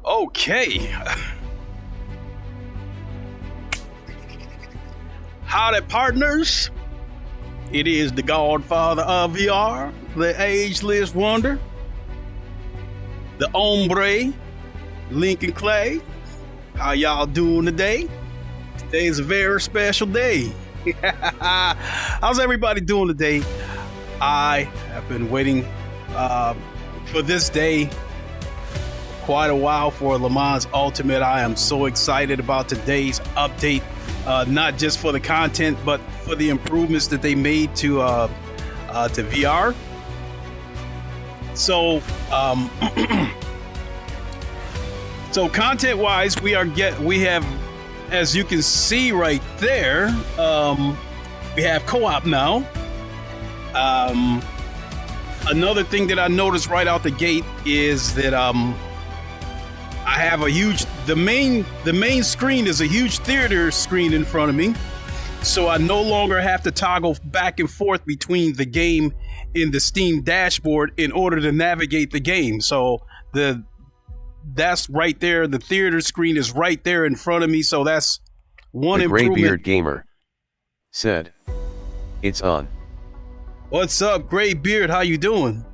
Okay. Howdy, partners. It is the godfather of VR, the ageless wonder, the hombre, Lincoln Clay. How y'all doing today? Today's a very special day. How's everybody doing today? I have been waiting for this day quite a while for LeMans Ultimate. I am so excited about today's update, not just for the content, but for the improvements that they made to VR. So, so content-wise, we have, as you can see right there, we have co-op now. Another thing that I noticed right out the gate is that I have a huge, the main screen is a huge theater screen in front of me, so I no longer have to toggle back and forth between the game and the Steam dashboard in order to navigate the game. So that's right there. The theater screen is right there in front of me, so that's one improvement. The Graybeard Gamer said, "It's on." What's up, Gray Beard? How you doing?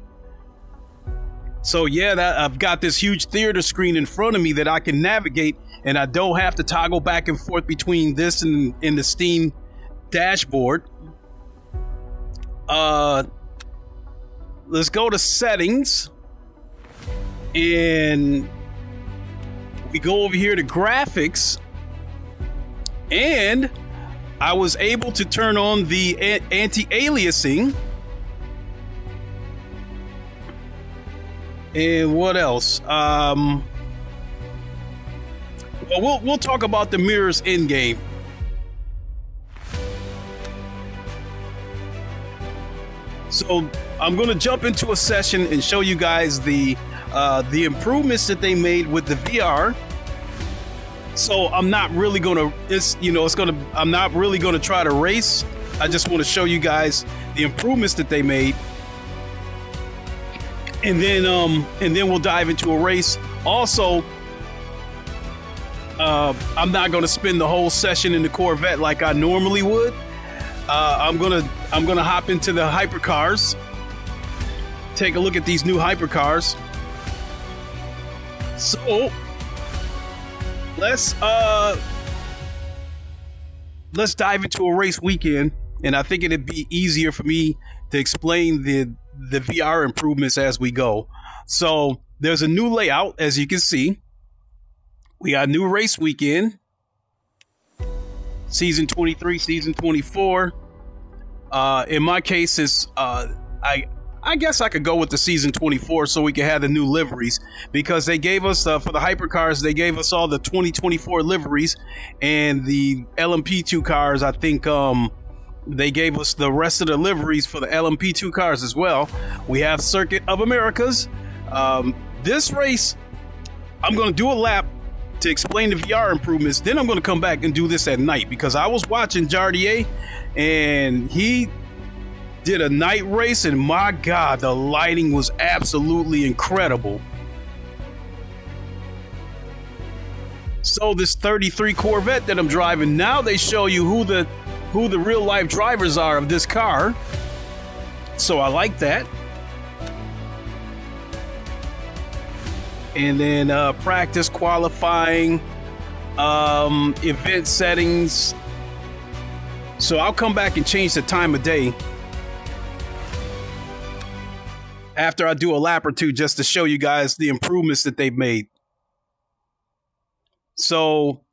So yeah, I've got this huge theater screen in front of me that I can navigate, and I don't have to toggle back and forth between this and the Steam dashboard. Let's go to settings, and we go over here to graphics, and I was able to turn on the anti-aliasing. And what else? Well, we'll talk about the mirrors in game. So I'm going to jump into a session and show you guys the improvements that they made with the VR. So I'm not really going to, I'm not really going to try to race. I just want to show you guys the improvements that they made. And then we'll dive into a race. Also, I'm not going to spend the whole session in the Corvette like I normally would. I'm gonna hop into the hypercars. Take a look at these new hypercars. So let's dive into a race weekend, and I think it'd be easier for me to explain the VR improvements as we go. So there's a new layout, as you can see. We got a new race weekend, season 23, season 24. In my case, it's I guess I could go with the season 24 so we can have the new liveries, because they gave us for the hypercars, they gave us all the 2024 liveries, and the LMP2 cars, I think they gave us the rest of the liveries for the LMP2 cars as well. We have Circuit of Americas. This race, I'm going to do a lap to explain the VR improvements. Then I'm going to come back and do this at night, because I was watching Jardier and he did a night race, and my God, the lighting was absolutely incredible. So this 33 Corvette that I'm driving, now they show you who the real life drivers are of this car. So I like that. And then practice, qualifying, event settings. So I'll come back and change the time of day after I do a lap or two, just to show you guys the improvements that they've made. So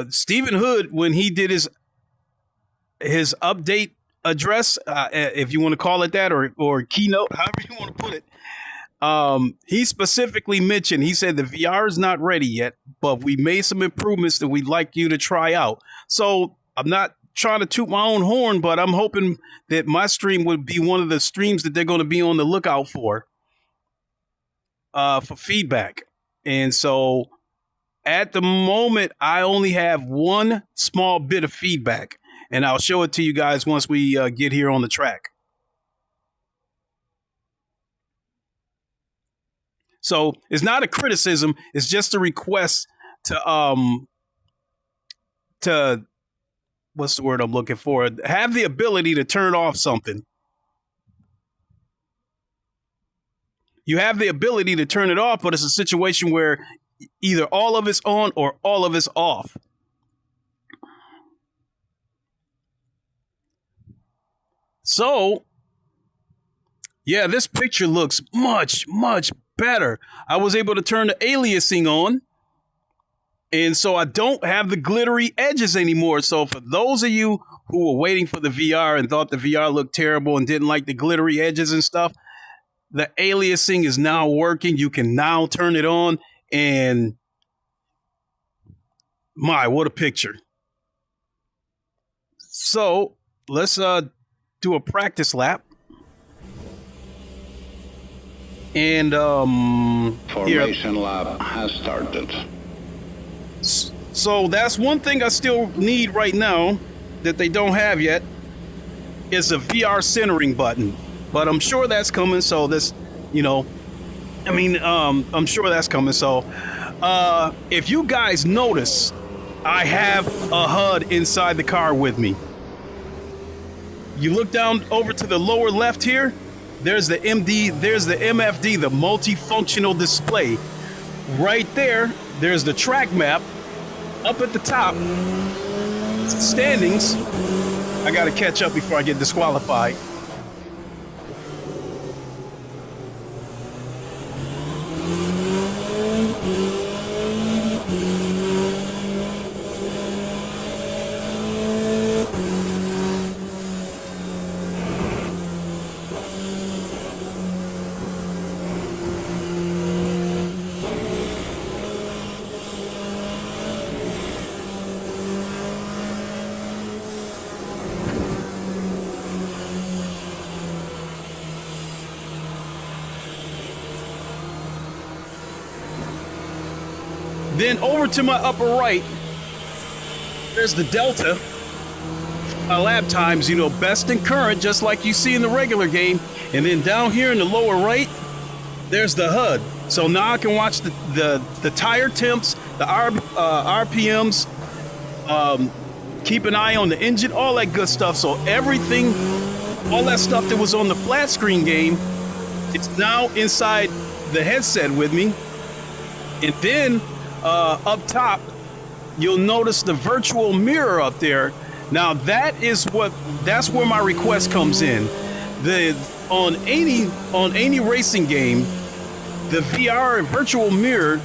Stephen Hood, when he did his update address, if you want to call it that, or keynote, however you want to put it, he specifically mentioned, he said the VR is not ready yet, but we made some improvements that we'd like you to try out. So I'm not trying to toot my own horn, but I'm hoping that my stream would be one of the streams that they're going to be on the lookout for feedback. And so at the moment, I only have one small bit of feedback, and I'll show it to you guys once we get here on the track. So it's not a criticism. It's just a request to what's the word I'm looking for? Have the ability to turn off something. You have the ability to turn it off, but it's a situation where either all of it's on or all of it's off. So, yeah, this picture looks much, much better. I was able to turn the aliasing on, and so I don't have the glittery edges anymore. So for those of you who were waiting for the VR and thought the VR looked terrible and didn't like the glittery edges and stuff, the aliasing is now working. You can now turn it on, and my, what a picture. So let's do a practice lap. And formation lap has started. So that's one thing I still need right now that they don't have yet, is a VR centering button. But I'm sure that's coming. So this, I'm sure that's coming. So if you guys notice, I have a HUD inside the car with me. You look down over to the lower left here, there's the MFD, the multifunctional display. Right there, there's the track map. Up at the top, standings. I gotta catch up before I get disqualified. Then over to my upper right, there's the Delta. Lap times, you know, best in current, just like you see in the regular game. And then down here in the lower right, there's the HUD. So now I can watch the tire temps, the RPMs, keep an eye on the engine, all that good stuff. So everything, all that stuff that was on the flat screen game, it's now inside the headset with me. And then up top, you'll notice the virtual mirror up there. Now that's where my request comes in. On any racing game, the VR virtual mirror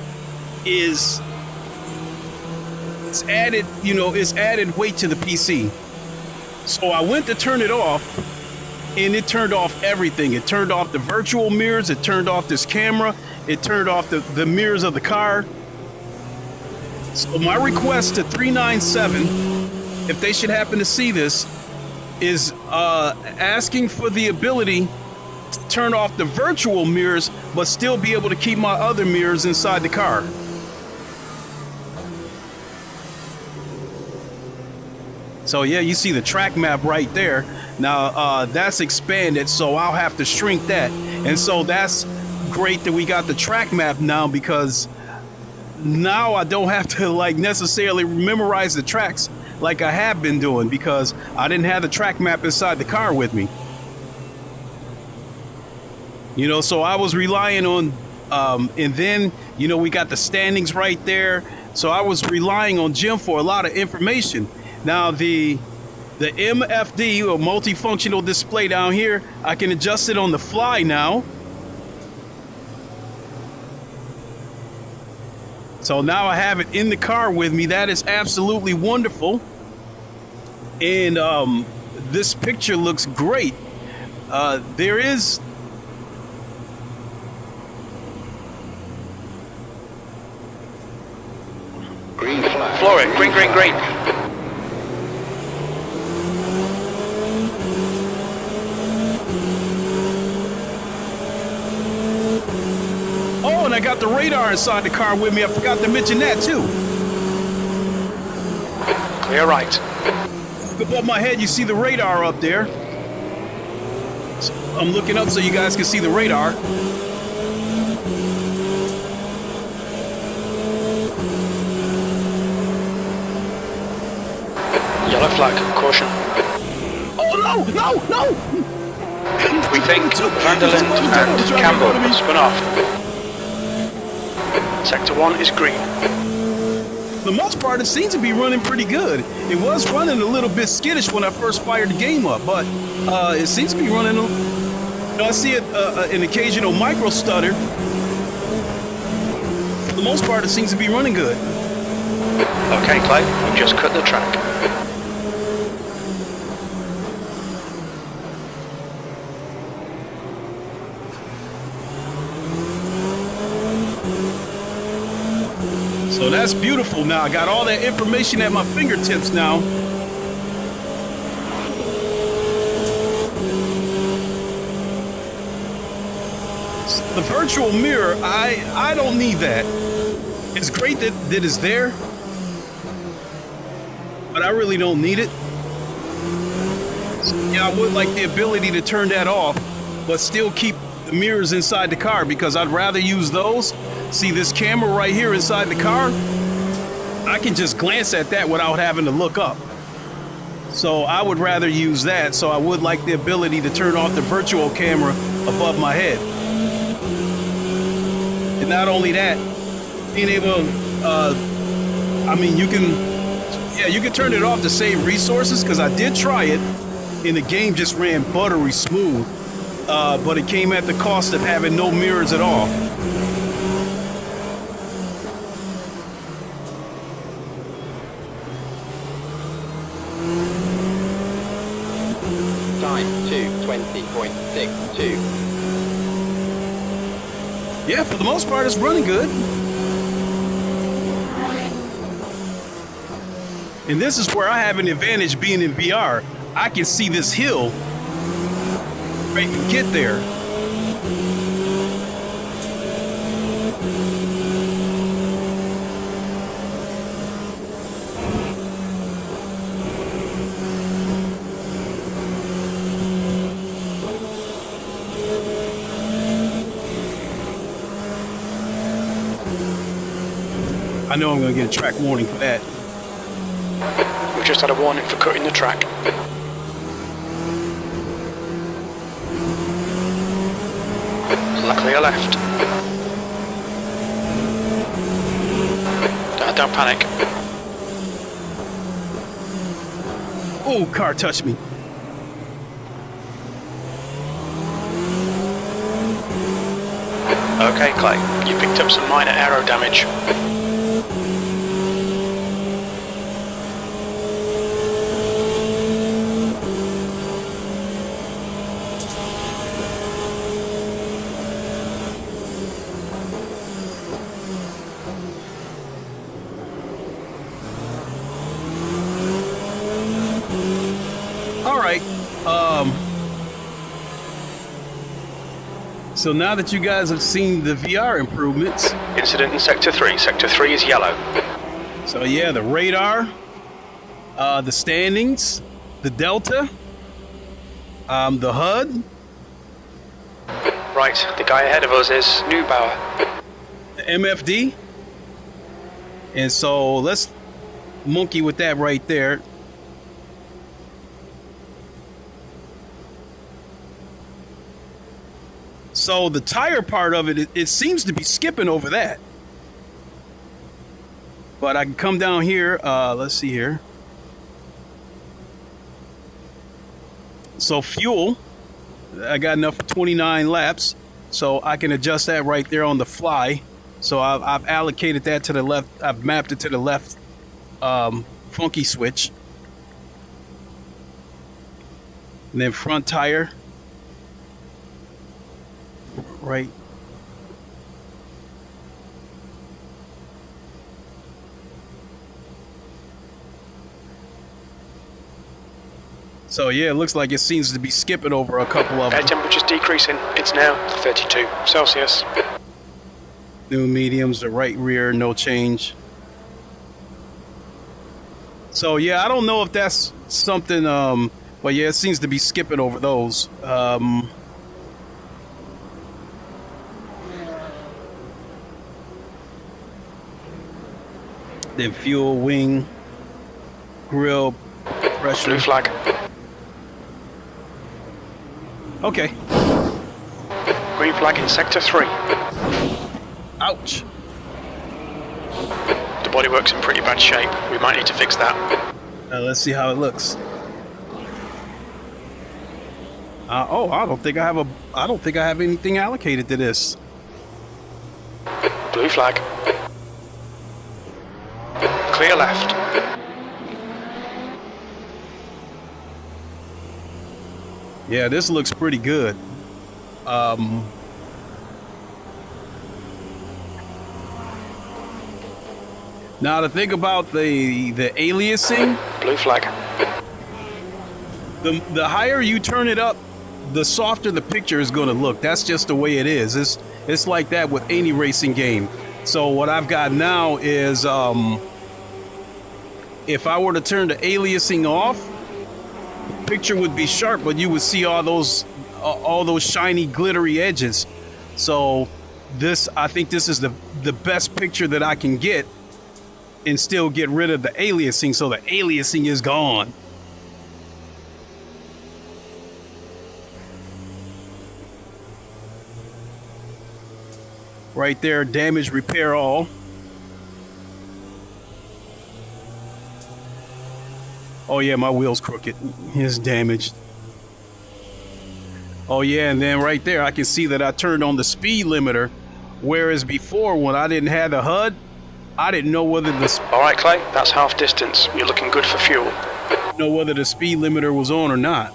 it's added weight to the PC. So I went to turn it off, and it turned off everything. It turned off the virtual mirrors, it turned off this camera, it turned off the mirrors of the car. So my request to 397, if they should happen to see this, is asking for the ability to turn off the virtual mirrors, but still be able to keep my other mirrors inside the car. So yeah, you see the track map right there. Now that's expanded, so I'll have to shrink that. And so that's great that we got the track map now, because now I don't have to like necessarily memorize the tracks like I have been doing, because I didn't have the track map inside the car with me. You know, so I was relying on, and then, you know, we got the standings right there. So I was relying on Jim for a lot of information. Now the MFD, or multifunctional display down here, I can adjust it on the fly now. So now I have it in the car with me. That is absolutely wonderful. And this picture looks great. There is... Green flag. Floor it. Green, green, green. Oh, and I got the radar inside the car with me. I forgot to mention that too. Clear right. Above my head, you see the radar up there. So I'm looking up so you guys can see the radar. Yellow flag. Caution. Oh no, no, no! We think Vanderland and Campbell spun off. Sector 1 is green. For the most part, it seems to be running pretty good. It was running a little bit skittish when I first fired the game up, but it seems to be running. You know, I see an occasional micro stutter. For the most part, it seems to be running good. Okay, Clay, we've just cut the track. So that's beautiful. Now I got all that information at my fingertips now. The virtual mirror, I don't need that. It's great that it's there, but I really don't need it. So, yeah, I would like the ability to turn that off, but still keep the mirrors inside the car, because I'd rather use those. See this camera right here inside the car? I can just glance at that without having to look up. So I would rather use that. So I would like the ability to turn off the virtual camera above my head. And not only that, being able, I mean, you can turn it off to save resources, because I did try it and the game just ran buttery smooth, but it came at the cost of having no mirrors at all. Time 2:20.62. Yeah, for the most part, it's running good. And this is where I have an advantage being in VR. I can see this hill right and get there. I know I'm going to get a track warning for that. We've just had a warning for cutting the track. Clear left. Don't panic. Oh, car touched me. Okay, Clay, you picked up some minor aero damage. So now that you guys have seen the VR improvements. Incident in Sector 3. Sector 3 is yellow. So yeah, the radar, the standings, the delta, the HUD. Right, the guy ahead of us is Neubauer. The MFD. And so let's monkey with that right there. So the tire part of it, it seems to be skipping over that. But I can come down here, let's see here. So fuel, I got enough for 29 laps. So I can adjust that right there on the fly. So I've allocated that to the left, I've mapped it to the left funky switch. And then front tire. Right. So yeah, it looks like it seems to be skipping over a couple of them. Air temperature's decreasing. It's now 32 Celsius. New mediums, the right rear, no change. So yeah, I don't know if that's something, but yeah, it seems to be skipping over those. Then fuel, wing, grill, pressure. Blue flag. Okay. Green flag in Sector 3. Ouch. The bodywork's in pretty bad shape. We might need to fix that. Let's see how it looks. Oh, I don't think I have anything allocated to this. Blue flag. Clear left. Yeah, this looks pretty good. Now to think about the aliasing. Blue flag. The higher you turn it up, the softer the picture is going to look. That's just the way it is. It's like that with any racing game. So what I've got now is if I were to turn the aliasing off, the picture would be sharp, but you would see all those shiny, glittery edges. So I think this is the best picture that I can get and still get rid of the aliasing, so the aliasing is gone. Right there, damage, repair all. Oh yeah, my wheel's crooked. It's damaged. Oh yeah, and then right there, I can see that I turned on the speed limiter, whereas before, when I didn't have the HUD, I didn't know whether the All right, Clay, that's half distance. You're looking good for fuel. know whether the speed limiter was on or not.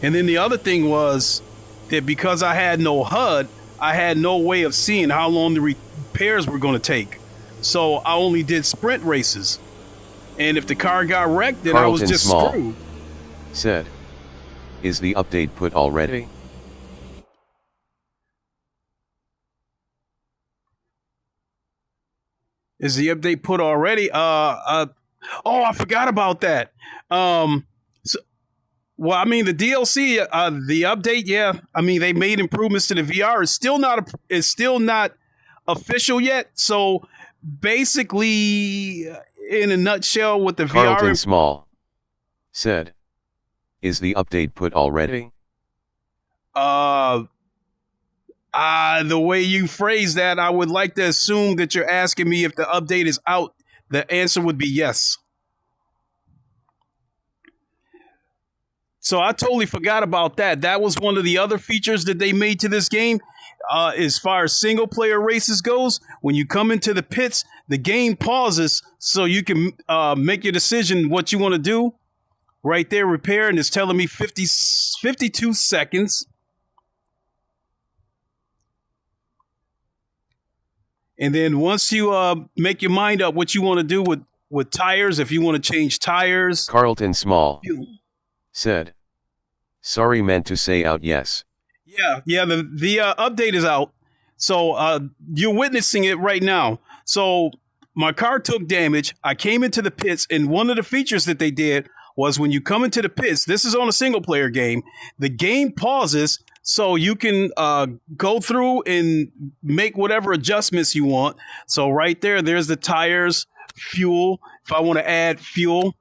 And then the other thing was that because I had no HUD, I had no way of seeing how long the repairs were going to take. So I only did sprint races. And if the car got wrecked, then I was just screwed. Said, is the update put already? Is the update put already? Oh, I forgot about that. Well, I mean, the DLC, the update, yeah. I mean, they made improvements to the VR. It's still not official yet. So basically, in a nutshell, with the Carlton VR, Small said, is the update put already? The way you phrase that, I would like to assume that you're asking me if the update is out. The answer would be yes. So I totally forgot about that. That was one of the other features that they made to this game. As far as single player races goes, when you come into the pits, the game pauses so you can make your decision what you want to do. Right there, repair, and it's telling me 52 seconds. And then once you make your mind up what you want to do with tires, if you want to change tires. Carlton Small said, sorry, meant to say out yes. Yeah, the update is out. So you're witnessing it right now. So my car took damage. I came into the pits, and one of the features that they did was when you come into the pits, this is on a single player game, the game pauses so you can go through and make whatever adjustments you want. So right there's the tires, fuel. If I want to add fuel,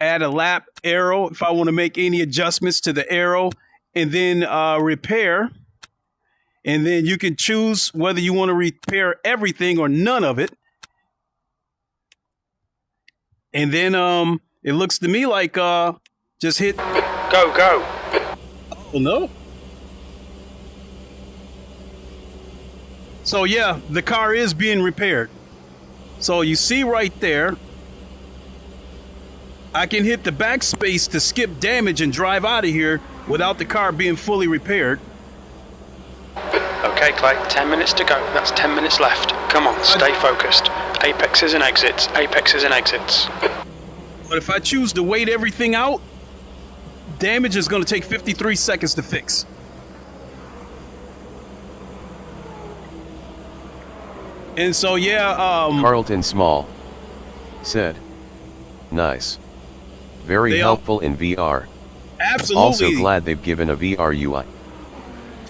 add a lap arrow. If I want to make any adjustments to the arrow, and then repair. And then you can choose whether you want to repair everything or none of it. And then it looks to me like just hit Go. Oh, no. So yeah, the car is being repaired. So you see right there, I can hit the backspace to skip damage and drive out of here without the car being fully repaired. Okay, Clay, 10 minutes to go. That's 10 minutes left. Come on, stay focused. Apexes and exits, apexes and exits. But if I choose to wait everything out, damage is going to take 53 seconds to fix. And so, yeah, Carlton Small said, nice. Very helpful in VR. Absolutely. Also glad they've given a VR UI.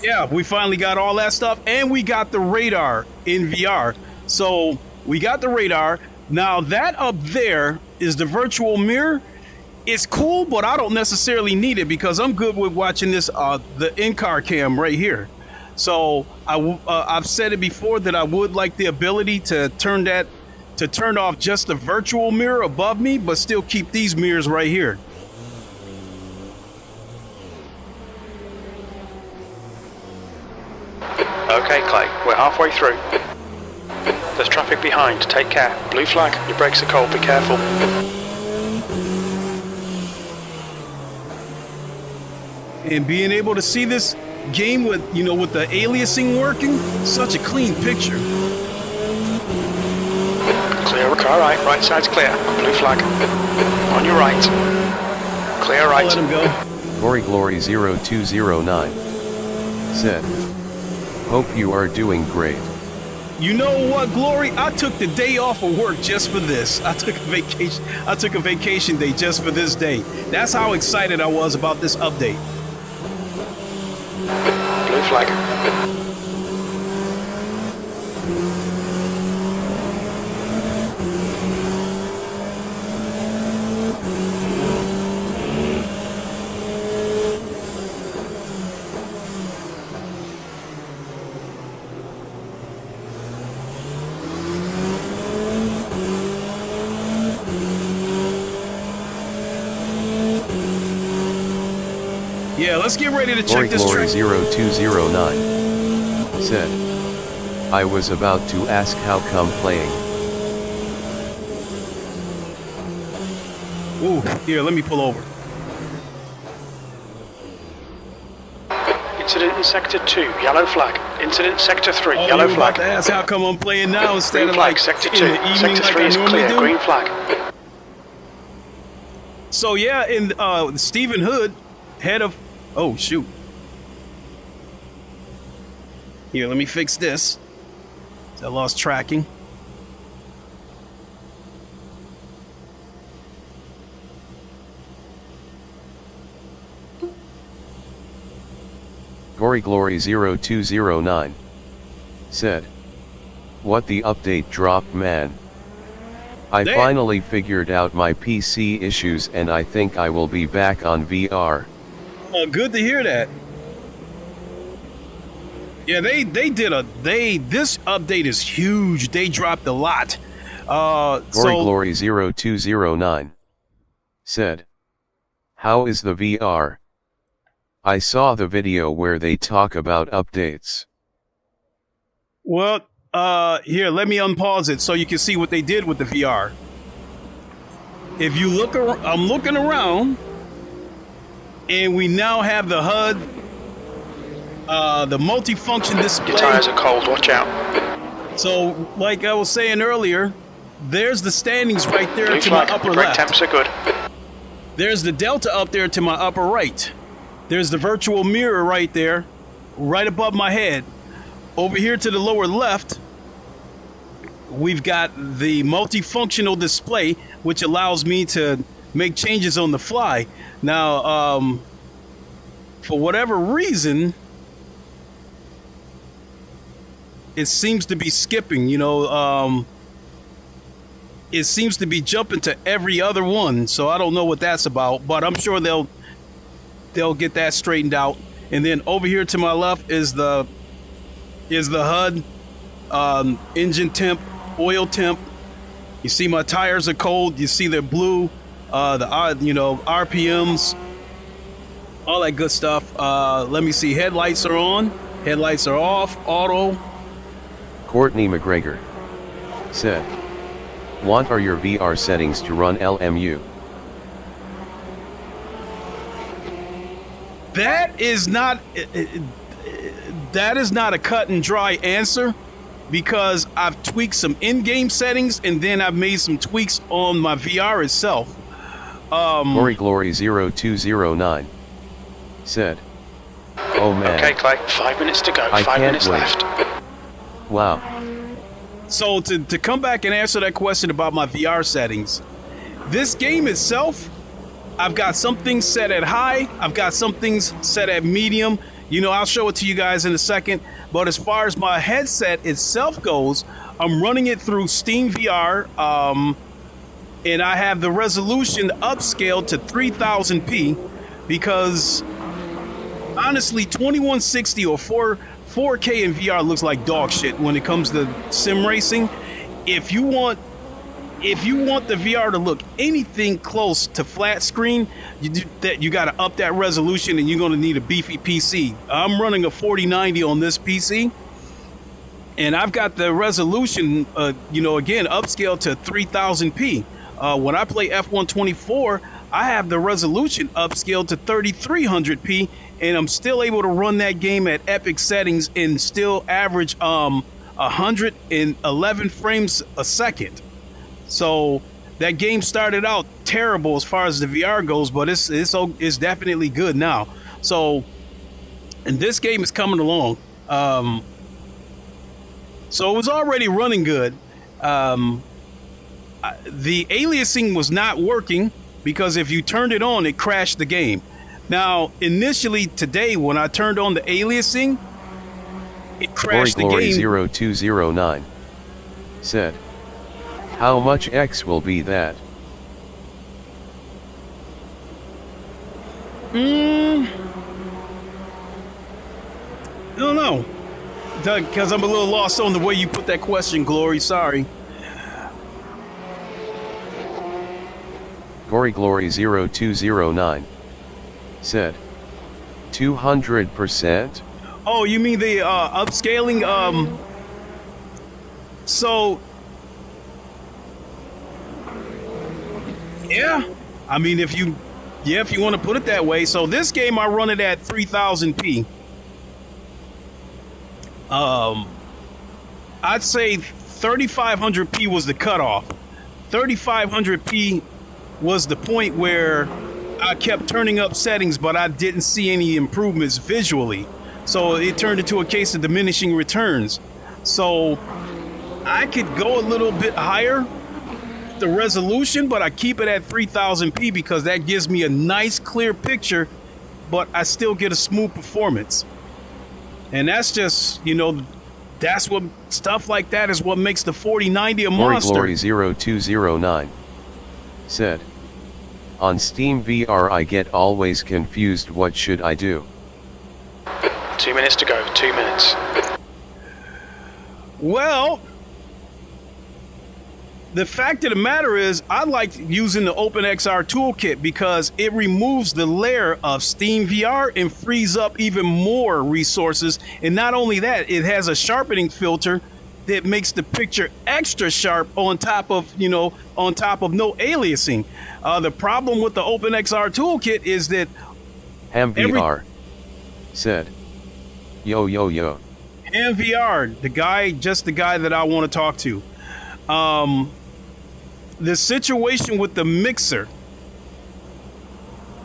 Yeah, we finally got all that stuff, and we got the radar in VR. So we got the radar. Now that up there is the virtual mirror. It's cool, but I don't necessarily need it because I'm good with watching this the in-car cam right here. So I've said it before that I would like the ability to turn off just the virtual mirror above me, but still keep these mirrors right here. Okay, Clay, we're halfway through. There's traffic behind, take care. Blue flag, your brakes are cold, be careful. And being able to see this game with the aliasing working, such a clean picture. Clear, car right side's clear. Blue flag. On your right. Clear right. Let him go. Glory 0209 said, hope you are doing great. You know what, Glory? I took the day off of work just for this. I took a vacation day just for this day. That's how excited I was about this update. Blue flag. Yeah, let's get ready to check this track. Glory0209 said, I was about to ask how come playing. Ooh, here, let me pull over. Incident in Sector 2, yellow flag. Incident Sector 3, yellow you flag. About to ask how come I'm playing now instead Green of flag, like Sector in 2. the evening Sector 3 like is I normally clear, do? green flag. So yeah, in Stephen Hood, head of, oh shoot. Here, let me fix this. I lost tracking. Glory0209 said, what the update dropped, man. I finally figured out my PC issues and I think I will be back on VR. Good to hear that. Yeah, this update is huge. They dropped a lot. Glory0209 said, how is the VR? I saw the video where they talk about updates. Well, here, let me unpause it so you can see what they did with the VR. If you look, I'm looking around, and we now have the HUD, the multifunction display. Your tires are cold, watch out. So, like I was saying earlier, there's the standings right there Blue to flag, my upper your brake left. temps are good. There's the Delta up there to my upper right. There's the virtual mirror right there, right above my head. Over here to the lower left, we've got the multifunctional display, which allows me to make changes on the fly. Now, for whatever reason, it seems to be skipping, it seems to be jumping to every other one. So I don't know what that's about, but I'm sure they'll get that straightened out. And then over here to my left is the HUD, engine temp, oil temp. You see my tires are cold. You see they're blue. RPMs, all that good stuff. Let me see. Headlights are on. Headlights are off. Auto. Courtney McGregor said, what are your VR settings to run LMU? That is not a cut and dry answer, because I've tweaked some in-game settings and then I've made some tweaks on my VR itself. Glory0209 said, oh man. Okay, Clay, 5 minutes to go, I 5 can't minutes wait. left. Wow. So to come back and answer that question about my VR settings, this game itself, I've got some things set at high, I've got some things set at medium. I'll show it to you guys in a second. But as far as my headset itself goes, I'm running it through Steam VR, and I have the resolution upscaled to 3000p, because honestly, 2160 or 4K in VR looks like dog shit when it comes to sim racing. If you want the VR to look anything close to flat screen, you got to up that resolution, and you're going to need a beefy PC. I'm running a 4090 on this PC, and I've got the resolution, again, upscaled to 3000p. When I play F124, I have the resolution upscaled to 3300p, and I'm still able to run that game at epic settings and still average 111 frames a second. So that game started out terrible as far as the VR goes, but it's definitely good now. So, and this game is coming along. So it was already running good. The aliasing was not working, because if you turned it on, it crashed the game. Now, initially today, when I turned on the aliasing, it crashed the game. Glory0209 said, how much X will be that? I don't know, because I'm a little lost on the way you put that question, Glory. Sorry. Glory0209 said, 200%? Oh, you mean the upscaling? So, yeah. I mean, if you want to put it that way. So this game, I run it at 3000p. I'd say 3500p was the cutoff. 3500p was the point where I kept turning up settings, but I didn't see any improvements visually. So it turned into a case of diminishing returns. So I could go a little bit higher, the resolution, but I keep it at 3000p because that gives me a nice clear picture, but I still get a smooth performance. And that's just, you know, that's what stuff like that is what makes the 4090 a monster. Glory 0209 said, on Steam VR I get always confused, what should I do? 2 minutes to go, 2 minutes. Well, the fact of the matter is, I like using the OpenXR toolkit because it removes the layer of Steam VR and frees up even more resources. And not only that, it has a sharpening filter that makes the picture extra sharp on top of, you know, on top of no aliasing. The problem with the OpenXR toolkit is that HAAWWWWWW said, yo yo yo. MVR, the guy that I want to talk to. The situation with the mixer,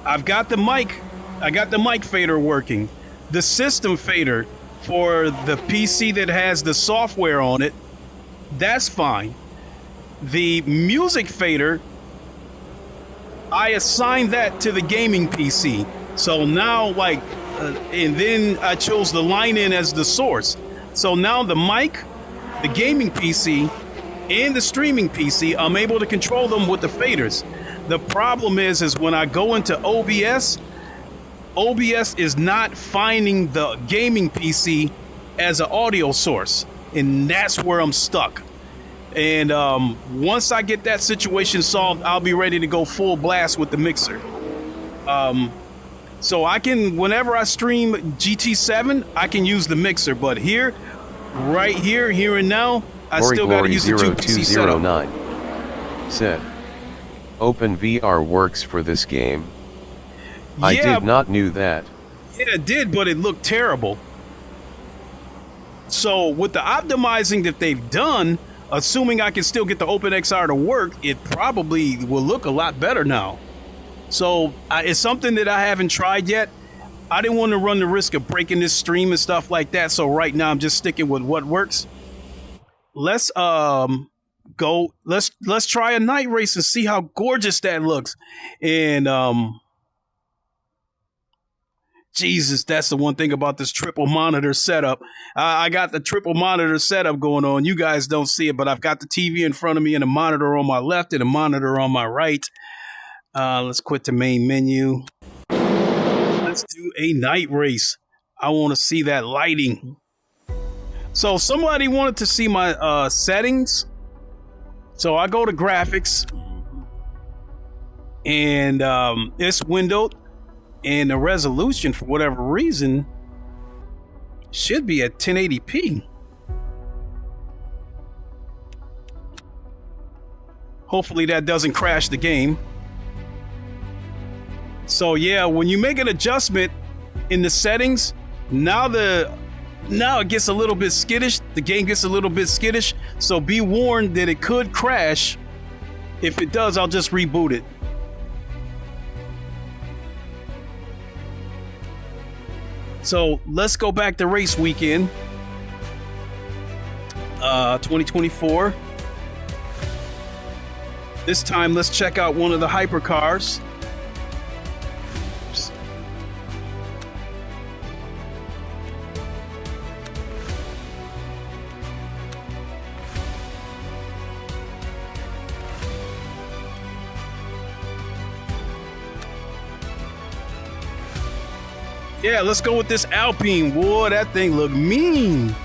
I've got the mic fader working. The system fader for the PC that has the software on it, that's fine. The music fader, I assigned that to the gaming PC. So now, like, and then I chose the line in as the source. So now the mic, the gaming PC, and the streaming PC, I'm able to control them with the faders. The problem is when I go into OBS is not finding the gaming PC as an audio source, and that's where I'm stuck. And once I get that situation solved, I'll be ready to go full blast with the mixer. So I can, whenever I stream GT7, I can use the mixer, but here, right here, here and now, I still got to use the 2PC setup. 0209 said, OpenVR works for this game. I did not knew that. Yeah, it did, but it looked terrible. So with the optimizing that they've done, assuming I can still get the OpenXR to work, it probably will look a lot better now. So it's something that I haven't tried yet. I didn't want to run the risk of breaking this stream and stuff like that. So right now I'm just sticking with what works. Let's go. Let's try a night race and see how gorgeous that looks. And Jesus, that's the one thing about this triple monitor setup. I got the triple monitor setup going on. You guys don't see it, but I've got the TV in front of me and a monitor on my left and a monitor on my right. Let's quit the main menu. Let's do a night race. I want to see that lighting. So somebody wanted to see my settings. So I go to graphics and it's windowed. And the resolution, for whatever reason, should be at 1080p. Hopefully that doesn't crash the game. So yeah, when you make an adjustment in the settings, now it gets a little bit skittish. The game gets a little bit skittish. So be warned that it could crash. If it does, I'll just reboot it. So let's go back to race weekend 2024. This time, let's check out one of the hypercars. Oops. Yeah, let's go with this Alpine. Boy, that thing look mean.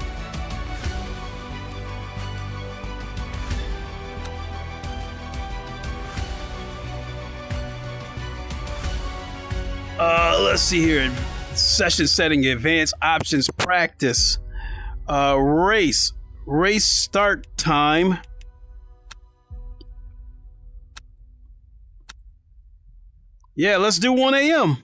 Let's see here. Session setting, advanced options, practice, race start time. Yeah, let's do 1 a.m.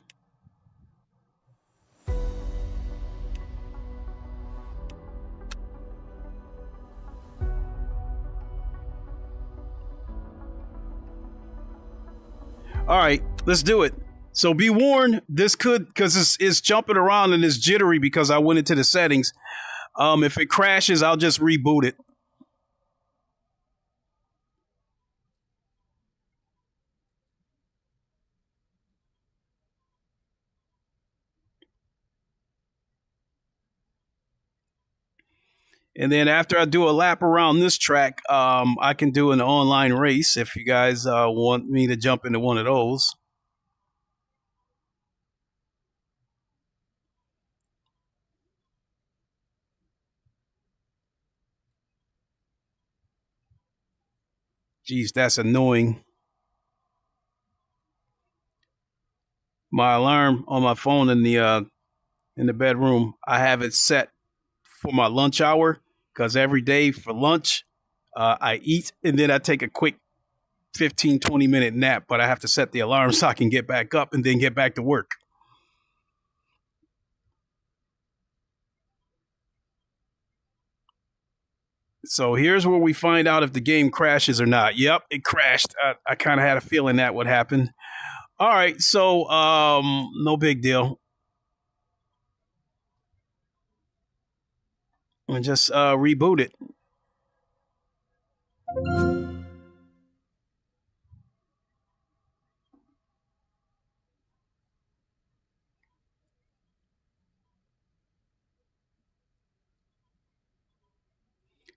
All right, let's do it. So be warned, this could, because it's jumping around and it's jittery because I went into the settings. If it crashes, I'll just reboot it. And then after I do a lap around this track, I can do an online race if you guys want me to jump into one of those. Geez, that's annoying. My alarm on my phone in the bedroom, I have it set for my lunch hour because every day for lunch, I eat and then I take a quick 15-20 minute nap, but I have to set the alarm so I can get back up and then get back to work. So here's where we find out if the game crashes or not. Yep, it crashed. I kind of had a feeling that would happen. All right, so no big deal. And just reboot it.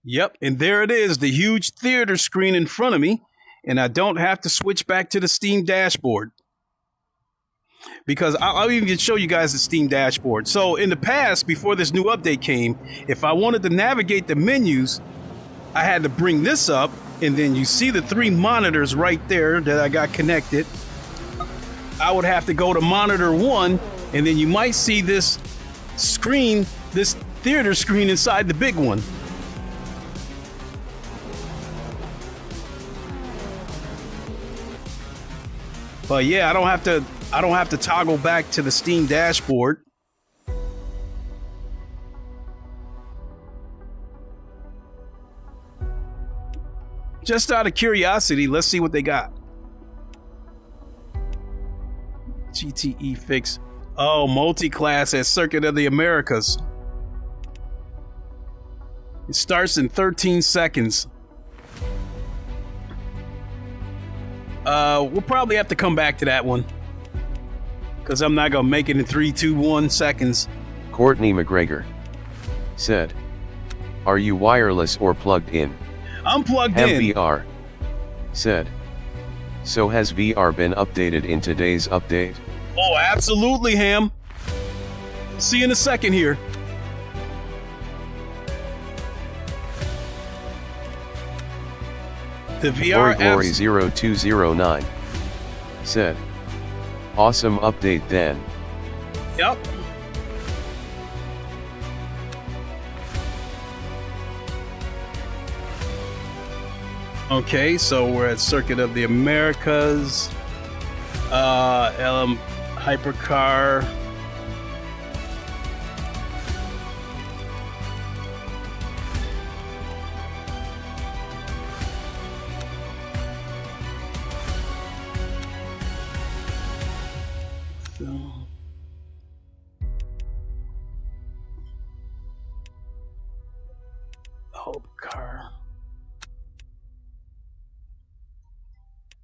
Yep, and there it is, the huge theater screen in front of me, and I don't have to switch back to the Steam dashboard. Because I'll even show you guys the Steam dashboard. So in the past, before this new update came, if I wanted to navigate the menus, I had to bring this up, and then you see the 3 monitors right there that I got connected. I would have to go to monitor 1, and then you might see this screen, this theater screen inside the big one. But yeah, I don't have to toggle back to the Steam dashboard. Just out of curiosity, let's see what they got. GTE fix. Oh, multi-class at Circuit of the Americas. It starts in 13 seconds. We'll probably have to come back to that one because I'm not gonna make it in 3, 2, 1 seconds. Courtney McGregor said, "Are you wireless or plugged in?" I'm plugged in. VR said, "So has VR been updated in today's update?" Oh, absolutely, Ham. See you in a second here. The VR Glory 0209 said, "Awesome update then." Yep. Okay, so we're at Circuit of the Americas. LM Hypercar.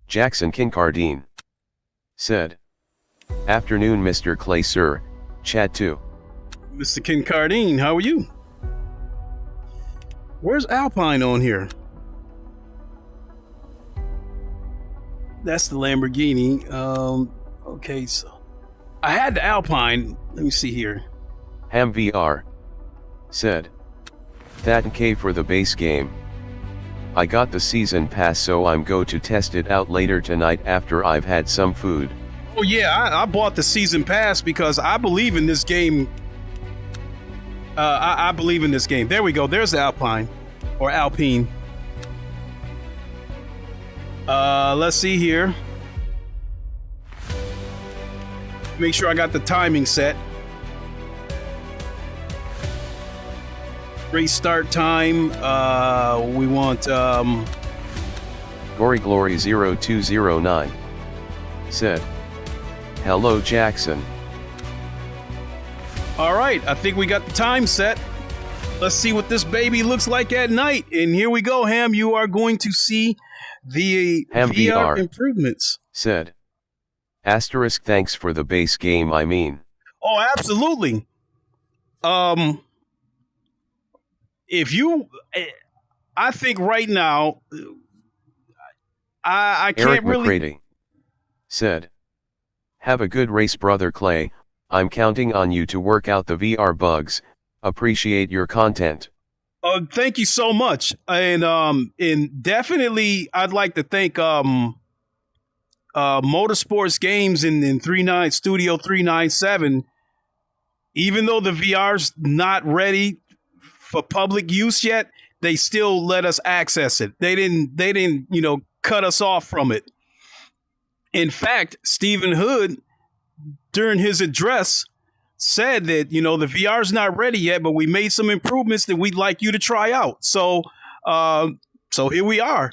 Jackson Kincardine said, "Afternoon, Mr. Clay, sir. Chat too." Mr. Kincardine, how are you? Where's Alpine on here? That's the Lamborghini. Okay, so I had the Alpine. Let me see here. Ham VR said, "That K for the base game. I got the season pass, so I'm go to test it out later tonight after I've had some food." Oh yeah, I bought the season pass because I believe in this game. I believe in this game. There we go. There's the Alpine or Alpine. Let's see here. Make sure I got the timing set. Race start time. We want Gory Glory 0209 said, "Hello Jackson." All right, I think we got the time set. Let's see what this baby looks like at night. And here we go, Ham. You are going to see the Ham VR improvements. Said, asterisk thanks for the base game, I mean. Oh, absolutely. If you, I think right now, I can't Eric really. McCready said, have a good race, brother Clay. I'm counting on you to work out the VR bugs. Appreciate your content. Thank you so much. And definitely I'd like to thank Motorsports Games in 39 Studio 397. Even though the VR's not ready for public use yet, they still let us access it. They didn't, cut us off from it. In fact, Stephen Hood, during his address, said that, the VR's not ready yet, but we made some improvements that we'd like you to try out. So here we are.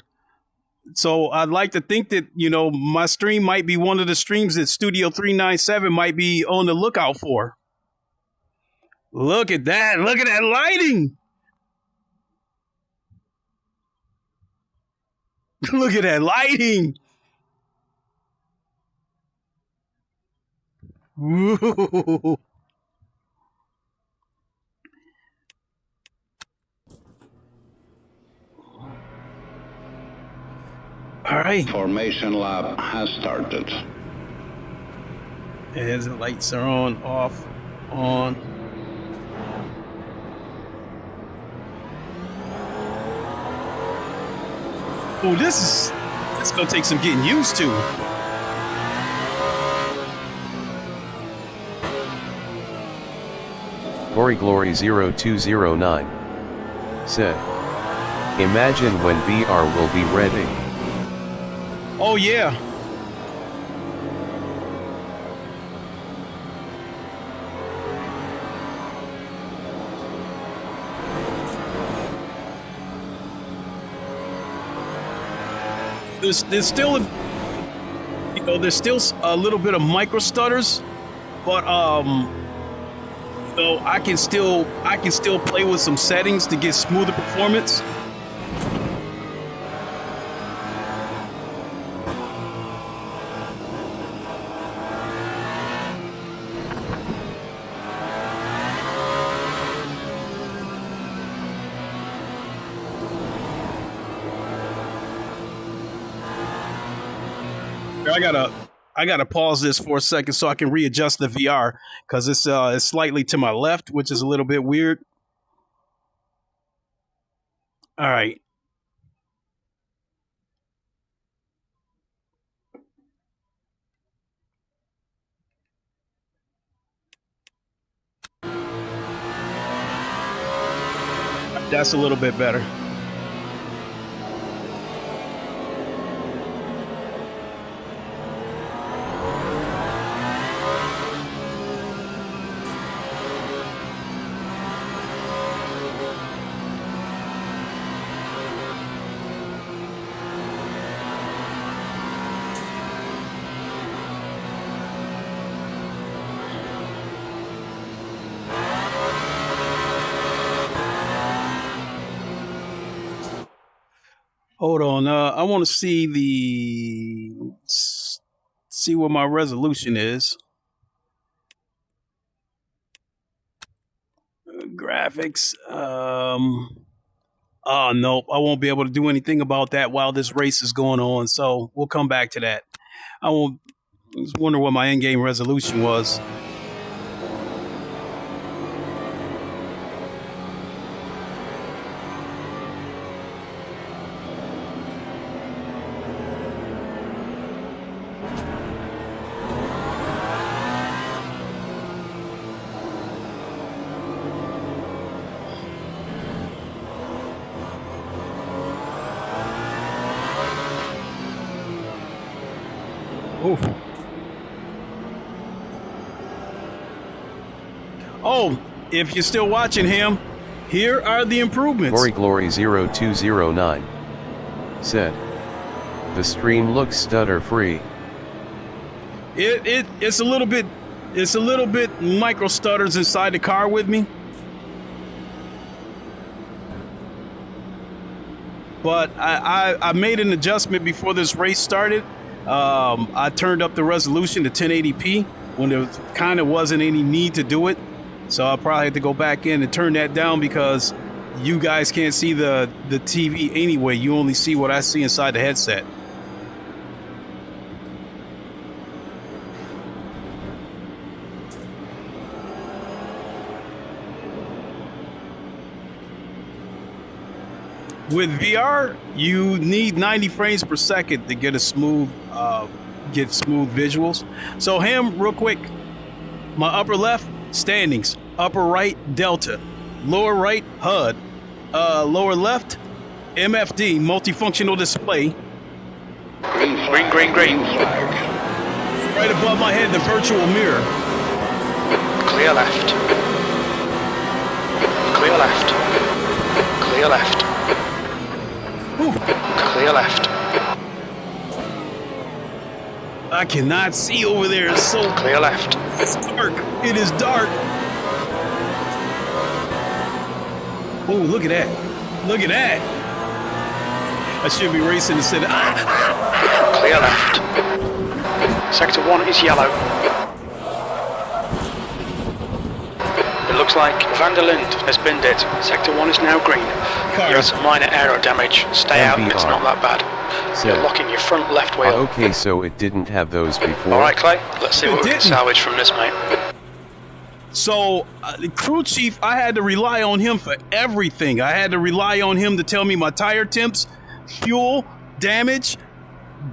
So I'd like to think that, my stream might be one of the streams that Studio 397 might be on the lookout for. Look at that. Look at that lighting. Look at that lighting. Ooh. All right. Formation lab has started. And the lights are on, off, on. Oh, this is gonna take some getting used to. Gory Glory 0209 said, imagine when VR will be ready. Oh yeah. There's still there's still a little bit of micro stutters, but I can still play with some settings to get smoother performance. I gotta pause this for a second so I can readjust the VR because it's slightly to my left, which is a little bit weird. All right. That's a little bit better. Hold on. I want to see what my resolution is. Graphics. Oh no, I won't be able to do anything about that while this race is going on. So we'll come back to that. I just wonder what my in-game resolution was. Oh. Oh, if you're still watching him, here are the improvements. Glory0209 said, the stream looks stutter free. It's a little bit micro stutters inside the car with me. But I made an adjustment before this race started. I turned up the resolution to 1080p when there kind of wasn't any need to do it. So I probably had to go back in and turn that down because you guys can't see the TV anyway. You only see what I see inside the headset. With VR, you need 90 frames per second to get a smooth visuals. So him, real quick, my upper left, standings, upper right, Delta, lower right, HUD, lower left, MFD, multifunctional display. Green, green. Right above my head, the virtual mirror. Clear left. Clear left. Clear left. Ooh. Clear left. I cannot see over there. It's so clear left. It's dark. It is dark. Oh, look at that. Look at that. I should be racing instead of... Clear left. Sector 1 is yellow. It looks like Van der Linde has binned it. Sector 1 is now green. You had some minor aero damage. Stay out, it's not that bad. So you're locking your front left wheel. Okay, so it didn't have those before. Alright, Clay, let's see what we can salvage from this, mate. So, the crew chief, I had to rely on him for everything. I had to rely on him to tell me my tire temps, fuel, damage,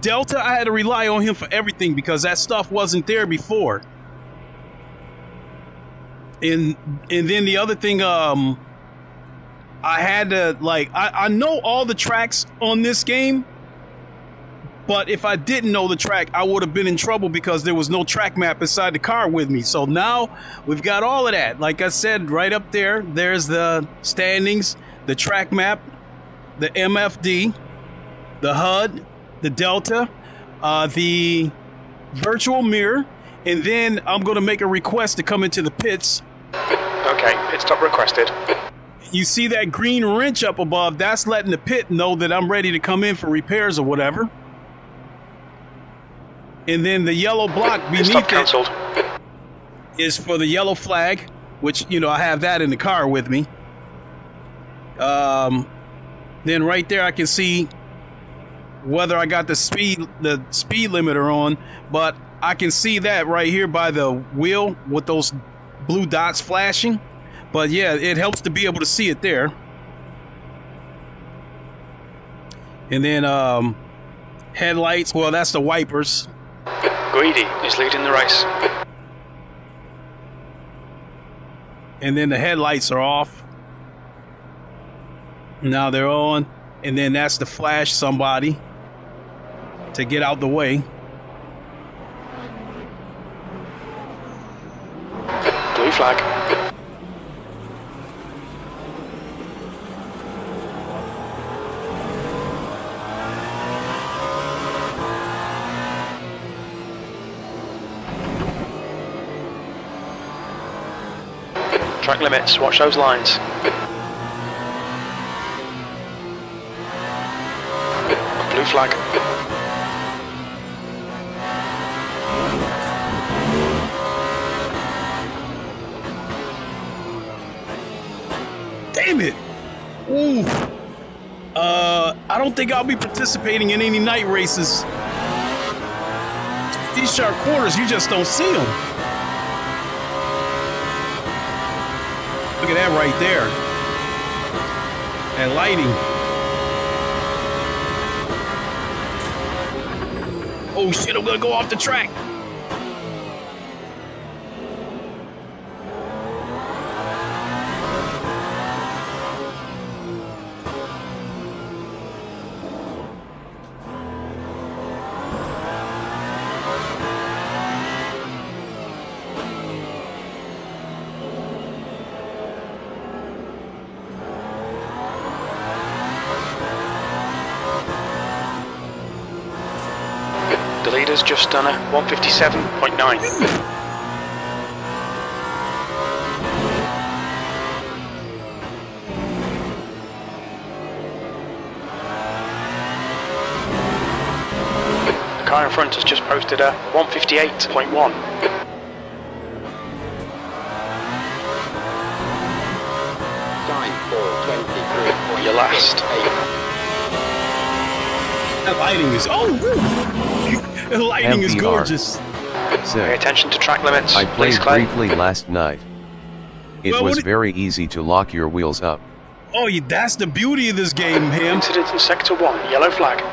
Delta. I had to rely on him for everything because that stuff wasn't there before. And then the other thing, I had to, like, I know all the tracks on this game, but if I didn't know the track, I would have been in trouble because there was no track map inside the car with me. So now we've got all of that. Like I said, right up there, there's the standings, the track map, the MFD, the HUD, the Delta, the virtual mirror, and then I'm going to make a request to come into the pits. Okay, pit stop requested. You see that green wrench up above? That's letting the pit know that I'm ready to come in for repairs or whatever. And then the yellow block beneath it is for the yellow flag, which, you know, I have that in the car with me. Then right there I can see whether I got the speed limiter on, but I can see that right here by the wheel with those blue dots flashing. But yeah, it helps to be able to see it there. And then headlights, well, that's the wipers. Greedy is leading the race. And then the headlights are off. Now they're on. And then that's to flash somebody to get out the way. Blue flag. Track limits, watch those lines. Blue flag. Damn it! Ooh. I don't think I'll be participating in any night races. These sharp corners, you just don't see them. Look at that right there. And lighting. Oh shit, I'm gonna go off the track. Render's just done a 157.9. The car in front has just posted a 158.1. Your last. That lighting is the lighting is gorgeous. Pay attention to track limits. I played briefly last night. It Well, was very easy to lock your wheels up. Oh, that's the beauty of this game, Ham. Incident in Sector 1, yellow flag.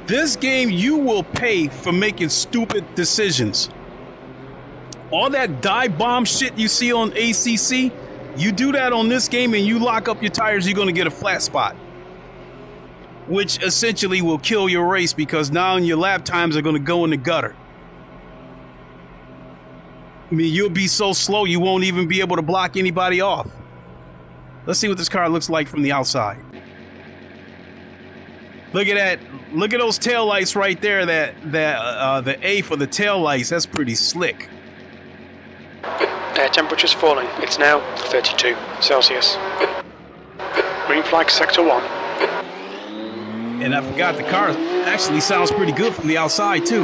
This game, you will pay for making stupid decisions. All that dive bomb shit you see on ACC, you do that on this game and you lock up your tires, you're going to get a flat spot. Which essentially will kill your race because now your lap times are going to go in the gutter. I mean, you'll be so slow you won't even be able to block anybody off. Let's see what this car looks like from the outside. Look at that. Look at those tail lights right there. The A for the tail lights. That's pretty slick. Air temperature's falling. It's now 32 Celsius. Green flag Sector 1. And I forgot the car actually sounds pretty good from the outside too.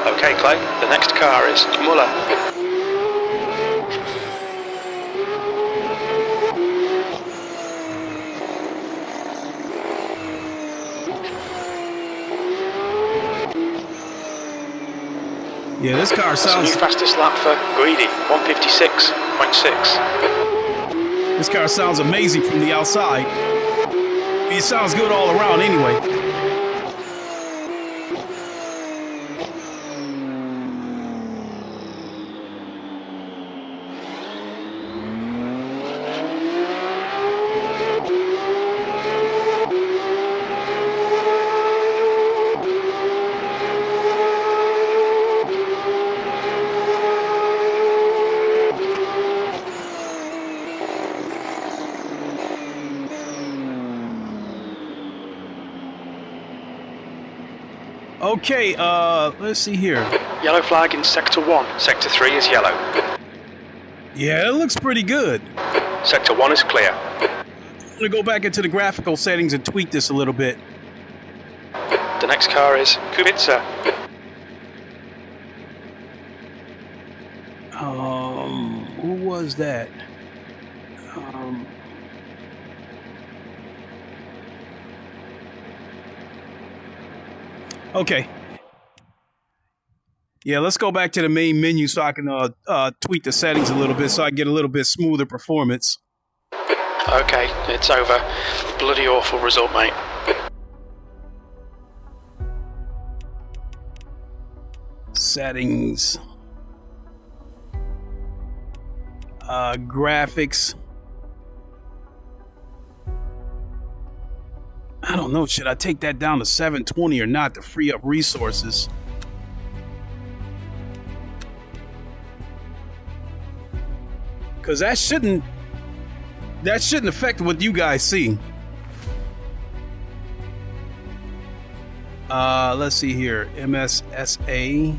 Okay, Clay. The next car is Muller. Yeah, this car sounds... New fastest lap for Greedy, 156.6. This car sounds amazing from the outside. It sounds good all around anyway. Okay, let's see here. Yellow flag in Sector 1. Sector 3 is yellow. Yeah, it looks pretty good. Sector 1 is clear. I'm gonna go back into the graphical settings and tweak this a little bit. The next car is Kubica. Who was that? Okay. Yeah, let's go back to the main menu so I can tweak the settings a little bit so I get a little bit smoother performance. Okay, it's over. Bloody awful result, mate. Settings. Graphics. I don't know, should I take that down to 720 or not to free up resources? Because that shouldn't affect what you guys see. Let's see here, MSSA.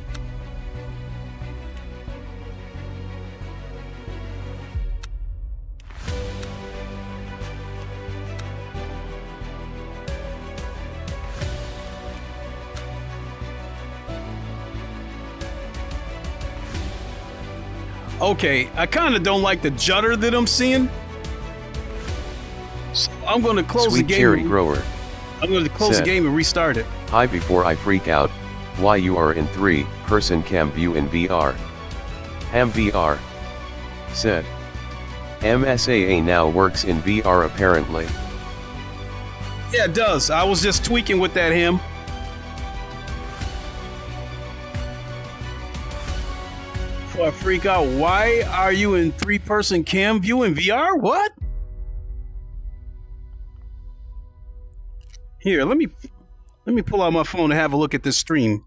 Okay, I kind of don't like the judder that I'm seeing. So I'm going to close the game. Cherry Grower. I'm going to close the game and restart it. Hi, before I freak out, why you are in 3-person cam view in VR. Ham VR. Said. MSAA now works in VR apparently. Yeah, it does. I was just tweaking with that Ham. Before I freak out, why are you in 3-person cam view in VR? What? Here, let me pull out my phone and have a look at this stream.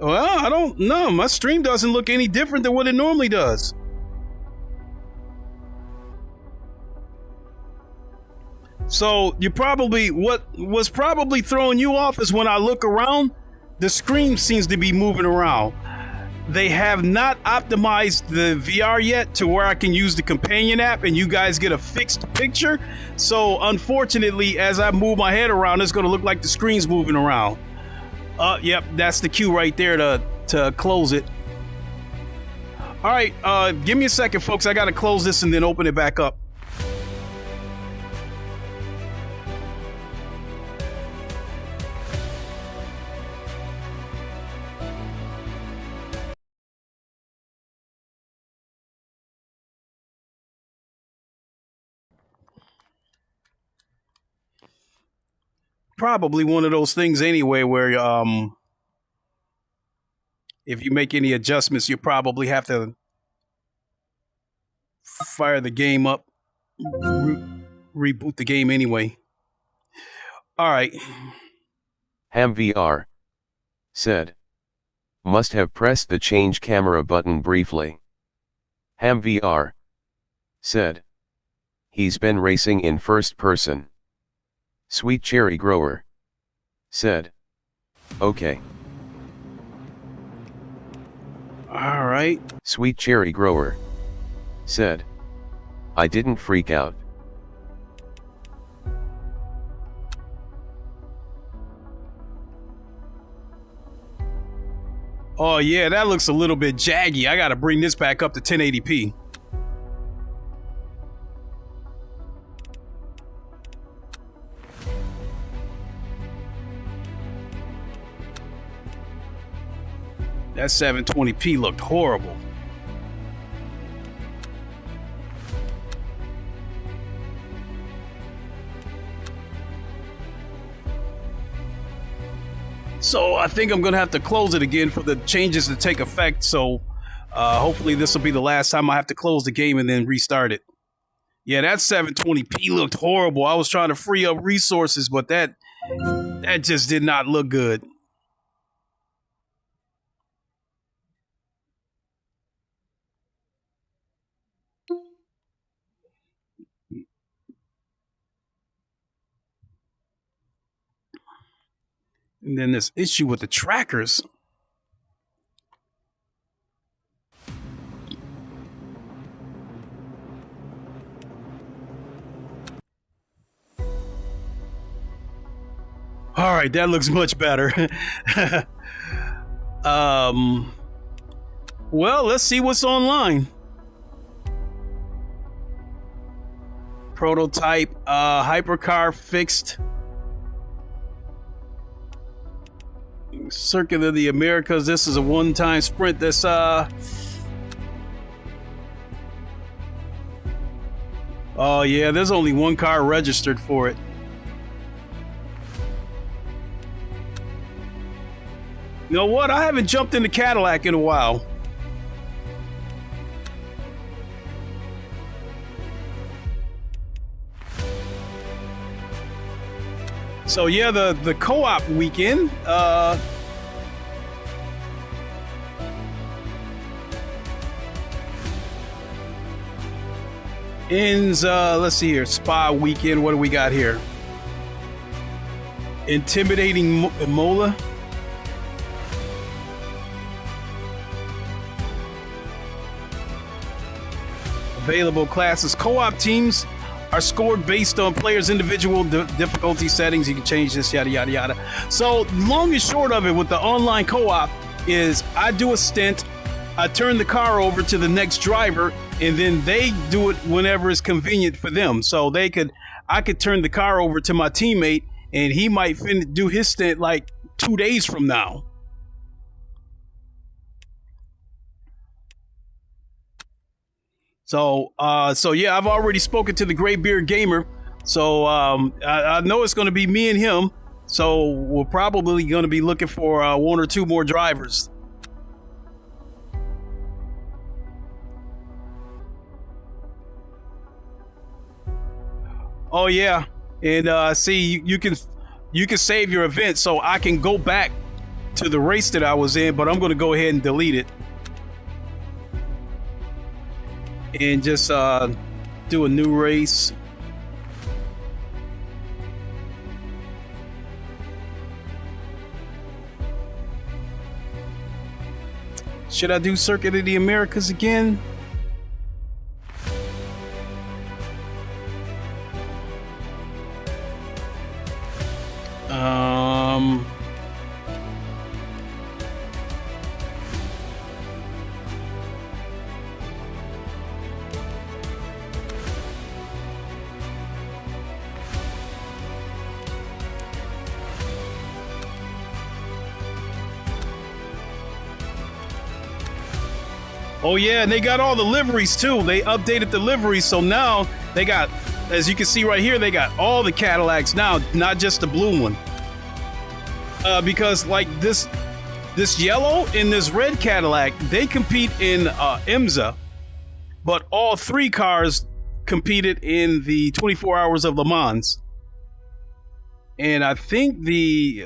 Well, I don't know. My stream doesn't look any different than what it normally does. So you probably, what was probably throwing you off is when I look around, the screen seems to be moving around. They have not optimized the VR yet to where I can use the companion app and you guys get a fixed picture. So unfortunately, as I move my head around, it's going to look like the screen's moving around. Yep, that's the cue right there to close it. All right, give me a second, folks. I got to close this and then open it back up. Probably one of those things anyway where if you make any adjustments, you probably have to fire the game up, reboot the game anyway. All right. HAAWWWWWW said, must have pressed the change camera button briefly. HAAWWWWWW said, he's been racing in first person. Sweet Cherry Grower said, okay. All right. Sweet Cherry Grower said, I didn't freak out. Oh yeah, that looks a little bit jaggy. I gotta bring this back up to 1080p. That 720p looked horrible. So I think I'm gonna have to close it again for the changes to take effect. So hopefully this will be the last time I have to close the game and then restart it. Yeah, that 720p looked horrible. I was trying to free up resources, but that just did not look good. And then this issue with the trackers. All right, that looks much better. Well, let's see what's online. Prototype, hypercar fixed. Circuit of the Americas. This is a one-time sprint. This oh yeah, there's only one car registered for it. You know what? I haven't jumped into Cadillac in a while. So yeah, the co-op weekend ends, let's see here, Spa weekend. What do we got here? Intimidating Mola. Available classes. Co-op teams are scored based on players' individual difficulty settings. You can change this, yada, yada, yada. So long and short of it with the online co-op is I do a stint, I turn the car over to the next driver, and then they do it whenever it's convenient for them. So I could turn the car over to my teammate, and he might do his stint like 2 days from now. So yeah, I've already spoken to the Graybeard Gamer. So I know it's going to be me and him. So we're probably going to be looking for 1 or 2 more drivers. Oh yeah, and see, you can save your event, so I can go back to the race that I was in, but I'm going to go ahead and delete it and just do a new race. Should I do Circuit of the Americas again? Oh yeah, and they got all the liveries too. They updated the liveries, so now they got, as you can see right here, they got all the Cadillacs now, not just the blue one. Because like this yellow and this red Cadillac, they compete in IMSA, but all three cars competed in the 24 Hours of Le Mans. And I think the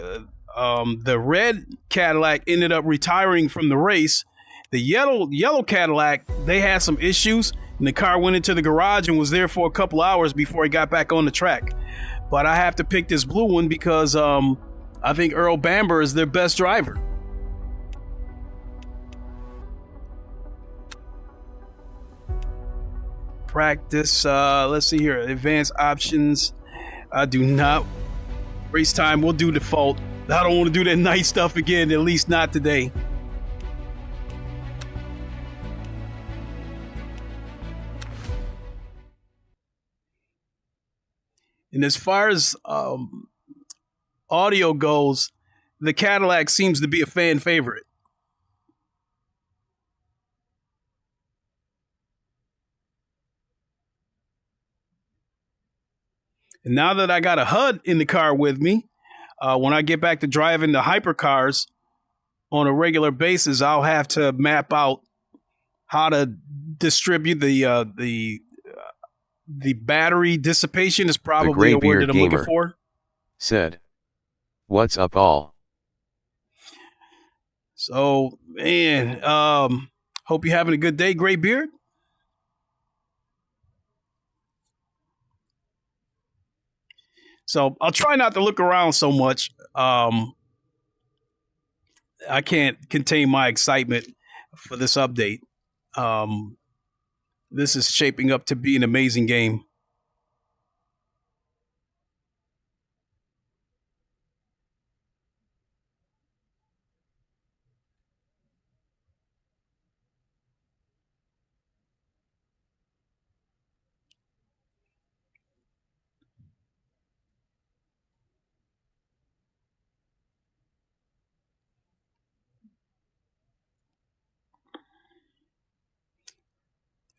red Cadillac ended up retiring from the race. The yellow Cadillac, they had some issues, and the car went into the garage and was there for a couple hours before it got back on the track. But I have to pick this blue one because I think Earl Bamber is their best driver. Practice, let's see here, advanced options. I do not. Race time, we'll do default. I don't want to do that night stuff again, at least not today. And as far as audio goes, the Cadillac seems to be a fan favorite. And now that I got a HUD in the car with me, when I get back to driving the hypercars on a regular basis, I'll have to map out how to distribute the battery dissipation is probably a word that I'm looking for. Said, "What's up, all?" So, man, hope you're having a good day, Graybeard. So I'll try not to look around so much. I can't contain my excitement for this update. This is shaping up to be an amazing game.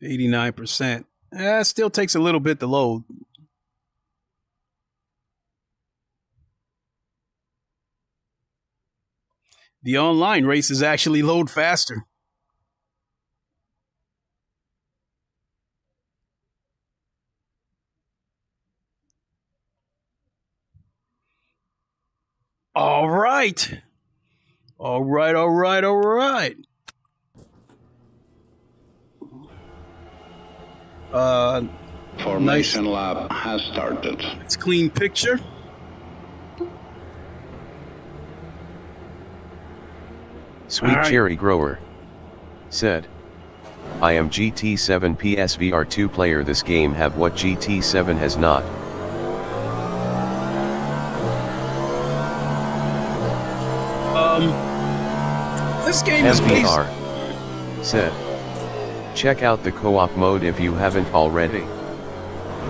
%. It still takes a little bit to load. The online races actually load faster. All right. All right, all right, all right. Formation lab has started. It's clean picture. Sweet Cherry Grower said, "I am GT7 PSVR 2 player. This game have what GT7 has not. This game is MVR said, "Check out the co-op mode if you haven't already.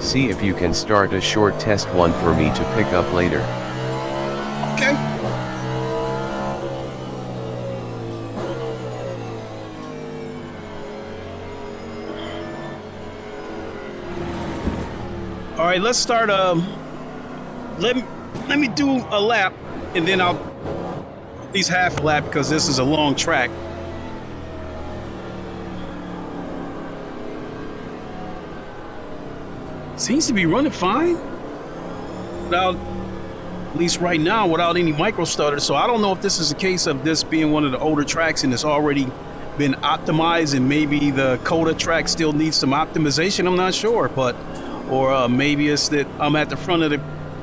See if you can start a short test one for me to pick up later." Okay. All right, let's start. Let me do a lap, and then I'll at least half a lap because this is a long track. Seems to be running fine. Now, at least right now, without any micro stutters. So I don't know if this is a case of this being one of the older tracks and it's already been optimized, and maybe the COTA track still needs some optimization. I'm not sure, but or maybe it's that I'm at the front of the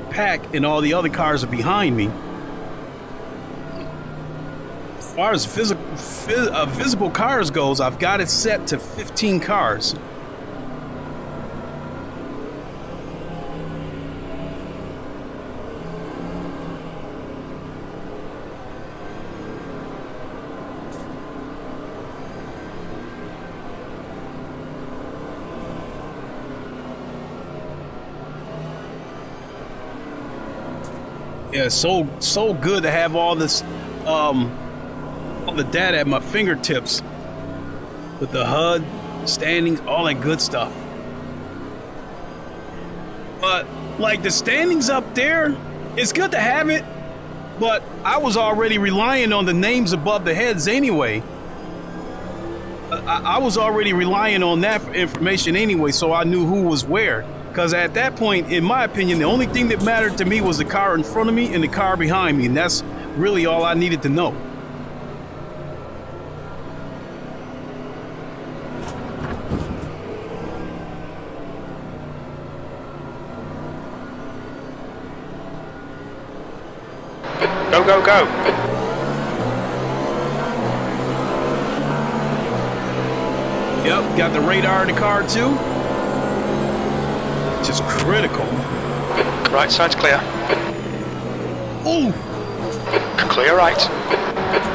pack and all the other cars are behind me. As far as visible cars goes, I've got it set to 15 cars. Yeah, so good to have all this, all the data at my fingertips with the HUD, standings, all that good stuff. But like the standings up there, it's good to have it, but I was already relying on the names above the heads anyway. I was already relying on that information anyway, so I knew who was where. Because at that point, in my opinion, the only thing that mattered to me was the car in front of me and the car behind me. And that's really all I needed to know. Go, go, go. Yep, got the radar in the car too. Which is critical. Right side's clear. Ooh! Clear right.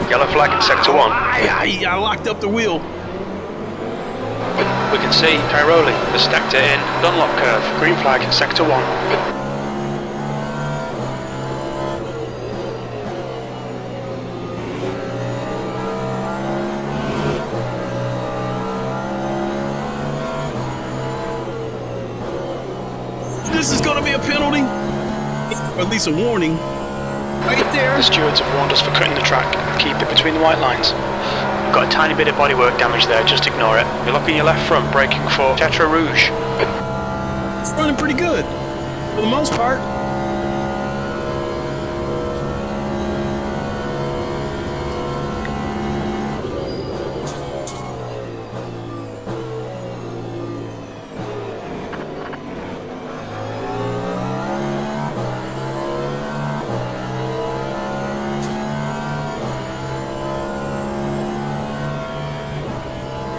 Yellow flag in sector 1. I locked up the wheel. We can see Cairoli has stacked it in. Dunlop curve. Green flag in sector 1. This is going to be a penalty, or at least a warning. Right there. The stewards have warned us for cutting the track. Keep it between the white lines. Got a tiny bit of bodywork damage there, just ignore it. You're looking your left front, braking for Tetra Rouge. It's running pretty good, for the most part.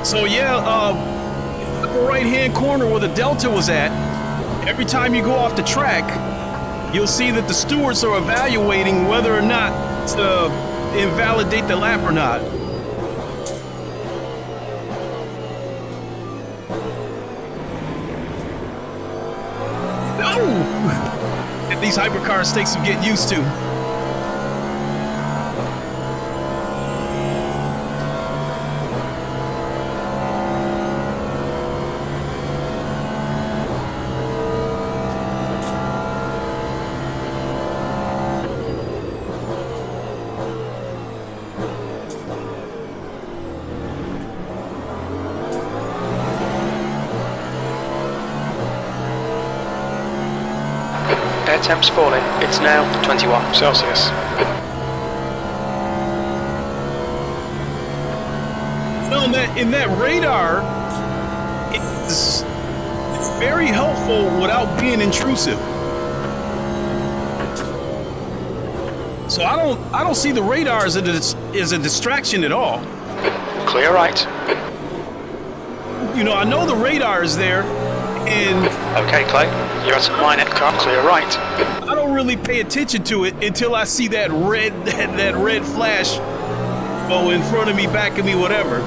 So yeah, upper right-hand corner where the Delta was at, every time you go off the track, you'll see that the stewards are evaluating whether or not to invalidate the lap or not. No! And these hypercars take some getting used to. Air temp's falling. It's now 21 Celsius. Well, in that radar, it's very helpful without being intrusive. So I don't see the radar as a distraction at all. Clear right. You know, I know the radar is there, and okay, Clay, you're at a minor car. Clear right. I don't really pay attention to it until I see that red flash go in front of me, back of me, whatever.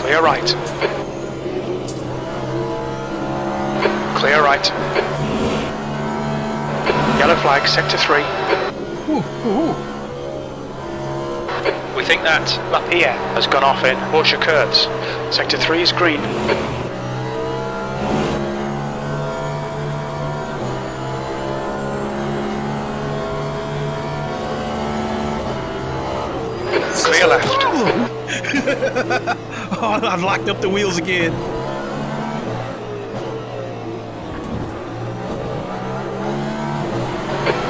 Clear right. Clear right. Yellow flag, sector 3. Ooh, ooh, ooh. We think that Lapierre has gone off in Porsche curves. Sector 3 is green. Clear left. Oh, I've locked up the wheels again.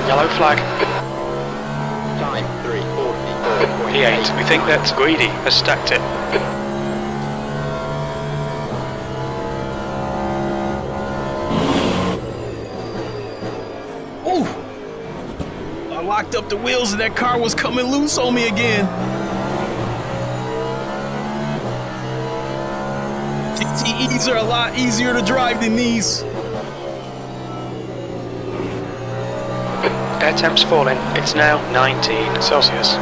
Yellow flag. Time 3:44. P8. We think that Greedy has stacked it. Ooh! I locked up the wheels and that car was coming loose on me again. GTEs are a lot easier to drive than these. Air temp's falling. It's now 19 Celsius.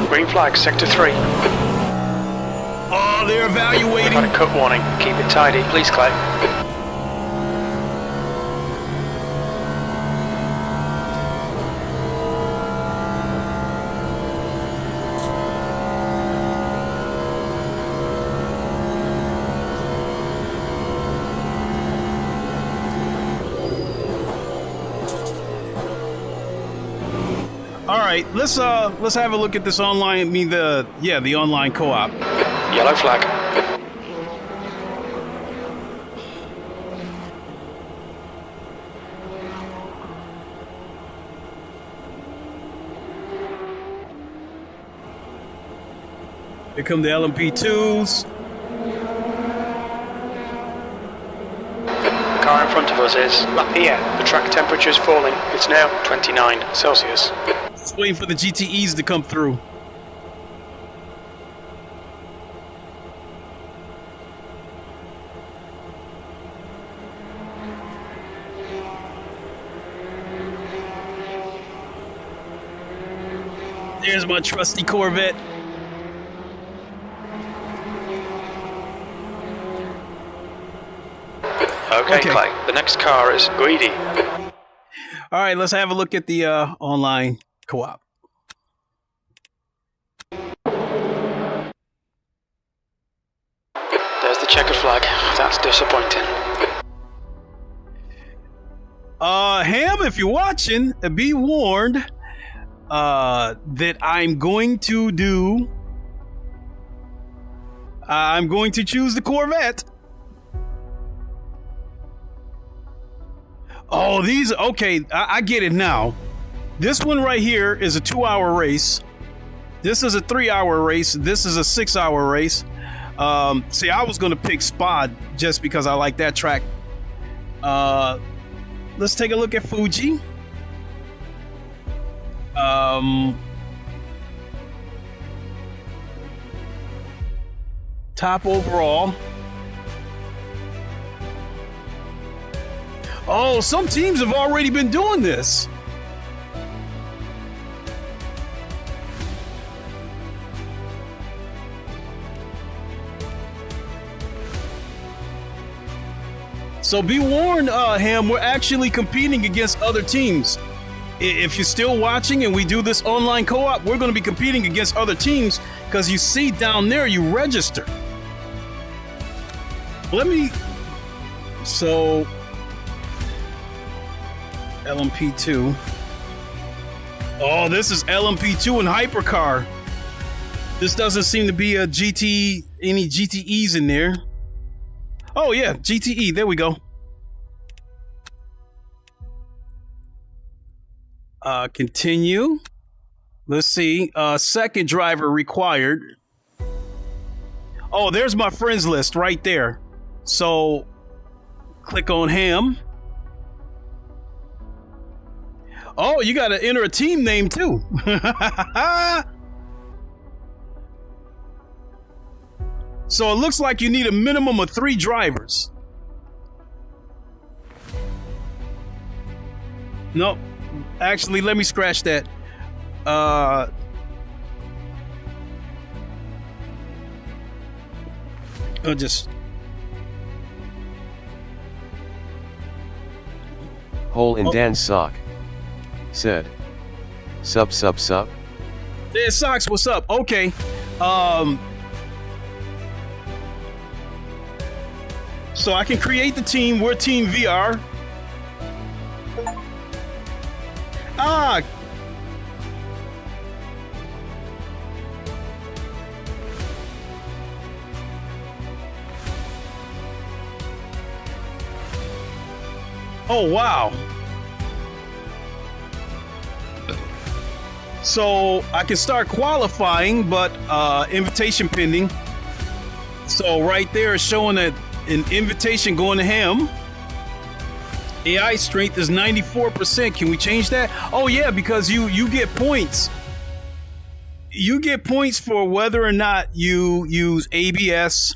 Green flag, sector 3. Oh, they're evaluating. Got a cut warning. Keep it tidy, please, Clay. All right, let's have a look at this online. I mean the online co-op. Yellow flag. Here come the LMP2s. The car in front of us is up here. The track temperature is falling. It's now 29 Celsius. Just waiting for the GTEs to come through. There's my trusty Corvette. Okay, Clay. The next car is Greedy. All right, let's have a look at the online co-op. There's the checkered flag. That's disappointing. Ham, if you're watching, be warned that I'm going to choose the Corvette. Oh, okay, I get it now. This one right here is a 2-hour race. This is a 3-hour race. This is a 6-hour race. See, I was gonna pick Spa just because I like that track. Let's take a look at Fuji. Top overall. Oh, some teams have already been doing this. So be warned, Ham, we're actually competing against other teams. If you're still watching and we do this online co-op, we're going to be competing against other teams because you see down there, you register. So LMP2. Oh, this is LMP2 and Hypercar. This doesn't seem to be any GTEs in there. Oh yeah, GTE, there we go. Continue. Let's see, second driver required. Oh, there's my friends list right there. So, click on Ham. Oh, you got to enter a team name too. So it looks like you need a minimum of 3 drivers. Nope. Actually, let me scratch that. I'll just... Hole in Dan's sock. Said. Sup. Dan Socks, what's up? Okay. So I can create the team. We're Team VR. Oh, wow. So I can start qualifying, but invitation pending. So right there is showing that an invitation going to him. AI strength is 94%. Can we change that? Oh yeah, because you get points. You get points for whether or not you use ABS,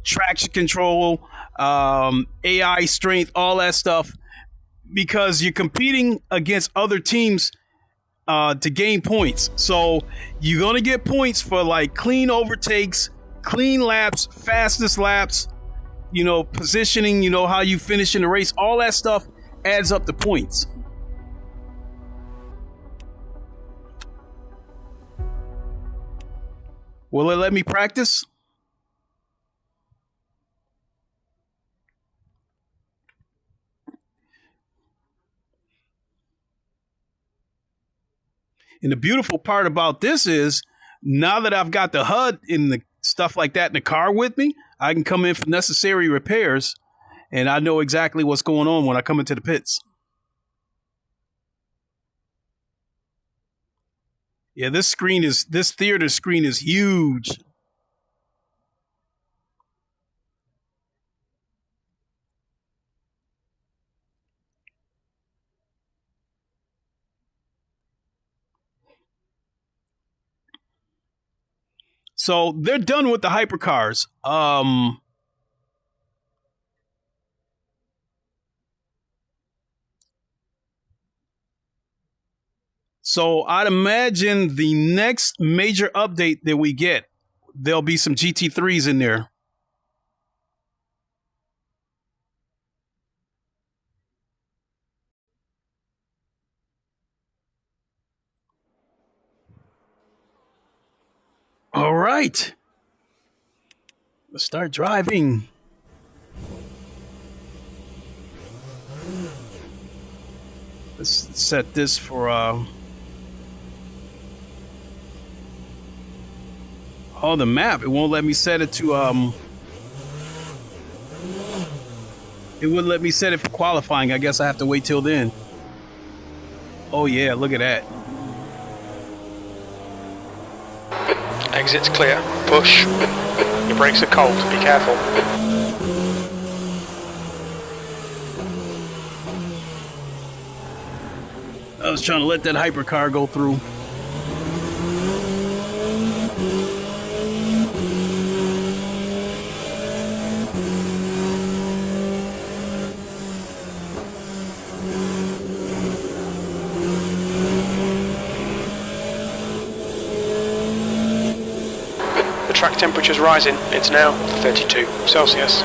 traction control, AI strength, all that stuff, because you're competing against other teams to gain points. So you're gonna get points for like clean overtakes, clean laps, fastest laps, you know, positioning, you know, how you finish in the race, all that stuff adds up to points. Will it let me practice? And the beautiful part about this is, now that I've got the HUD and the stuff like that in the car with me, I can come in for necessary repairs, and I know exactly what's going on when I come into the pits. Yeah, this theater screen is huge. So they're done with the hypercars. So I'd imagine the next major update that we get, there'll be some GT3s in there. All right. Let's start driving. Let's set this for oh, the map. It won't let me set it to it wouldn't let me set it for qualifying. I guess I have to wait till then. Oh yeah, look at that. Exit's clear. Push. Your brakes are cold. Be careful. I was trying to let that hypercar go through. Track temperature's rising. It's now 32 Celsius.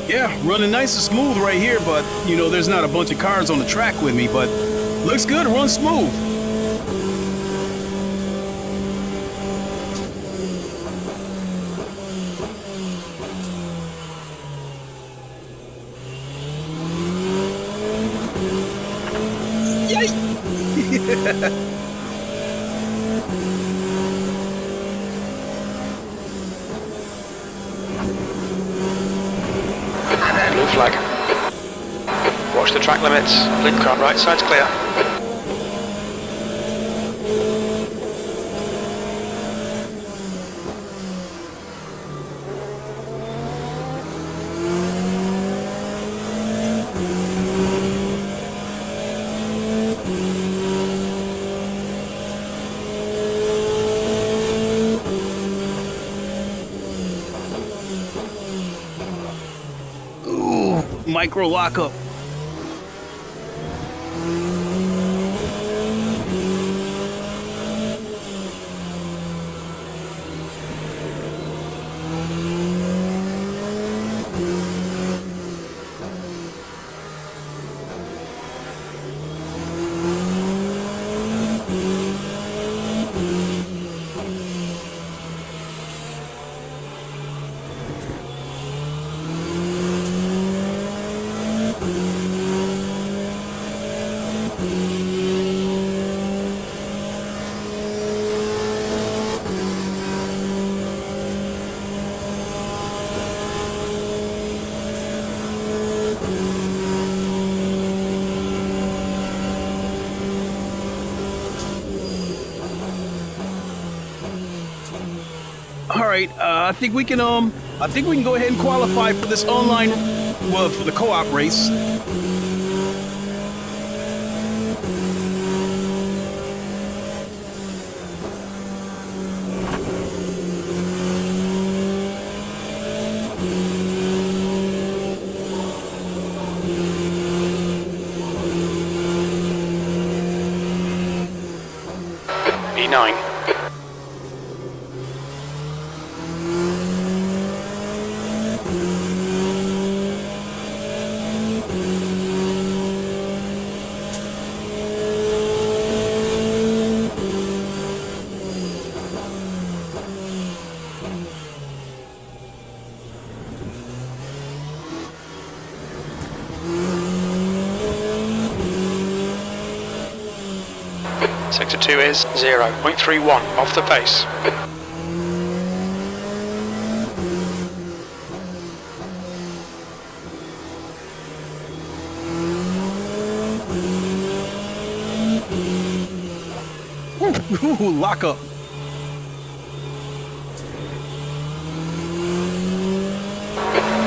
Yeah, running nice and smooth right here, but you know, there's not a bunch of cars on the track with me, but looks good, runs smooth. Yay! Blue flag. Watch the track limits. Blue car, right side's clear. micro lockup. All right, I think we can go ahead and qualify for this online, well, for the co-op race. E9. Sector 2 is 0.31 off the pace. Ooh, lock up.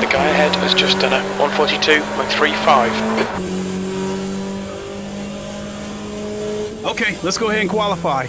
The guy ahead has just done a 142.35. Okay, let's go ahead and qualify.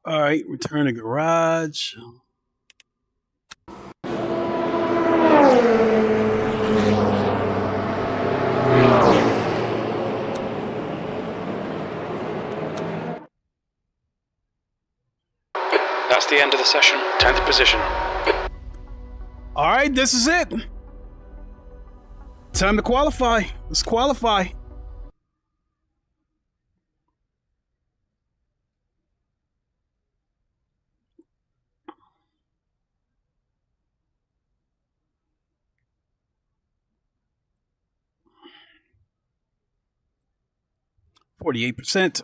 All right, return to garage. That's the end of the session. 10th position. All right, this is it. Time to qualify. Let's qualify. %.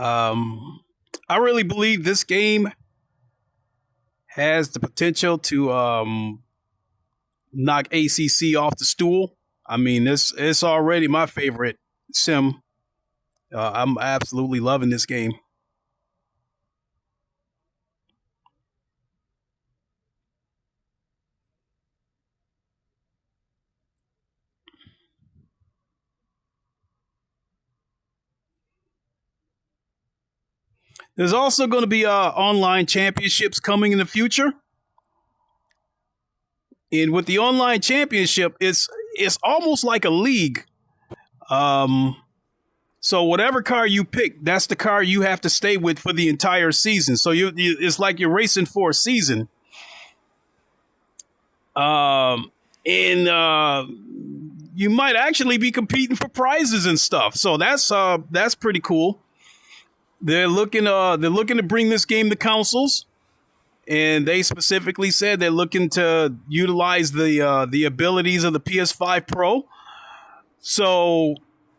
I really believe this game has the potential to knock ACC off the stool. I mean, it's already my favorite sim. I'm absolutely loving this game. There's also going to be online championships coming in the future. And with the online championship, it's almost like a league. So whatever car you pick, that's the car you have to stay with for the entire season. So it's like you're racing for a season. And you might actually be competing for prizes and stuff. So that's pretty cool. They're looking to bring this game to consoles. and they specifically said they're looking to utilize the abilities of the PS5 Pro. So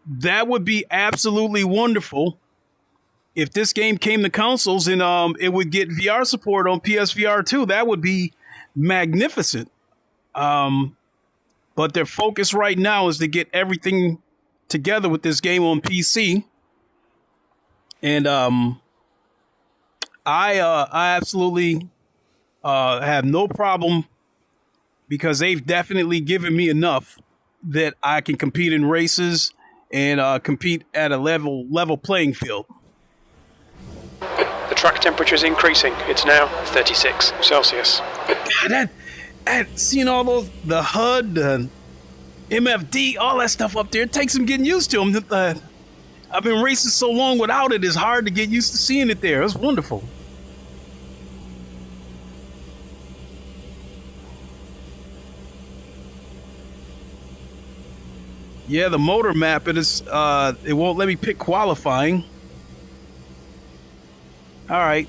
that would be absolutely wonderful if this game came to consoles, and it would get VR support on PSVR too. That would be magnificent. But their focus right now is to get everything together with this game on PC. And I absolutely have no problem, because they've definitely given me enough that I can compete in races and compete at a level playing field. The track temperature is increasing. It's now 36 Celsius. God, seeing all those, the HUD, the MFD, all that stuff up there, it takes some getting used to them. I've been racing so long without it, it's hard to get used to seeing it there. It's wonderful. Yeah, the motor map, it won't let me pick qualifying. All right,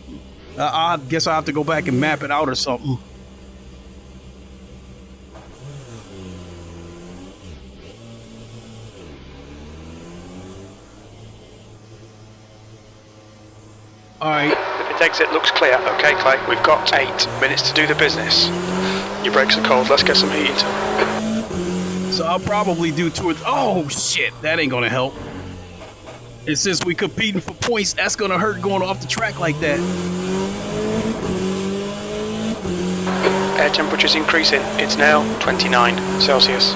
I guess I'll have to go back and map it out or something. All right. The pit exit looks clear. Okay, Clay, we've got 8 minutes to do the business. Your brakes are cold, let's get some heat. So I'll probably do 2 or 3. Oh shit, that ain't gonna help. And since we competing for points, that's gonna hurt going off the track like that. Air temperature's increasing. It's now 29 Celsius.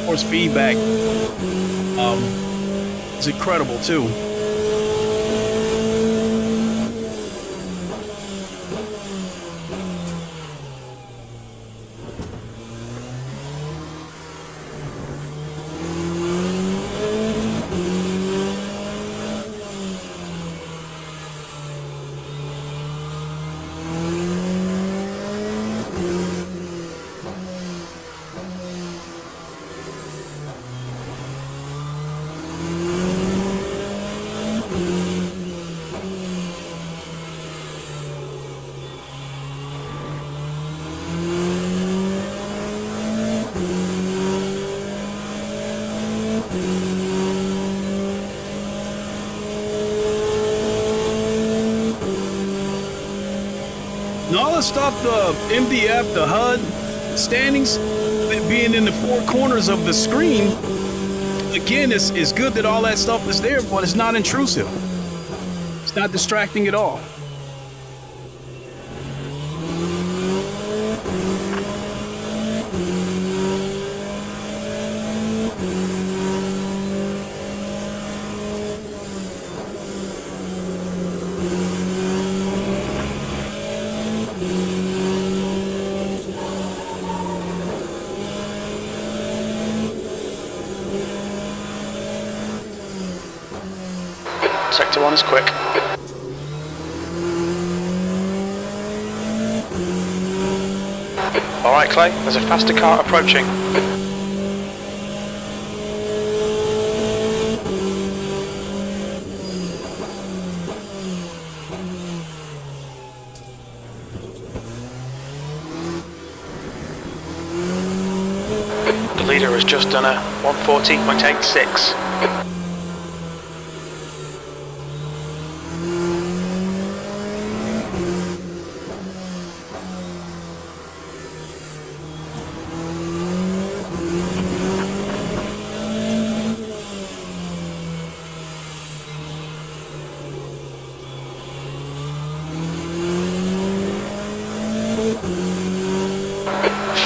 Force feedback is incredible too. And all the stuff, the MDF, the HUD, standings, being in the 4 corners of the screen, again, it's good that all that stuff is there, but it's not intrusive. It's not distracting at all. Sector 1 is quick. Alright Clay, there's a faster car approaching. The leader has just done a 140.86.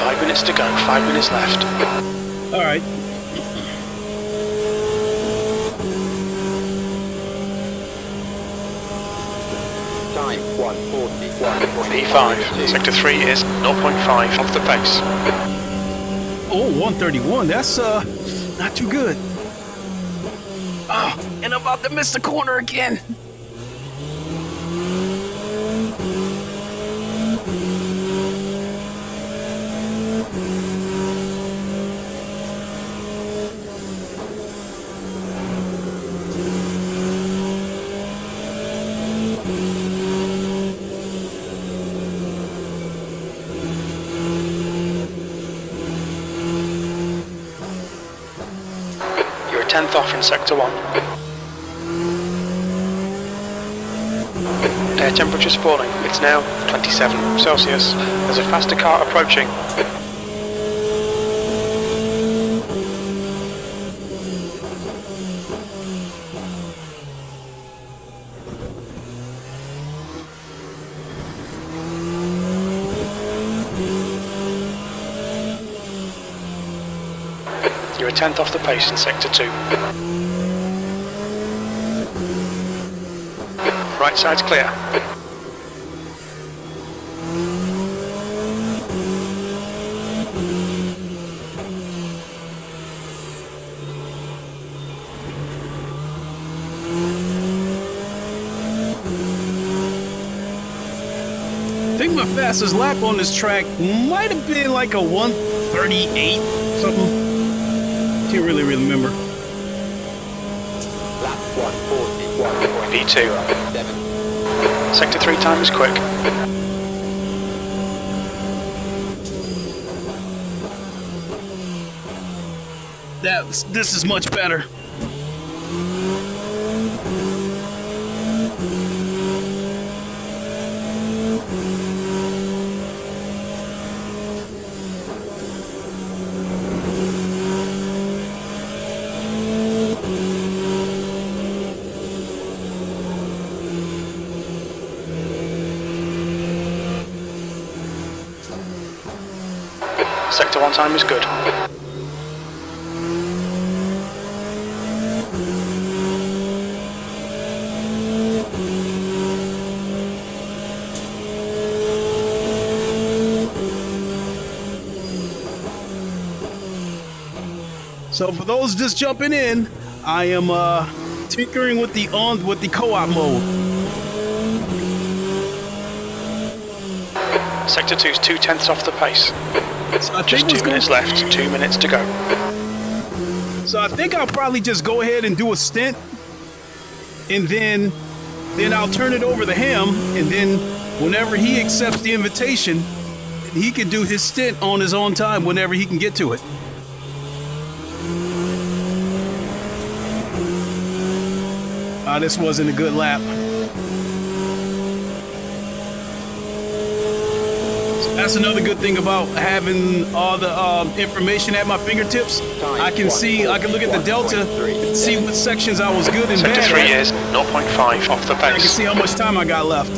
5 minutes to go, 5 minutes left. All right. Time 1:41. P5, sector 3 is 0.5 off the pace. Oh, 131. That's not too good. Oh, and I'm about to miss the corner again. You're a 10th off in Sector 1. Air temperature's falling. It's now 27 Celsius. There's a faster car approaching. You're a 10th off the pace in Sector 2. Right side's clear. I think my fastest lap on this track might have been like a 138 something. Can't really remember. Lap 141. V2. Sector 3 time is quick. This is much better. Sector 1 time is good. So for those just jumping in, I am tinkering with the co-op mode. Sector 2's 2/10ths off the pace. So I Just think 2 minutes left, 2 minutes to go. So I think I'll probably just go ahead and do a stint, and then I'll turn it over to him, and then whenever he accepts the invitation, he can do his stint on his own time whenever he can get to it. This wasn't a good lap. That's another good thing about having all the information at my fingertips. I can look at the delta, see what sections I was good and Sector bad 3 at. is 0.5 off the I can pace. see how much time I got left.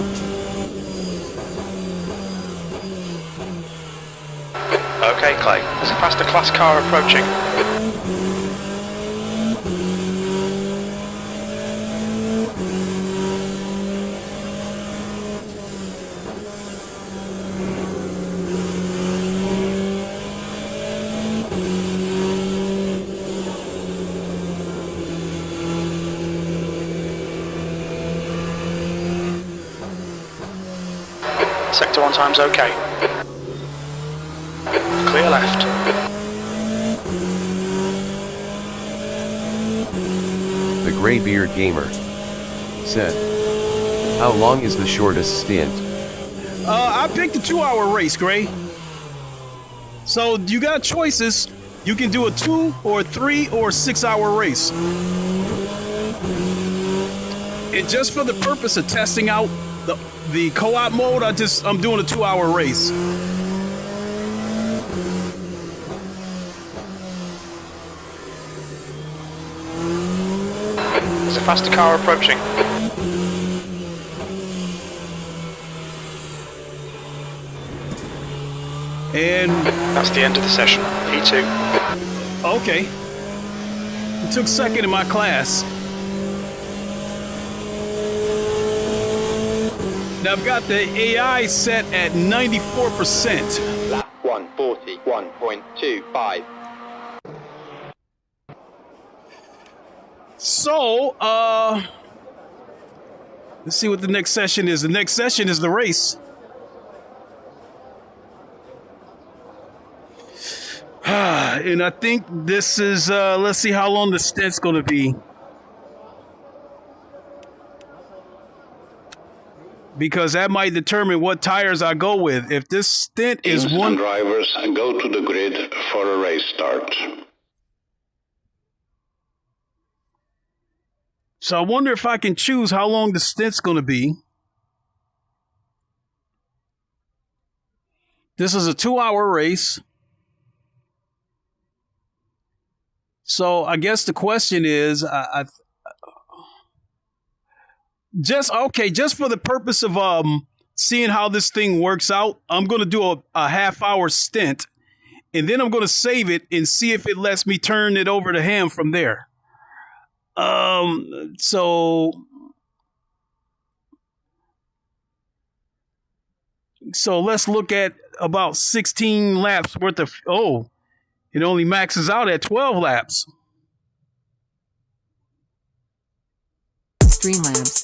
Okay, Clay. There's a faster class car approaching. Sector 1 time's okay. Clear left. The Greybeard Gamer said, "How long is the shortest stint?" I picked a 2-hour race, Gray. So you got choices. You can do a 2 or 3 or 6-hour race. And just for the purpose of testing out the co-op mode, I'm doing a 2-hour race. There's a faster car approaching. And That's the end of the session. P2. okay, I took second in my class. Now I've got the AI set at 94%. Lap 140. 141.25. So, let's see what the next session is. The next session is the race. And I think this is, let's see how long the stint's going to be. Because that might determine what tires I go with. If this stint is one... Drivers, go to the grid for a race start. So I wonder if I can choose how long the stint's going to be. This is a 2-hour race. So I guess the question is, just for the purpose of seeing how this thing works out, I'm going to do a half-hour stint, and then I'm going to save it and see if it lets me turn it over to him from there. So let's look at about 16 laps worth of, it only maxes out at 12 laps. Streamlabs.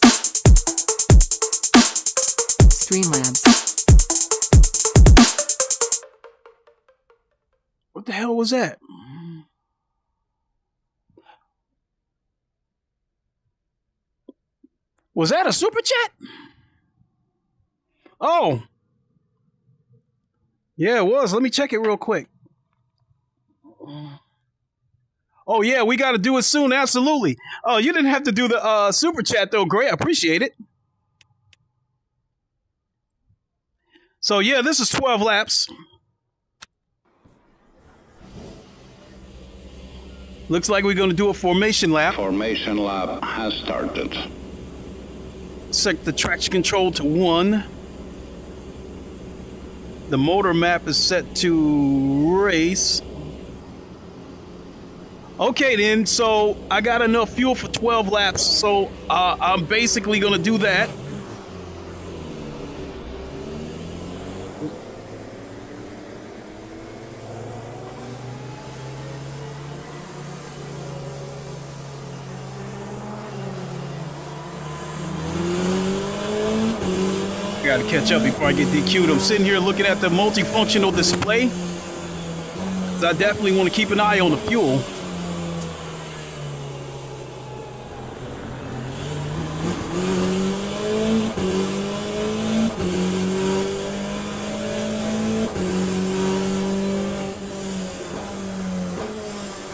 What the hell was that? Was that a super chat? Oh. Yeah, it was. Let me check it real quick. Oh, yeah, we got to do it soon. Absolutely. Oh, you didn't have to do the super chat, though. Great. I appreciate it. So, yeah, this is 12 laps. Looks like we're going to do a formation lap. Formation lap has started. Set the traction control to 1. The motor map is set to race. Okay, then, so I got enough fuel for 12 laps, so I'm basically going to do that. Got to catch up before I get DQ'd. I'm sitting here looking at the multifunctional display. I definitely want to keep an eye on the fuel.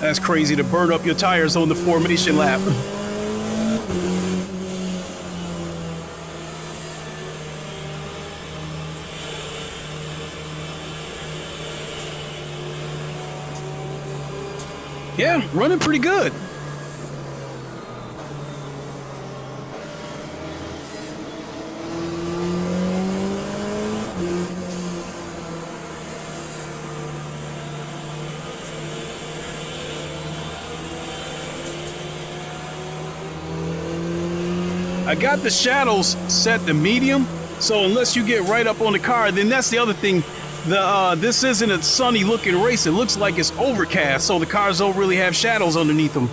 That's crazy to burn up your tires on the formation lap. Yeah, running pretty good. I got the shadows set to medium, so unless you get right up on the car, then that's the other thing. This isn't a sunny looking race. It looks like it's overcast, so the cars don't really have shadows underneath them.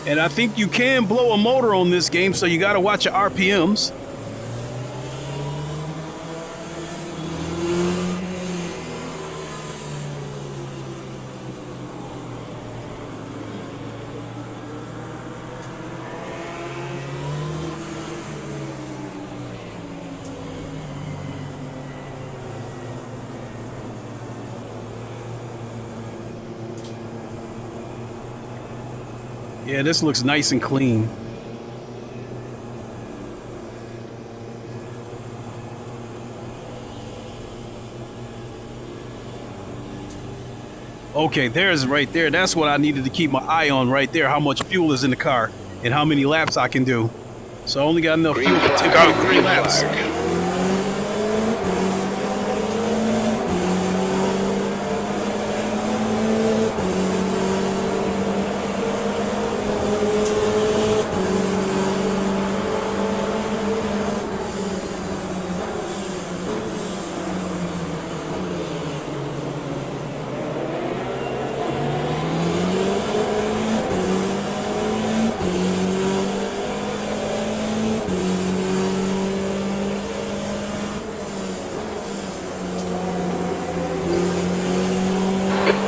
And I think you can blow a motor on this game, so you got to watch your RPMs. Yeah, this looks nice and clean. Okay, there's right there. That's what I needed to keep my eye on right there. How much fuel is in the car and how many laps I can do. So I only got enough fuel for flag, 10.3 laps. flag.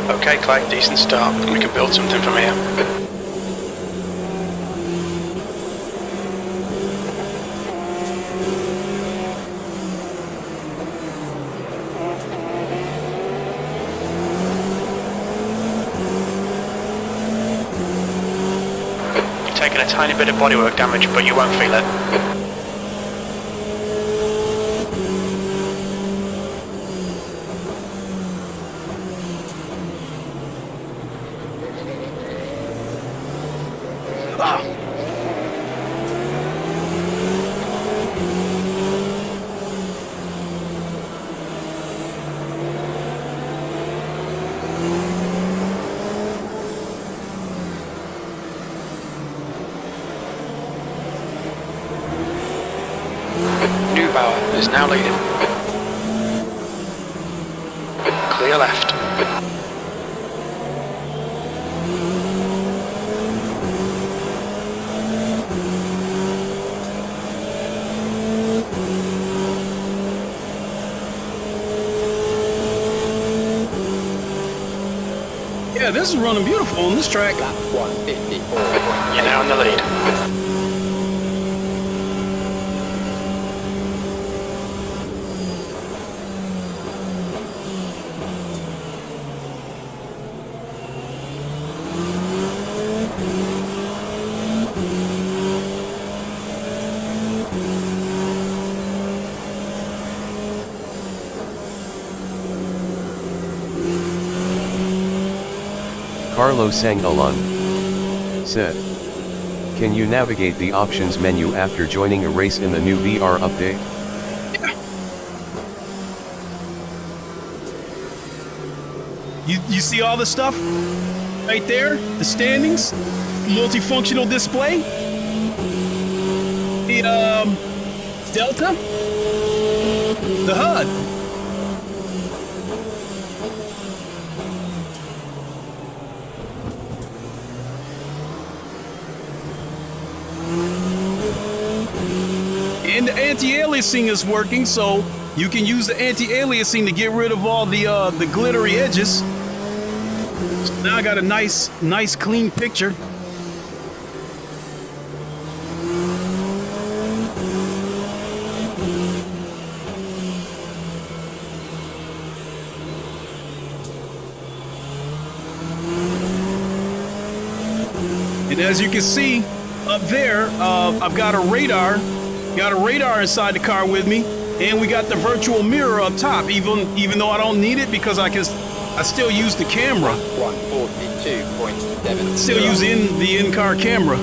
Okay, Clay, decent start. We can build something from here. You're taking a tiny bit of bodywork damage, but you won't feel it. Neubauer is now leading. Clear left. Yeah, this is running beautiful on this track. Lap 154. You're now in the lead. Carlos Sangalon said, "Can you navigate the options menu after joining a race in the new VR update?" You see all the stuff right there? The standings, multifunctional display, the Delta, the HUD. And the anti-aliasing is working, so you can use the anti-aliasing to get rid of all the glittery edges. So now I got a nice clean picture. And as you can see up there, I've got a radar. Got a radar inside the car with me, and we got the virtual mirror up top. Even though I don't need it because I still use the camera. 142.7. Still use the in-car camera.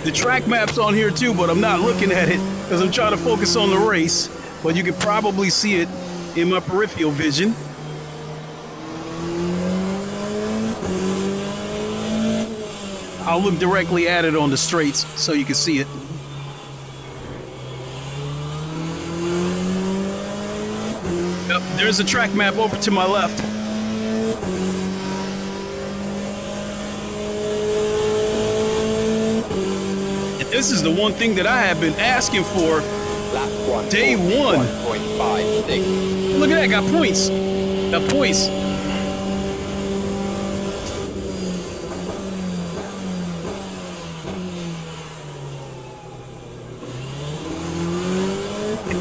The track map's on here too, but I'm not looking at it because I'm trying to focus on the race. But you can probably see it in my peripheral vision. I'll look directly at it on the straights so you can see it. Yep, there's a track map over to my left. And this is the one thing that I have been asking for day one. Look at that, got points. Got points.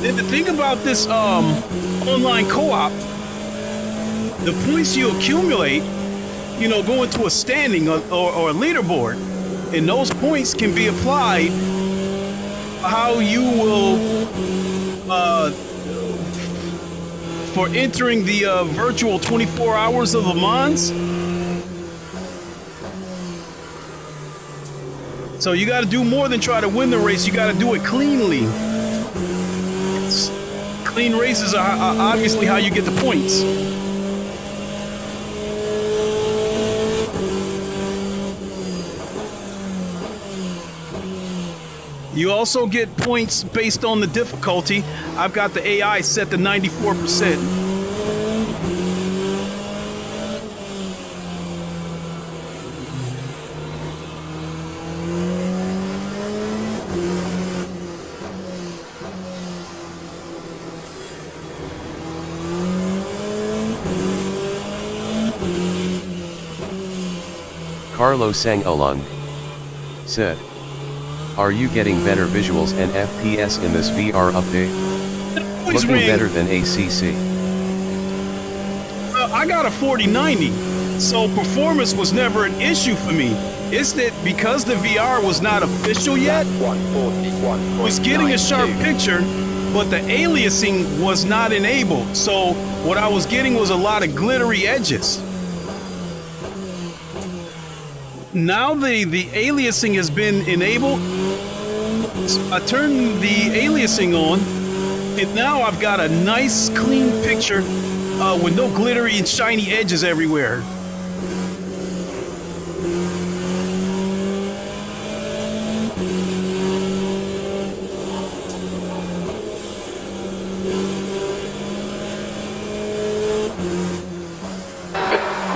And the thing about this online co-op, the points you accumulate, you know, go into a standing or a leaderboard, and those points can be applied how you will for entering the virtual 24 hours of LeMans. So you got to do more than try to win the race. You got to do it cleanly. Clean races are obviously how you get the points. You also get points based on the difficulty. I've got the AI set to 94%. Carlo Sangalong said, "Are you getting better visuals and FPS in this VR update? Looking better than ACC." I got a 4090, so performance was never an issue for me. It's that because the VR was not official yet, I was getting a sharp picture, but the aliasing was not enabled. So what I was getting was a lot of glittery edges. Now the aliasing has been enabled. I turned the aliasing on, and now I've got a nice clean picture with no glittery and shiny edges everywhere.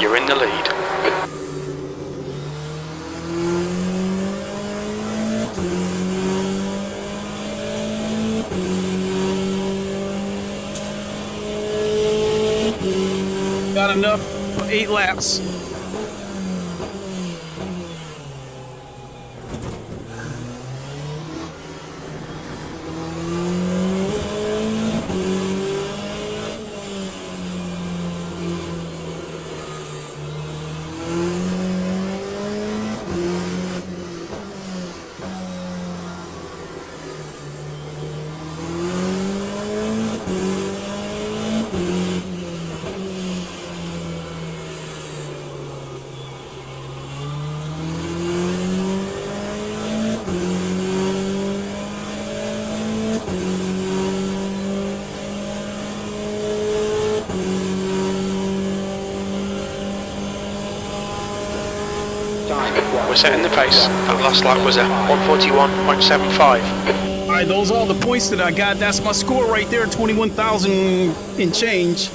You're in the lead. Got enough for 8 laps. We're setting the pace. Our last lap was a 141.75. All right, those are all the points that I got. That's my score right there, 21,000 and change.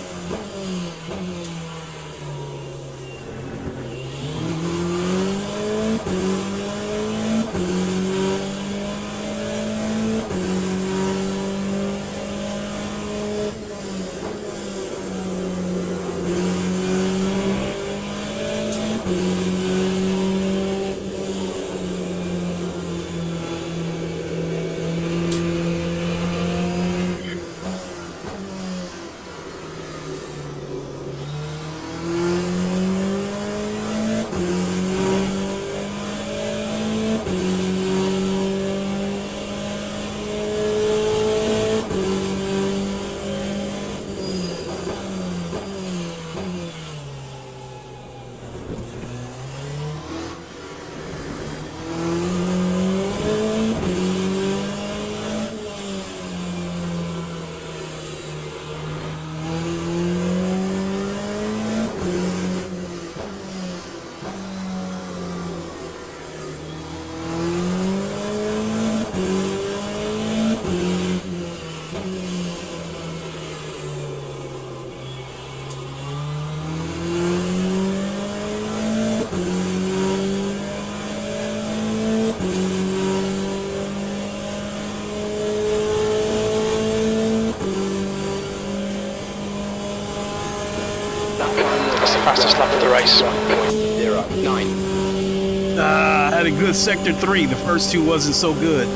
fastest lap of the race. 1.09. I had a good sector 3. The first two wasn't so good.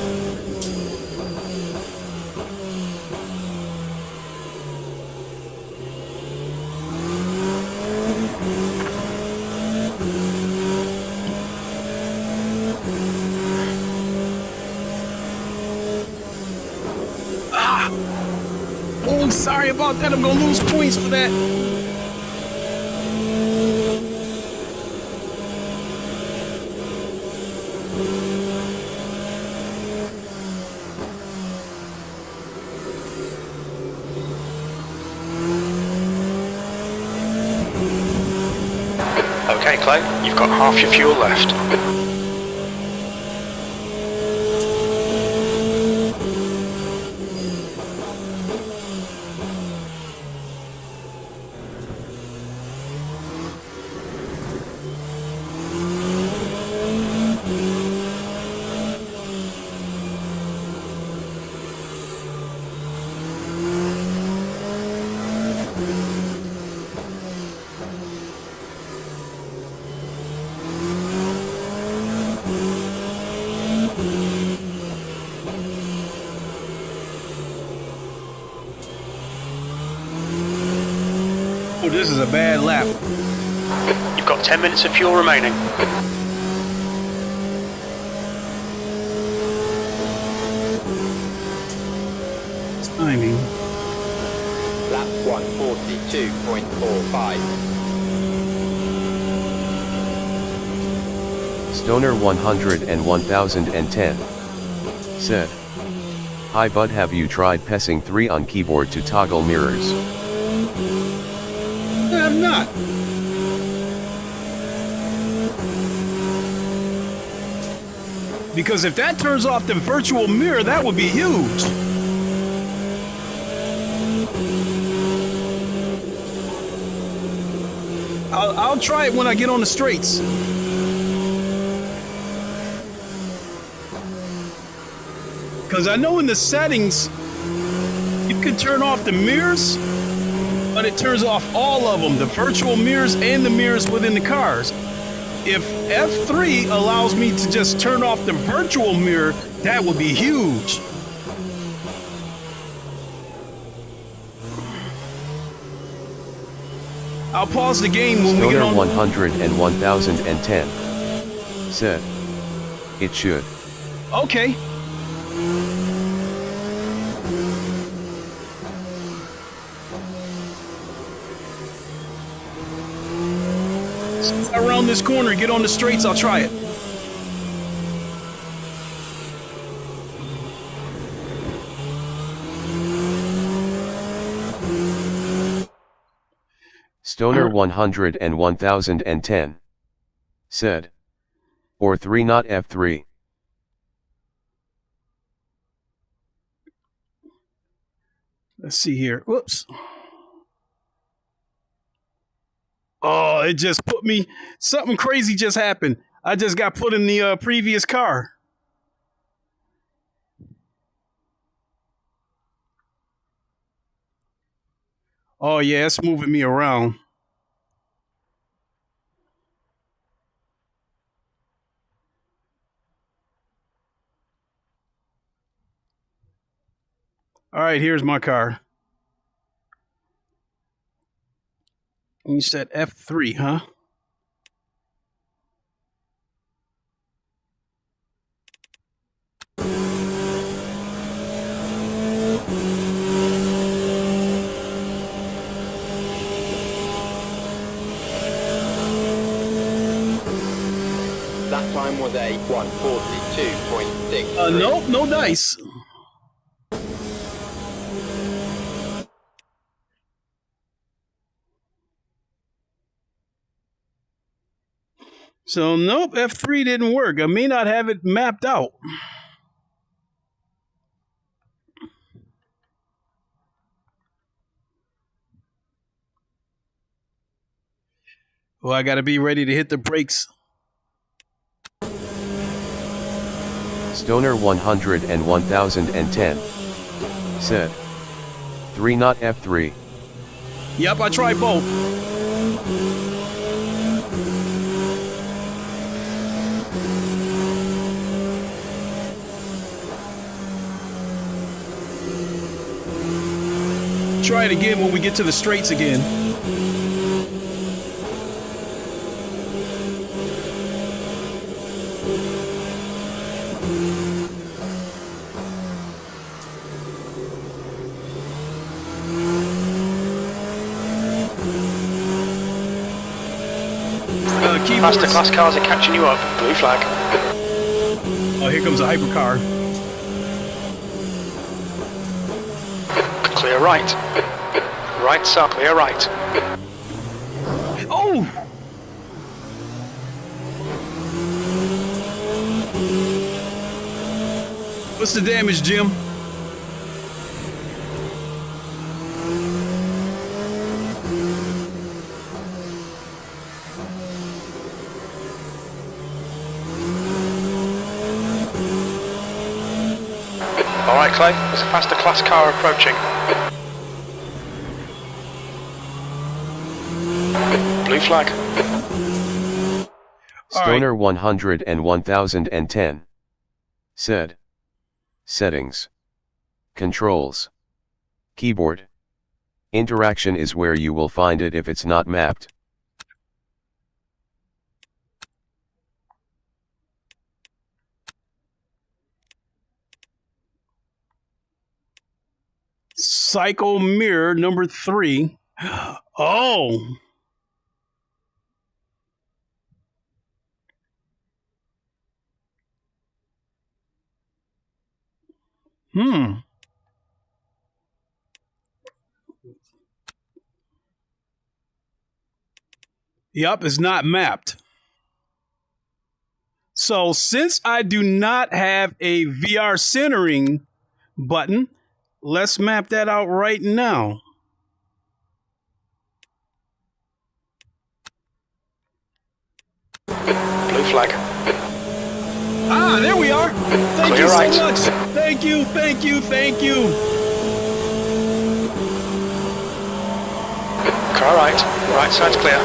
Oh, sorry about that. I'm gonna lose points for that. Okay, Clay, you've got half your fuel left. Oh, this is a bad lap. You've got 10 minutes of fuel remaining. Timing. Lap 142.45. Stoner 100 and 1010 said, "Hi bud, have you tried pressing 3 on keyboard to toggle mirrors?" I'm not. Because if that turns off the virtual mirror, that would be huge. I'll try it when I get on the straights. Because I know in the settings, you can turn off the mirrors, but it turns off all of them, the virtual mirrors and the mirrors within the cars. If F3 allows me to just turn off the virtual mirror, that would be huge. I'll pause the game when we get Stoner on. 100 and 1010 said, "It should." Okay. Around this corner, get on the straights, I'll try it. Stoner 100 and 1010 said, "Or 3 not F3. Let's see here. Whoops. Oh, it just put me, something crazy just happened. I just got put in the previous car. Oh yeah, it's moving me around. All right, here's my car. You said F3, huh? That time was a 142.6. Nope, no dice. So, nope, F3 didn't work. I may not have it mapped out. Well, I got to be ready to hit the brakes. Stoner 100 and 1010 said, 3 not F3. Yep, I tried both. try it again when we get to the straights again. Faster class cars are catching you up. Blue flag. Oh, here comes a hypercar. Clear right. Right side, clear right. Oh! What's the damage, Jim? Alright, Clay, there's a faster class car approaching. Blue flag. Stoner 100 and 1010 said. Settings. Controls. Keyboard. Interaction is where you will find it if it's not mapped. Psycho Mirror number 3. Oh! Yup, it's not mapped. So since I do not have a VR centering button, let's map that out right now. Blue flag. Ah, there we are. Thank Clear you so right. much. Thank you, thank you, thank you. Car right. Right side's clear.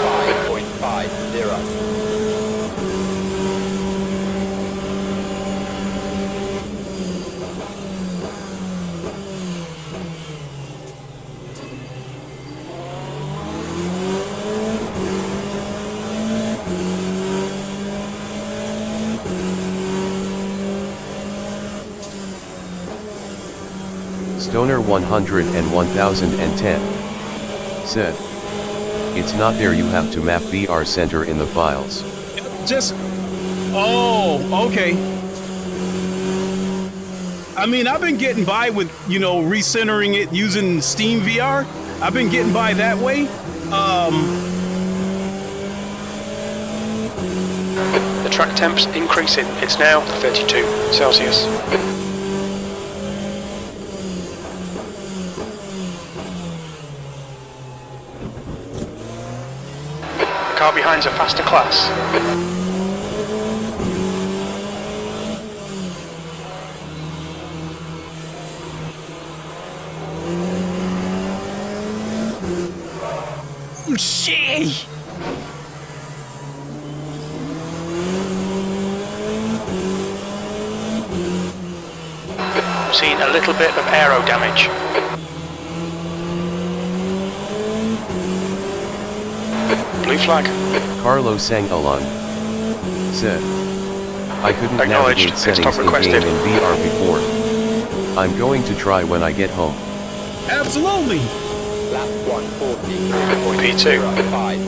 5.50. Stoner 100 and 1010 said. It's not there, you have to map VR center in the files. Just, oh, okay. I mean, I've been getting by with, you know, recentering it using Steam VR. I've been getting by that way. The track temp's increasing. It's now 32 Celsius. Car behind's a faster class. Oh, shit! I'm seeing a little bit of aero damage. Blue flag. Carlos Sangalan said. I couldn't Acknowledged. navigate settings Stop in requested. game in VR before. I'm going to try when I get home. Absolutely. Lap 140. P2. 5.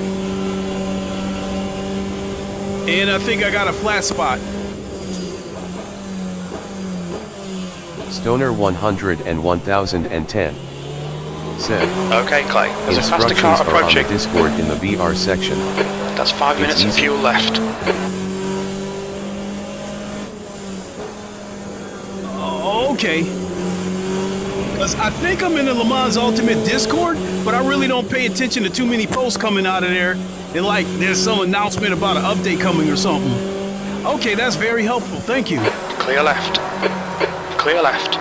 And I think I got a flat spot. Stoner 100 and 1010 said. Okay, Clay. There's a faster Instructions car are on the approaching. Discord in the VR section. That's 5 It's minutes of easy. fuel left. Okay. Because I think I'm in the LeMans Ultimate Discord, but I really don't pay attention to too many posts coming out of there. And like, there's some announcement about an update coming or something. Okay, that's very helpful. Thank you. Clear left. Clear left.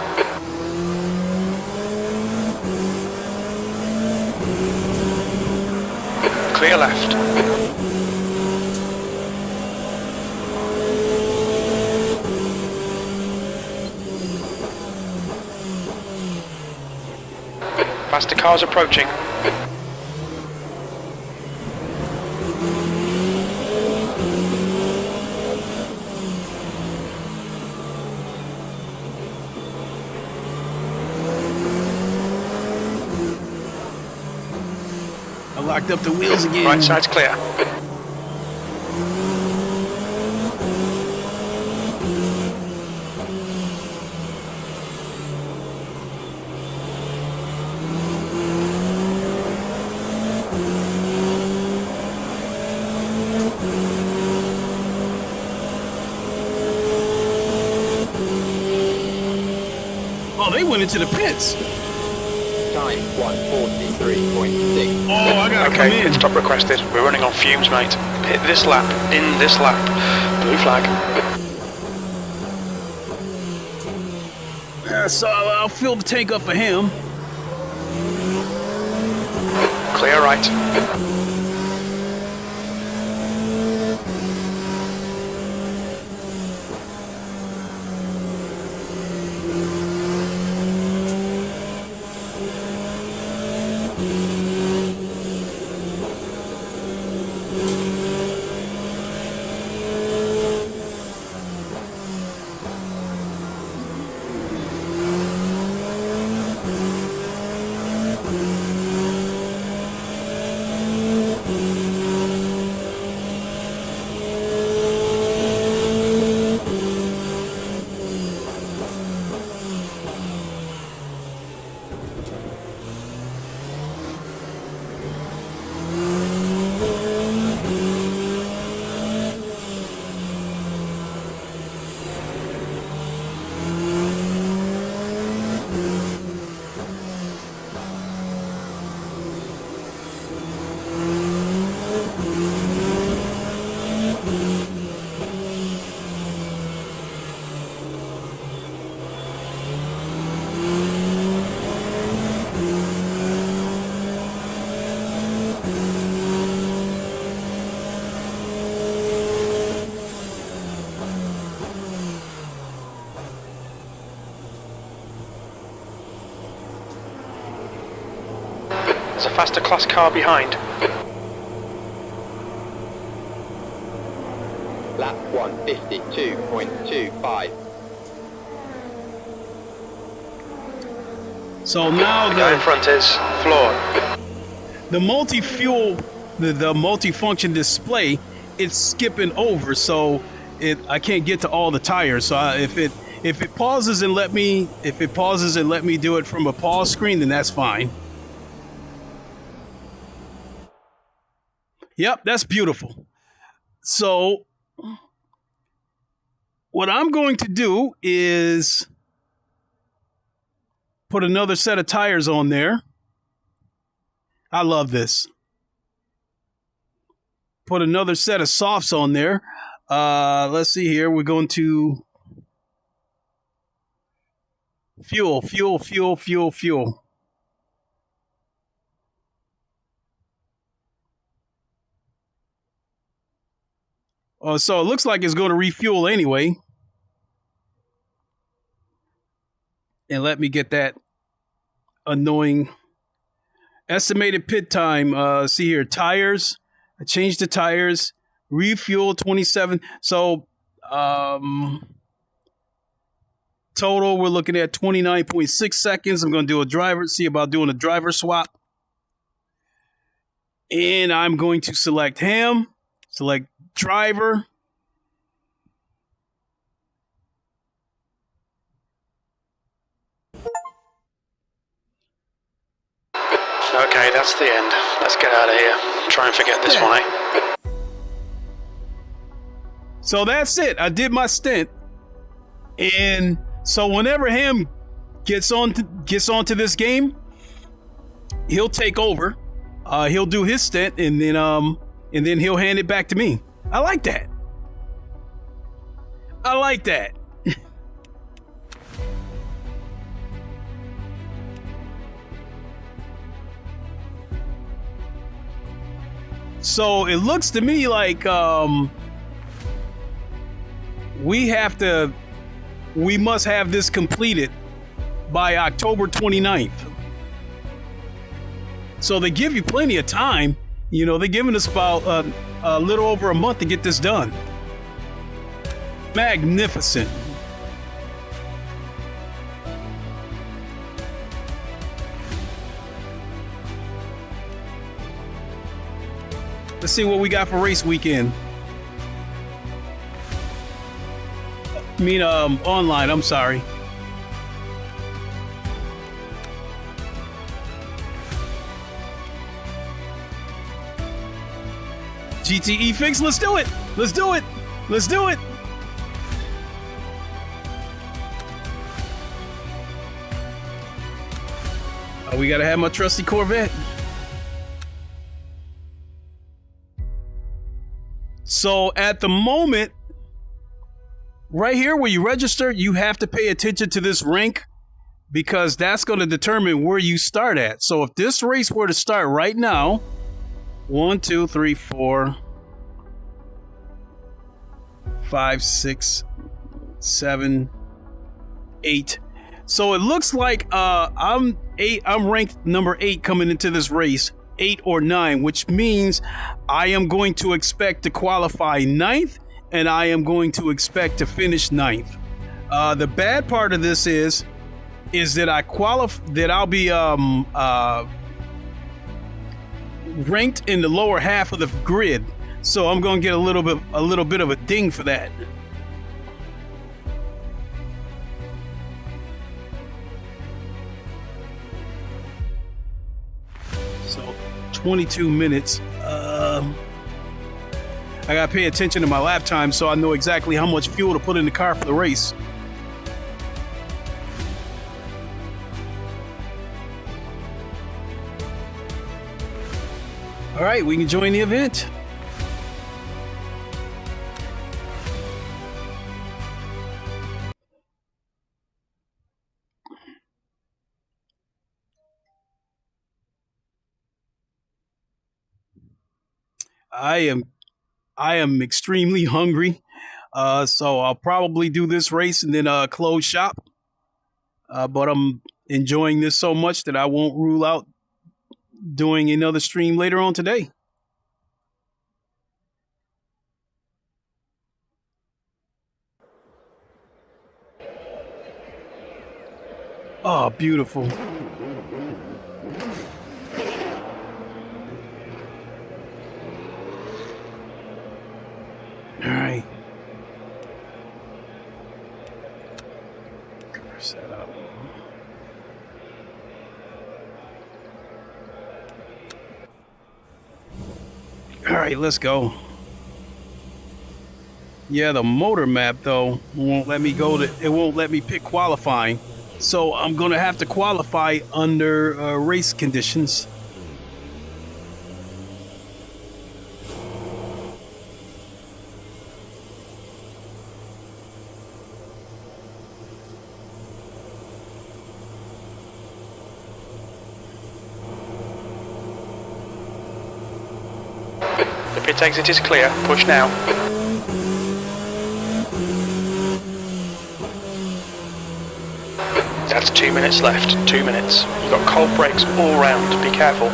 Clear left. Faster cars approaching. I locked up the wheels again. Right side's clear. Oh, they went into the pits. Time 1:43.6. Oh, I gotta come Okay, in. pit stop requested. We're running on fumes, mate. Hit this lap, in this lap. Blue flag. So I'll fill the tank up for him. Clear right. There's a faster class car behind. Lap 1:52.25. So now The guy in the front is floored. multi-fuel, the multi-function display, it's skipping over, so I can't get to all the tires. So if it pauses and let me do it from a pause screen, then that's fine. Yep, that's beautiful. So what I'm going to do is put another set of tires on there. I love this. Put another set of softs on there. Let's see here. We're going to fuel. So it looks like it's going to refuel anyway. And let me get that annoying estimated pit time. See here, tires. I changed the tires. Refuel 27. So total, we're looking at 29.6 seconds. I'm going to do see about doing a driver swap. And I'm going to select him. Select driver. Okay, that's the end. Let's get out of here. Try and forget this one, eh? So that's it. I did my stint. And so whenever Ham gets onto this game, he'll take over. He'll do his stint, and then he'll hand it back to me. I like that. I like that. So it looks to me like we must have this completed by October 29th. So they give you plenty of time. You know, they're giving us about a little over a month to get this done. Magnificent. Let's see what we got for race weekend. I mean, online, I'm sorry. GTE fix, let's do it! Let's do it! Let's do it! We gotta have my trusty Corvette. So at the moment, right here where you register, you have to pay attention to this rank because that's going to determine where you start at. So if this race were to start right now, 1, 2, 3, 4, 5, 6, 7, 8. So it looks like I'm ranked number 8 coming into this race, 8 or 9, which means I am going to expect to qualify 9th, and I am going to expect to finish 9th. The bad part of this is that I'll be ranked in the lower half of the grid, so I'm going to get a little bit of a ding for that. So 22 minutes. I gotta pay attention to my lap time so I know exactly how much fuel to put in the car for the race. All right, we can join the event. I am extremely hungry, so I'll probably do this race and then close shop. But I'm enjoying this so much that I won't rule out doing another stream later on today. Oh, beautiful. All right. Set up. All right, let's go. Yeah, the motor map though won't let me go to. It won't let me pick qualifying, so I'm gonna have to qualify under race conditions. The pit exit is clear. Push now. That's 2 minutes left. 2 minutes. You've got cold brakes all round. Be careful.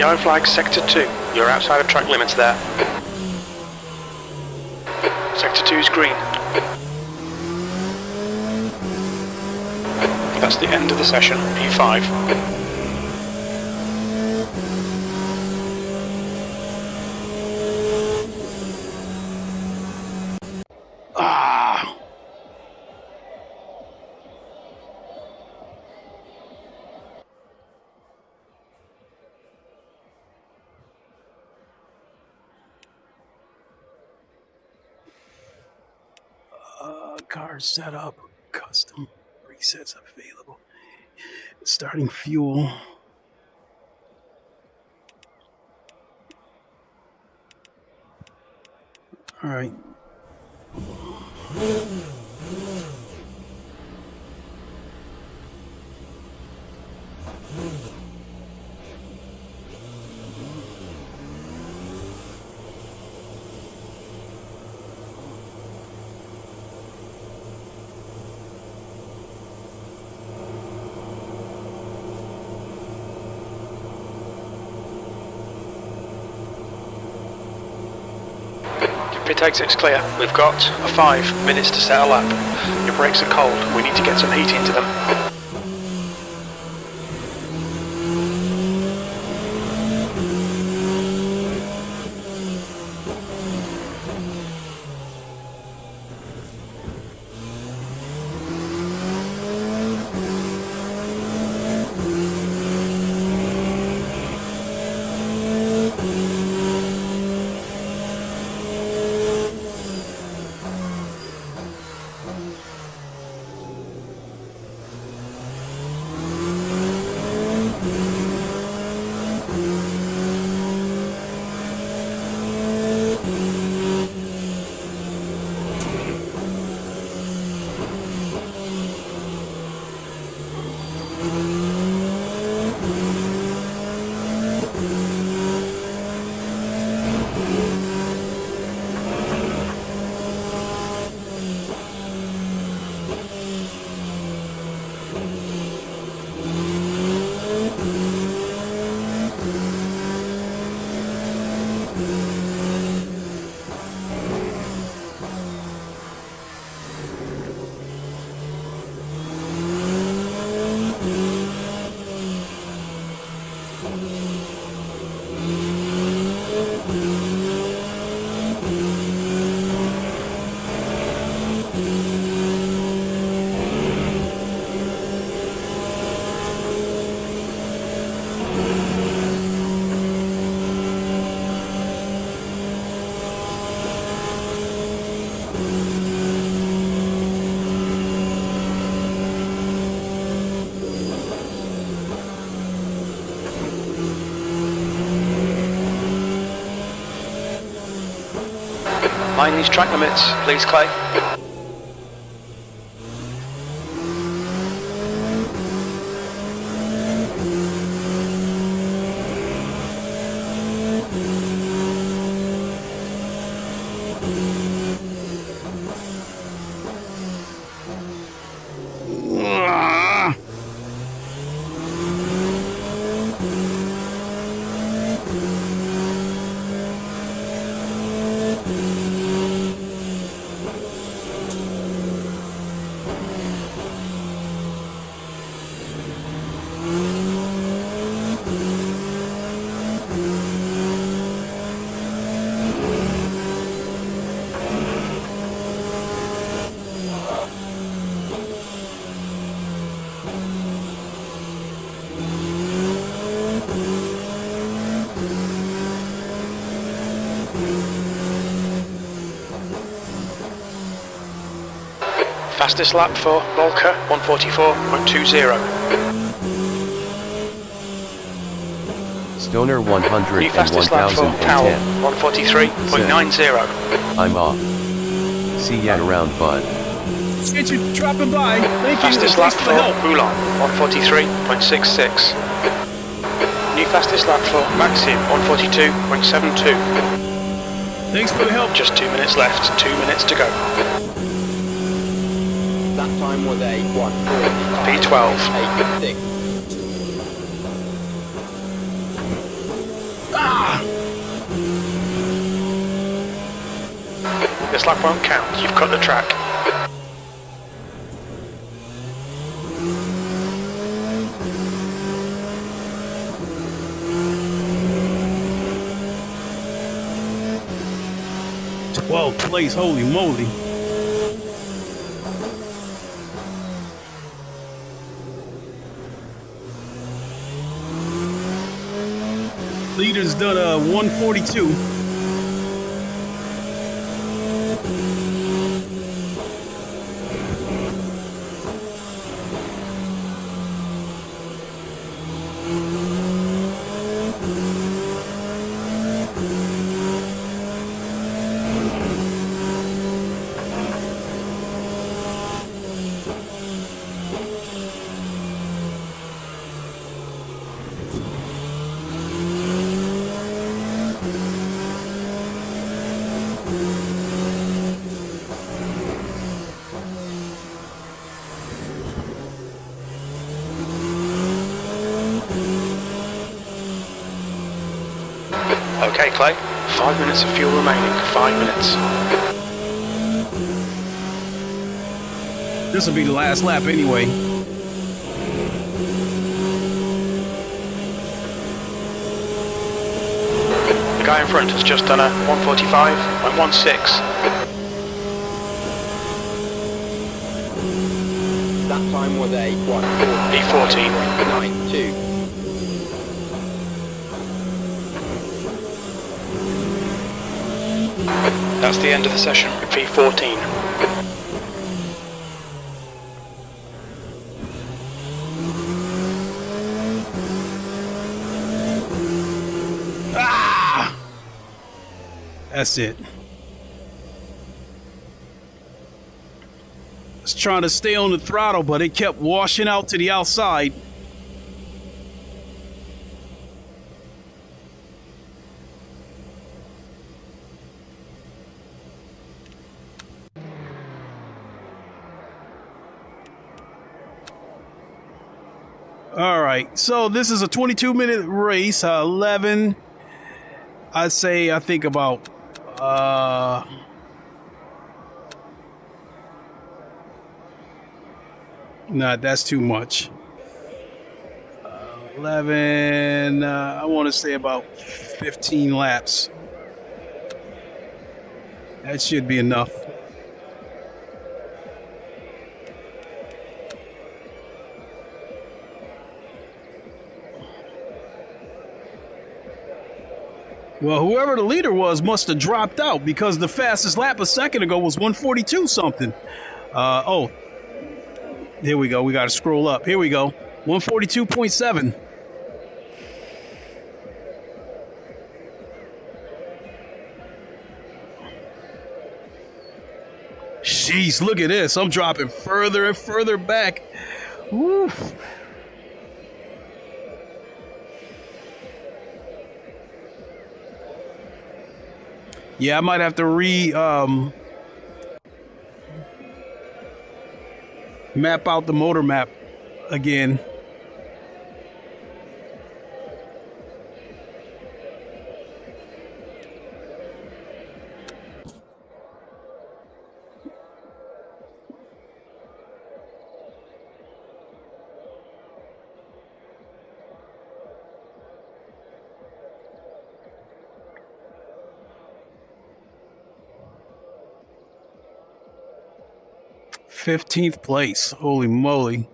Yellow flag, sector 2. You're outside of track limits there. Sector 2 is green. That's the end of the session, P5. Ah! Car setup, custom presets available. Starting fuel. All right. Pit exit's clear. We've got 5 minutes to set a lap. Your brakes are cold. We need to get some heat into them. Mind these track limits, please, Clay. Fastest lap for Volker, 144.20. Stoner 100 New and fastest lap for Powell, 1010. 143.90. I'm off. See ya around, bud. Appreciate you dropping by. Thank you. Fastest lap for Boulon, 143.66. New fastest lap for Maxim, 142.72. Thanks for the help. Just 2 minutes left, 2 minutes to go. That time was a 1:45. P12. 8:6. This lap won't count, you've cut the track. Well, place, holy moly. Leader's done a 142. Okay, Clay. 5 minutes of fuel remaining. 5 minutes. This will be the last lap anyway. The guy in front has just done a 145.16. That time was a 1:14.92. That's the end of the session. V14. Ah! That's it. I was trying to stay on the throttle, but it kept washing out to the outside. All right, so this is a 22-minute race, 11. I'd say, I think about, nah, that's too much. 11, I want to say about 15 laps. That should be enough. Well, whoever the leader was must have dropped out because the fastest lap a second ago was 142 something. Oh, here we go. We got to scroll up. Here we go. 142.7. Jeez, look at this. I'm dropping further and further back. Woo. Yeah, I might have to map out the motor map again. '15th place. Holy moly.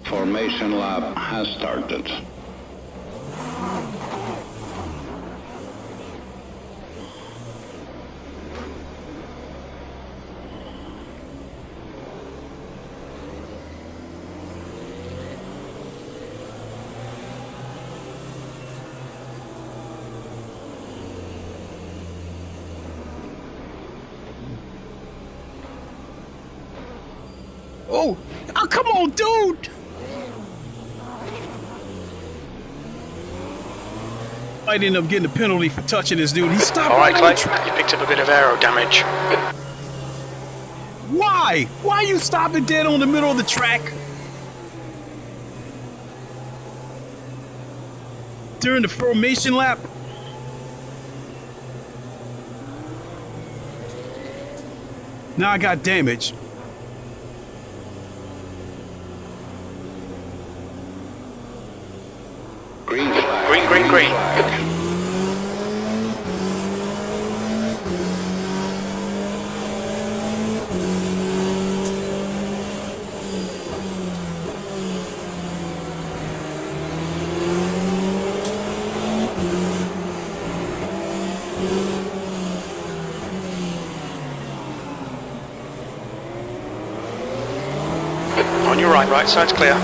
Formation lap has started. Oh! Oh, come on, dude! Might end up getting a penalty for touching this dude. He stopped All right, right on Clay, the track. you picked up a bit of aero damage. Why? Why are you stopping dead on the middle of the track? During the formation lap? Now I got damage. Green flag. Green, green, green. Flag. On your right, right side's clear.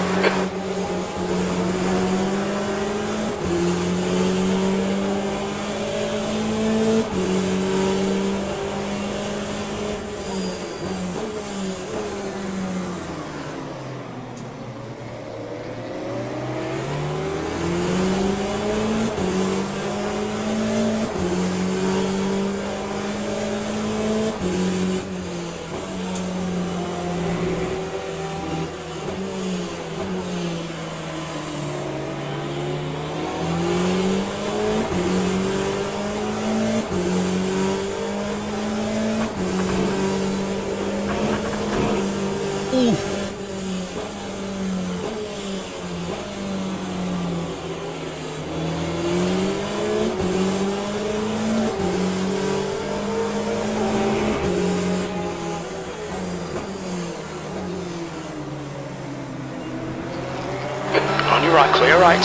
On your right, clear right.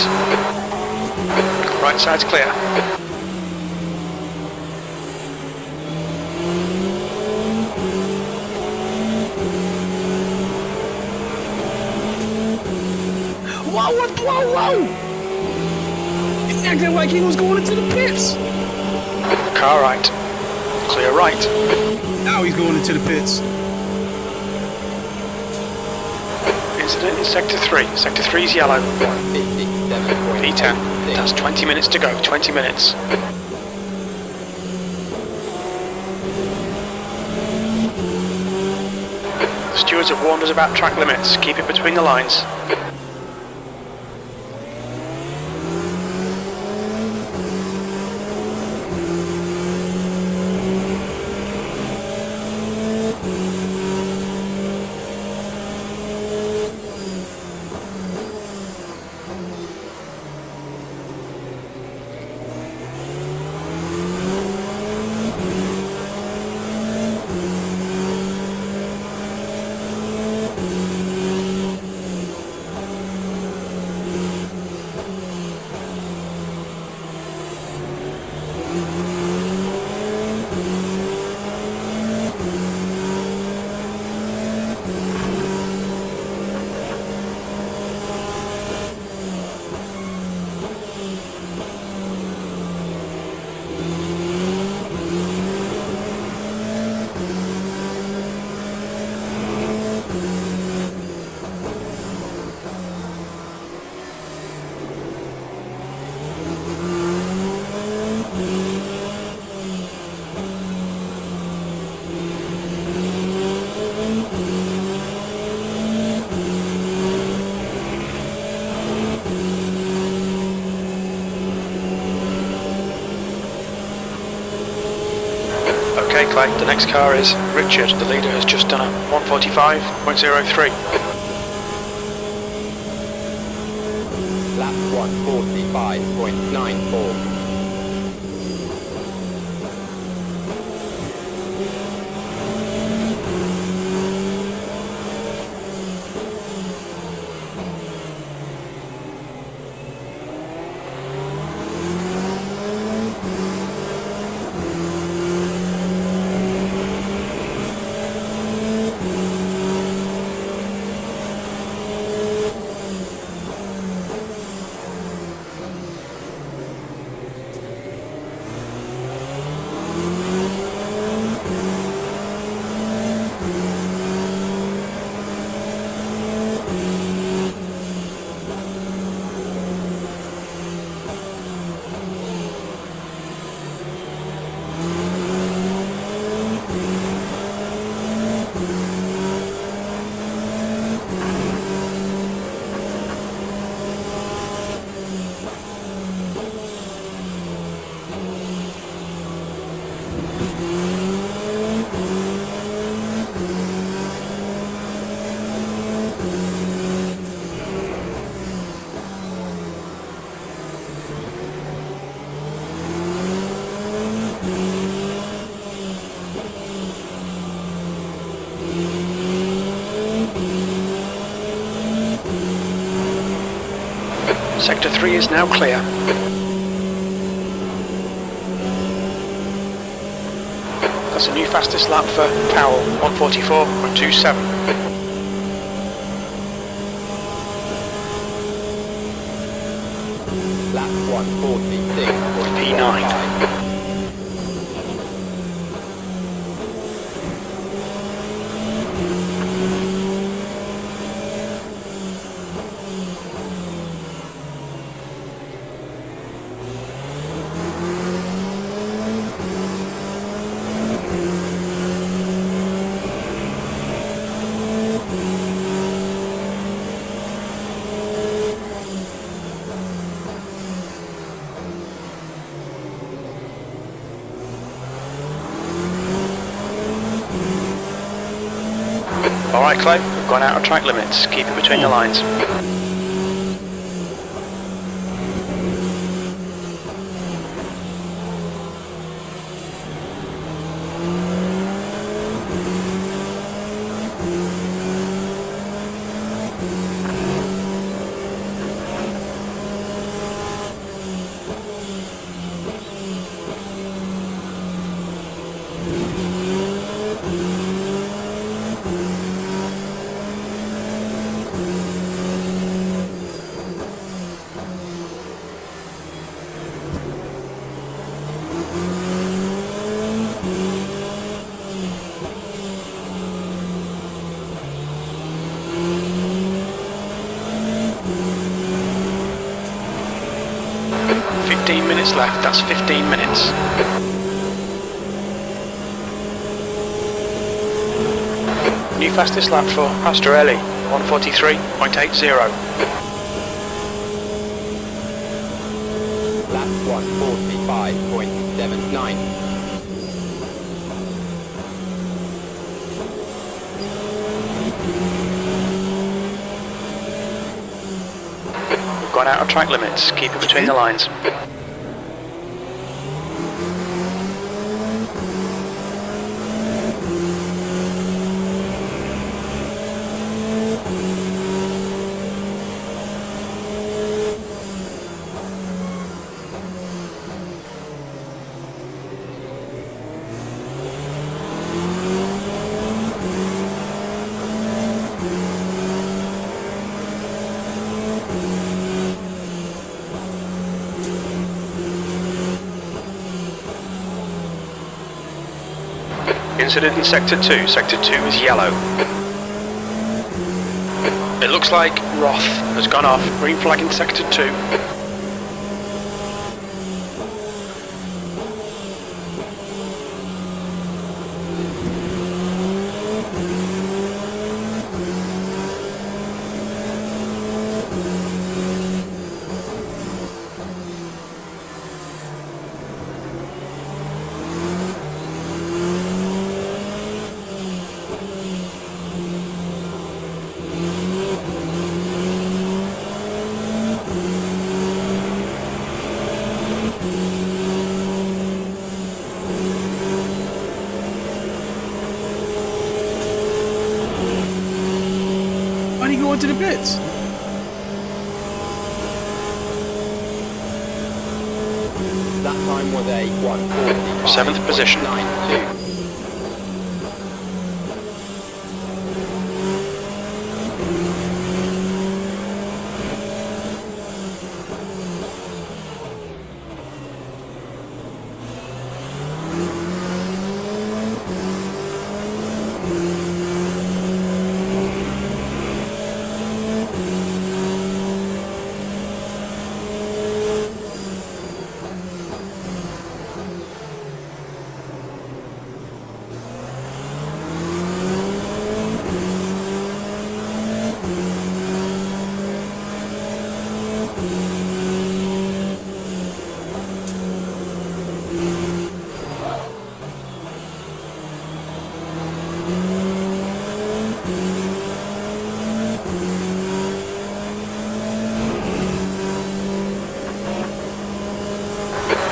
Right side's clear. Whoa! He acted like he was going into the pits. Car right. Clear right. Now he's going into the pits. Incident in Sector 3. Sector 3's yellow. 157.8. P10. That's 20 minutes to go. 20 minutes. The stewards have warned us about track limits. Keep it between the lines. Okay, Clay, the next car is Richard. The leader has just done a 145.03. Lap 145.94. Sector 3 is now clear. That's a new fastest lap for Powell, 144.27. Lap 146.9. P9. Alright Clay, we've gone out of track limits, keep it between the lines. Left, that's 15 minutes. New fastest lap for Astrelli, 143.80. Lap 145.79. We've gone out of track limits, keep it between the lines. Incident in Sector 2. Sector 2 is yellow. It looks like Roth has gone off. Green flag in Sector 2. Why'd he go into the pits? That time was a 145. 7th position. 92.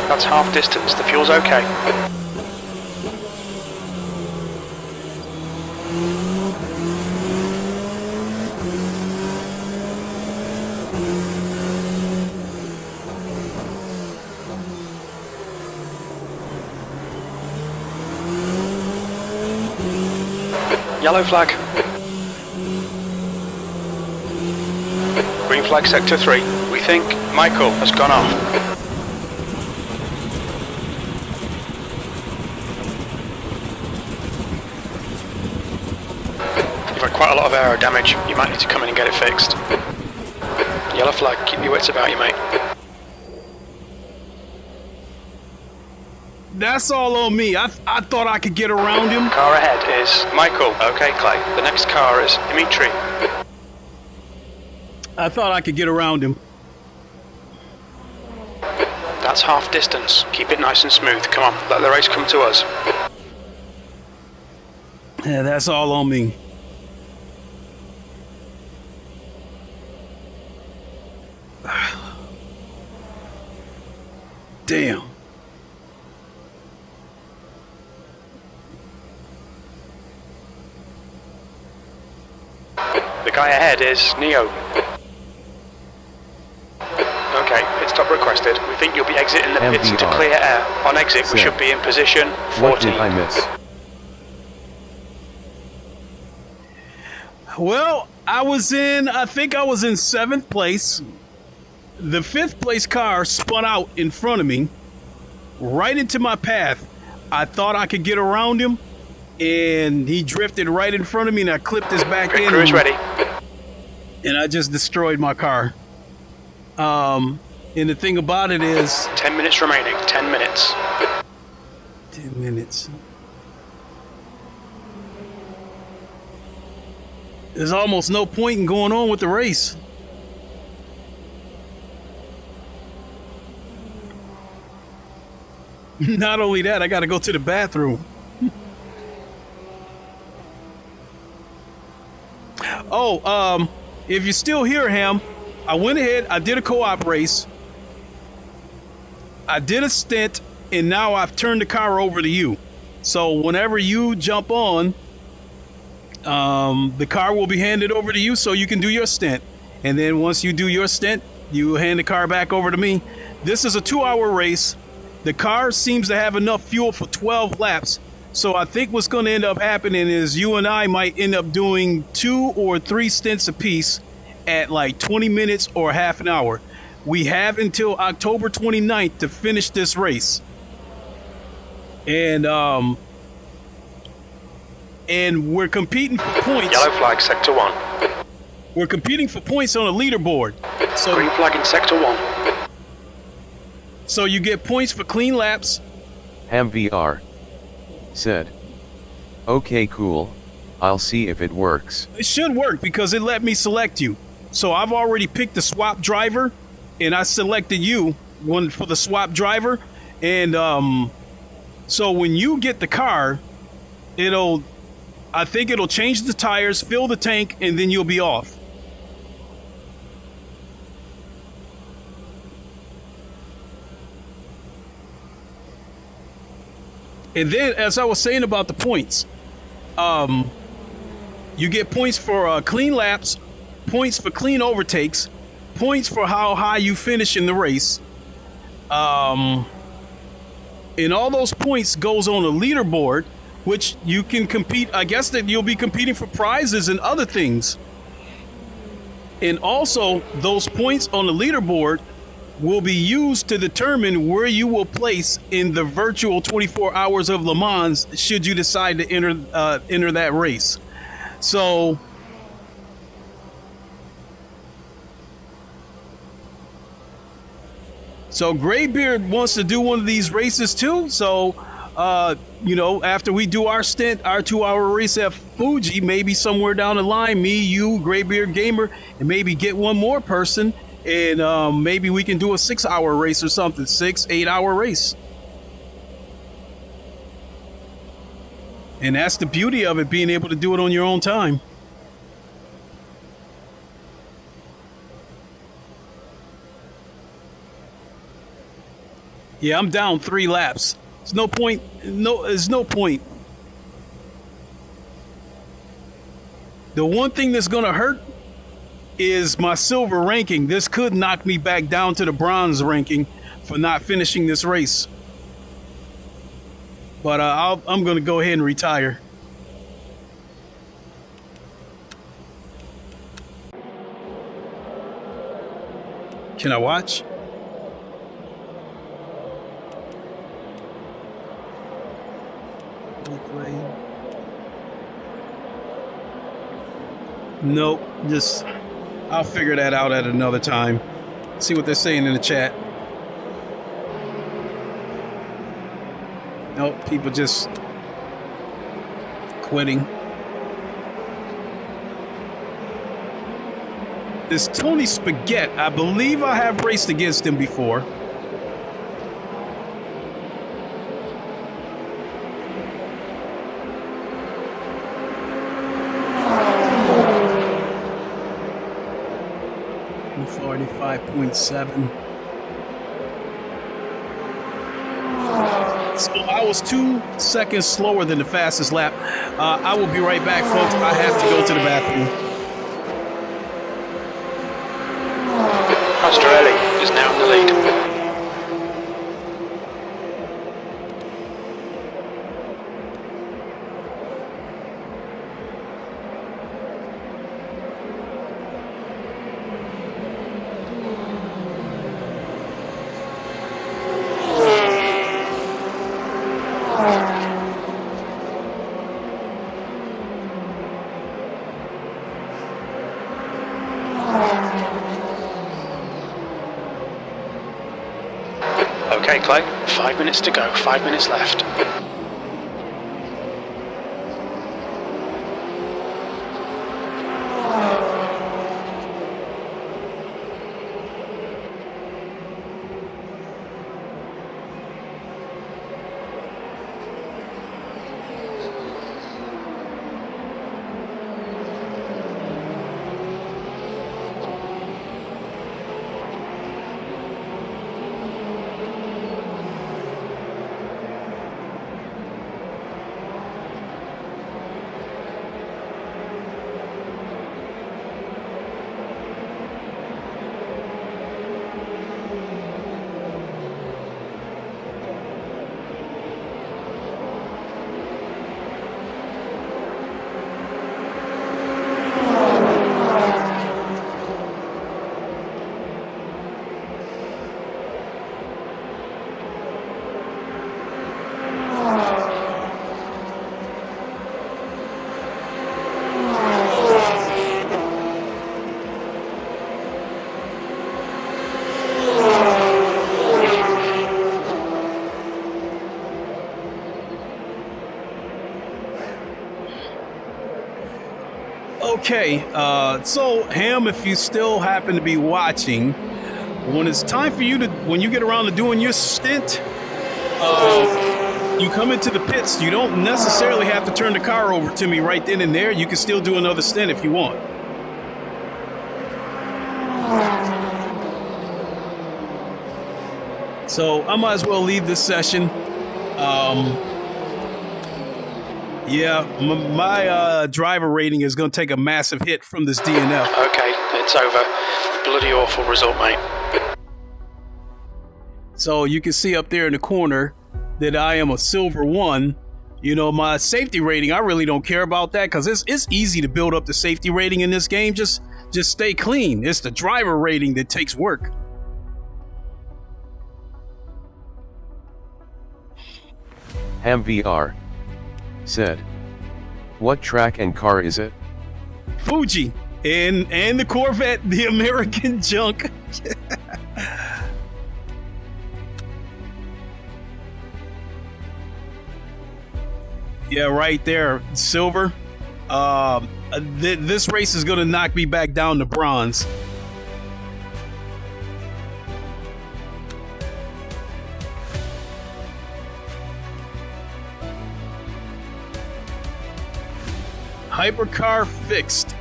That's half distance, the fuel's okay. Yellow flag. Green flag sector 3. We think Michael has gone off. You've had quite a lot of aero damage. You might need to come in and get it fixed. Yellow flag, keep your wits about you, mate. That's all on me. I thought I could get around him. Car ahead is Michael. Okay, Clay. The next car is Dimitri. I thought I could get around him. That's half distance. Keep it nice and smooth. Come on, let the race come to us. Yeah, that's all on me. Damn. The guy ahead is Neo. Okay, pit stop requested. We think you'll be exiting the pits to clear air. On exit, we should be in position 14. What did I miss? Well, I think I was in 7th place. The 5th place car spun out in front of me, right into my path. I thought I could get around him, and he drifted right in front of me, and I clipped his back end. Crew is ready. And I just destroyed my car. And the thing about it is... 10 minutes remaining, 10 minutes. 10 minutes. There's almost no point in going on with the race. Not only that, I gotta go to the bathroom. Oh, if you're still here, Ham, I went ahead, I did a co-op race. I did a stint, and now I've turned the car over to you. So whenever you jump on, the car will be handed over to you so you can do your stint. And then once you do your stint, you hand the car back over to me. This is a 2-hour race. The car seems to have enough fuel for 12 laps. So I think what's going to end up happening is you and I might end up doing 2 or 3 stints apiece at like 20 minutes or half an hour. We have until October 29th to finish this race. And we're competing for points. Yellow flag, sector 1. We're competing for points on a leaderboard. So Green flag in sector 1. So you get points for clean laps. HAAWWWWWW said, okay, cool, I'll see if it works. It should work because it let me select you. So I've already picked the swap driver, and I selected you one for the swap driver. And so when you get the car, I think it'll change the tires, fill the tank, and then you'll be off. And then, as I was saying about the points, you get points for clean laps, points for clean overtakes, points for how high you finish in the race. And all those points goes on a leaderboard, which you can compete. I guess that you'll be competing for prizes and other things. And also, those points on the leaderboard will be used to determine where you will place in the virtual 24 hours of Le Mans should you decide to enter that race. So Graybeard wants to do one of these races too. So after we do our stint, our 2-hour race at Fuji, maybe somewhere down the line, me, you, Graybeard Gamer, and maybe get one more person. And maybe we can do a 6-hour race or something, 6-8-hour race. And that's the beauty of it, being able to do it on your own time. Yeah, I'm down 3 laps. There's no point. There's no point. The one thing that's gonna hurt is my silver ranking. This could knock me back down to the bronze ranking for not finishing this race. But I'm going to go ahead and retire. Can I watch? Nope, just I'll figure that out at another time. See what they're saying in the chat. Nope, people just quitting. This Tony Spaghetti, I believe I have raced against him before. .7. So I was 2 seconds slower than the fastest lap. I will be right back, folks. I have to go to the bathroom. Australia is now in the lead. Okay, Clay, 5 minutes to go, 5 minutes left. Okay, so Ham, if you still happen to be watching, when it's time for you to, when you get around to doing your stint, you come into the pits. You don't necessarily have to turn the car over to me right then and there. You can still do another stint if you want. So I might as well leave this session. Yeah, my driver rating is going to take a massive hit from this DNF. Okay, it's over. Bloody awful result, mate. So you can see up there in the corner that I am a silver 1. You know, my safety rating, I really don't care about that because it's easy to build up the safety rating in this game. Just stay clean. It's the driver rating that takes work. HAAWWWWWW said, "What track and car is it?" Fuji and the Corvette, the American junk. Yeah, right there, silver. This race is gonna knock me back down to bronze. Hypercar fixed.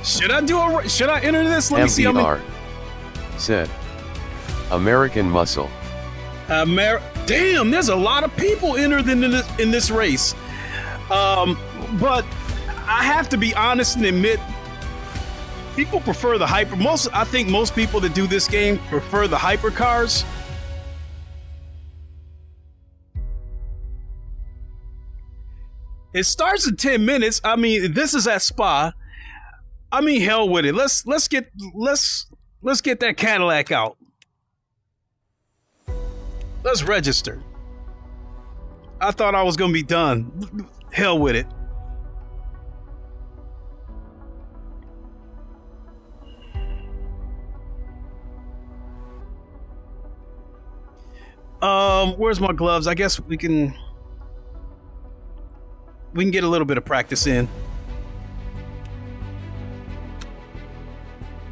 Should I enter this? Let me see. MVR said, "American Muscle." Damn, there's a lot of people entered in this race. But I have to be honest and admit, people prefer the hyper. I think most people that do this game prefer the hypercars. It starts in 10 minutes. I mean, this is at Spa. I mean, hell with it. Let's get that Cadillac out. Let's register. I thought I was gonna be done. Hell with it. Where's my gloves? I guess we can get a little bit of practice in.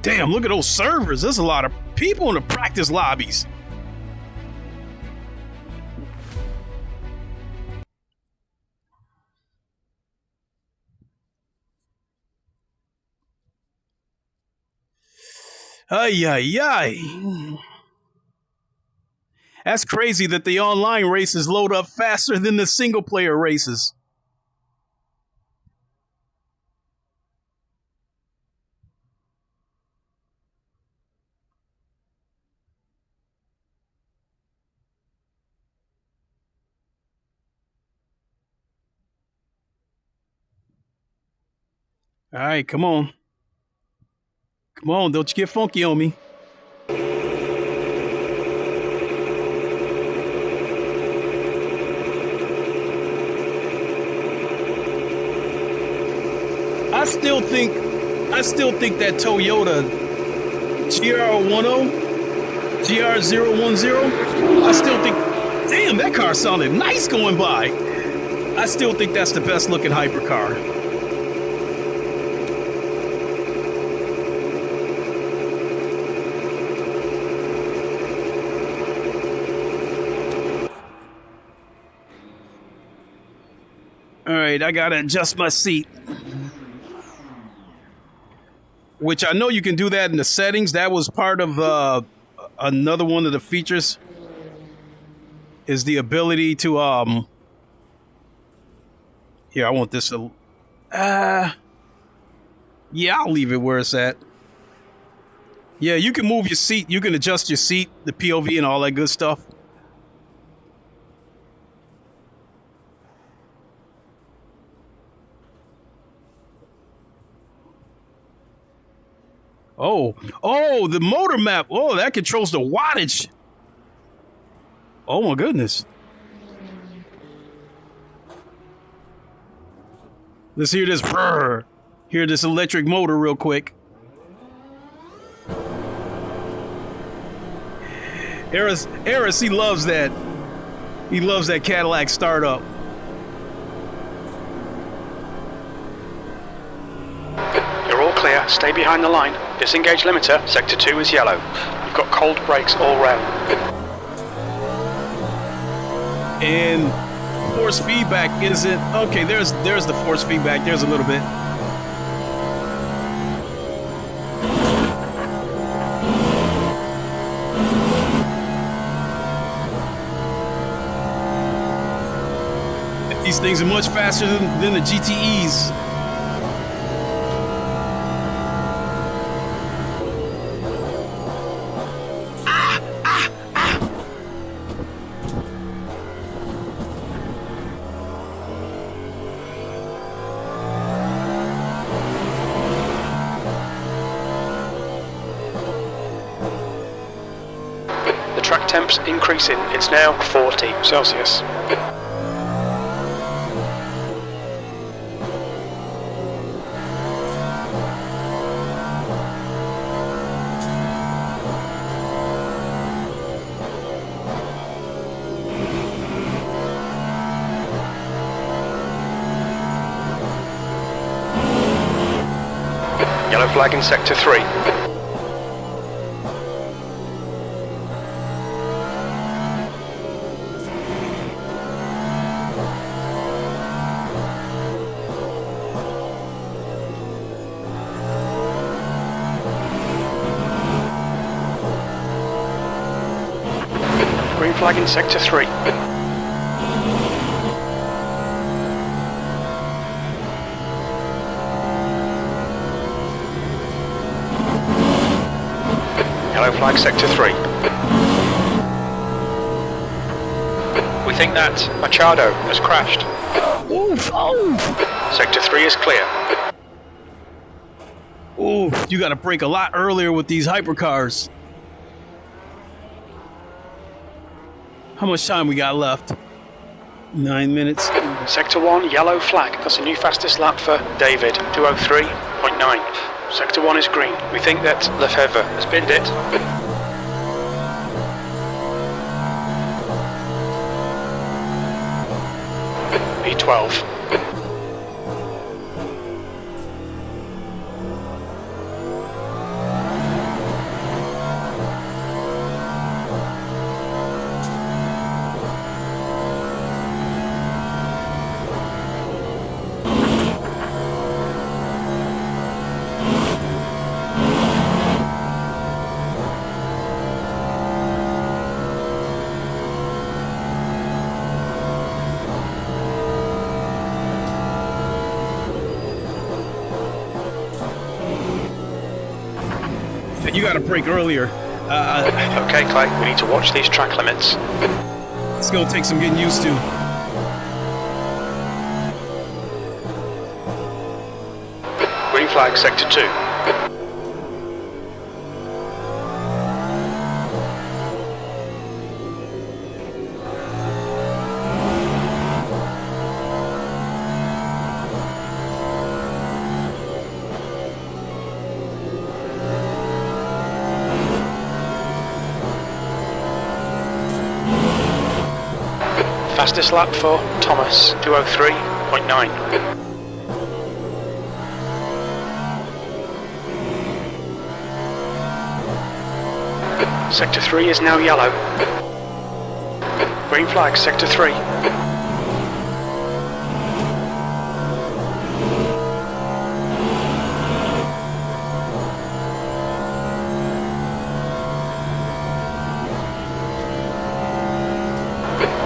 Damn, look at those servers. There's a lot of people in the practice lobbies. Ay, ay, ay. That's crazy that the online races load up faster than the single player races. All right, come on. Come on, don't you get funky on me. I still think that Toyota GR010, I still think, damn, that car sounded nice going by. I still think that's the best looking hypercar. All right, I gotta adjust my seat. Which I know you can do that in the settings. That was part of another one of the features. Is the ability to here, I want this to yeah, I'll leave it where it's at. Yeah, you can move your seat, you can adjust your seat, the POV and all that good stuff. Oh, the motor map. Oh, that controls the wattage. Oh my goodness. Let's hear this brrr. Hear this electric motor real quick. Eris, he loves that. He loves that Cadillac startup. You're all clear. Stay behind the line. Disengage limiter. Sector 2 is yellow. You've got cold brakes all round. And force feedback isn't okay. There's the force feedback. There's a little bit. These things are much faster than the GTEs. The track temp's increasing. It's now 40 Celsius. Yellow flag in Sector 3. Green flag in Sector 3. Yellow flag Sector 3. We think that Machado has crashed. Oof. Oh. Sector 3 is clear. Ooh, you got to brake a lot earlier with these hypercars. How much time we got left? 9 minutes. Sector 1, yellow flag. That's a new fastest lap for David, 203.9. Sector 1 is green. We think that Lefebvre has binned it. P12. You got to brake earlier. Okay, Clay, we need to watch these track limits. It's going to take some getting used to. Green flag, Sector 2. Fastest lap for Thomas, 203.9. Sector 3 is now yellow. Green flag, Sector 3.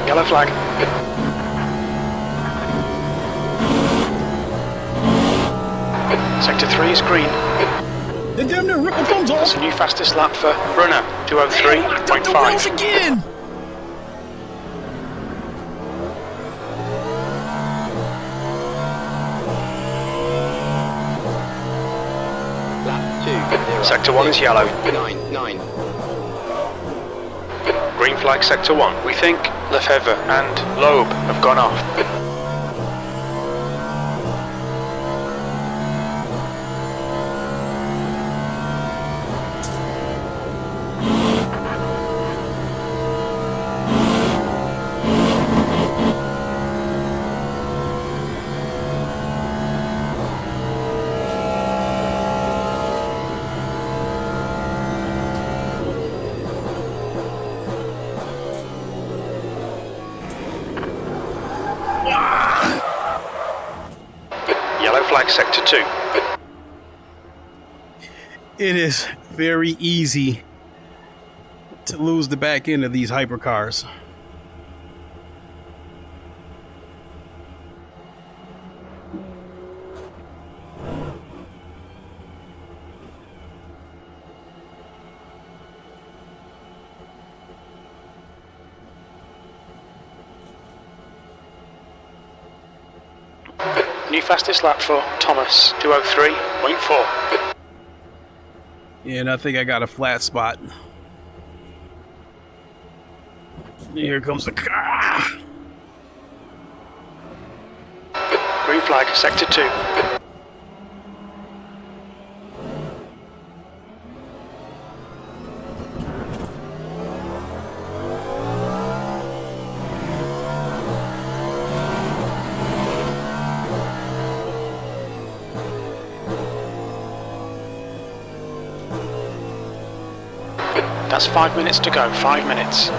Yellow flag. Sector 3 is green. They damn near rip the thumbs off. That's a new fastest lap for Brunner, Hey, locked up the wheels 203.5. again. Lap 2. Sector 1 is yellow. 9. Green flag, Sector 1. We think Lefebvre and Loeb have gone off. Yellow flag, Sector 2. It is very easy to lose the back end of these hypercars. New fastest lap for Thomas, 203.4. Yeah, and I think I got a flat spot. Here comes the car. Green flag, Sector 2. That's 5 minutes to go, 5 minutes.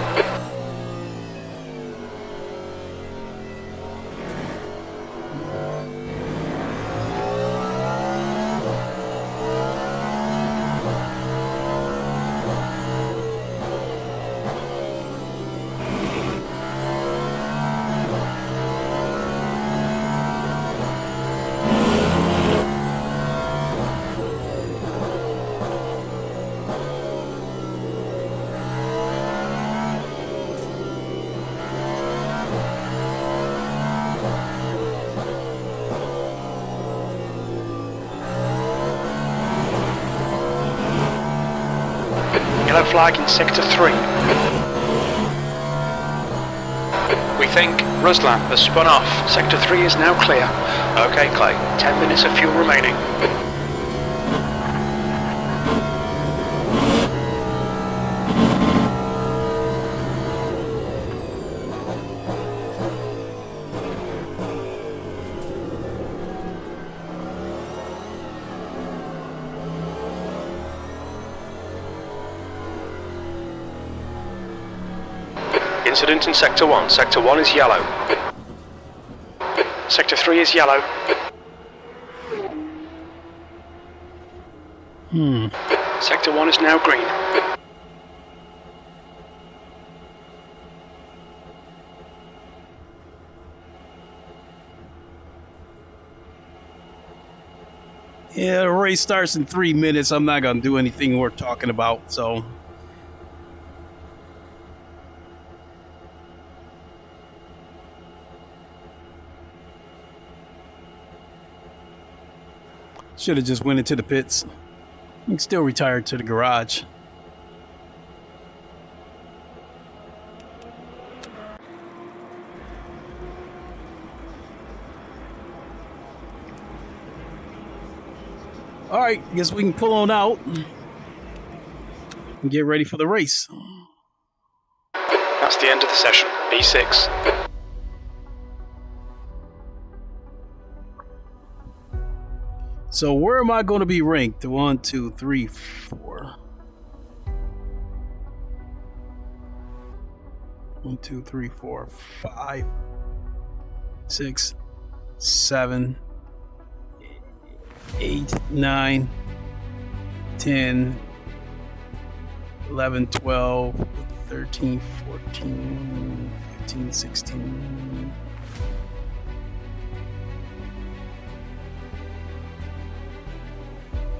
Yellow flag in Sector 3. We think Ruslan has spun off. Sector 3 is now clear. Okay, Clay. 10 minutes of fuel remaining. Incident in Sector 1. Sector 1 is yellow. Sector 3 is yellow. Sector 1 is now green. Yeah, the race starts in 3 minutes. I'm not going to do anything worth talking about, so... Should have just went into the pits. You can still retire to the garage. All right, guess we can pull on out and get ready for the race. That's the end of the session. B6. So where am I going to be ranked? 1, 2, 3, 4. 1, 2, 3, 4, 5, 6, 7, 8, 9, 10, 11, 12, 13, 14, 15, 16.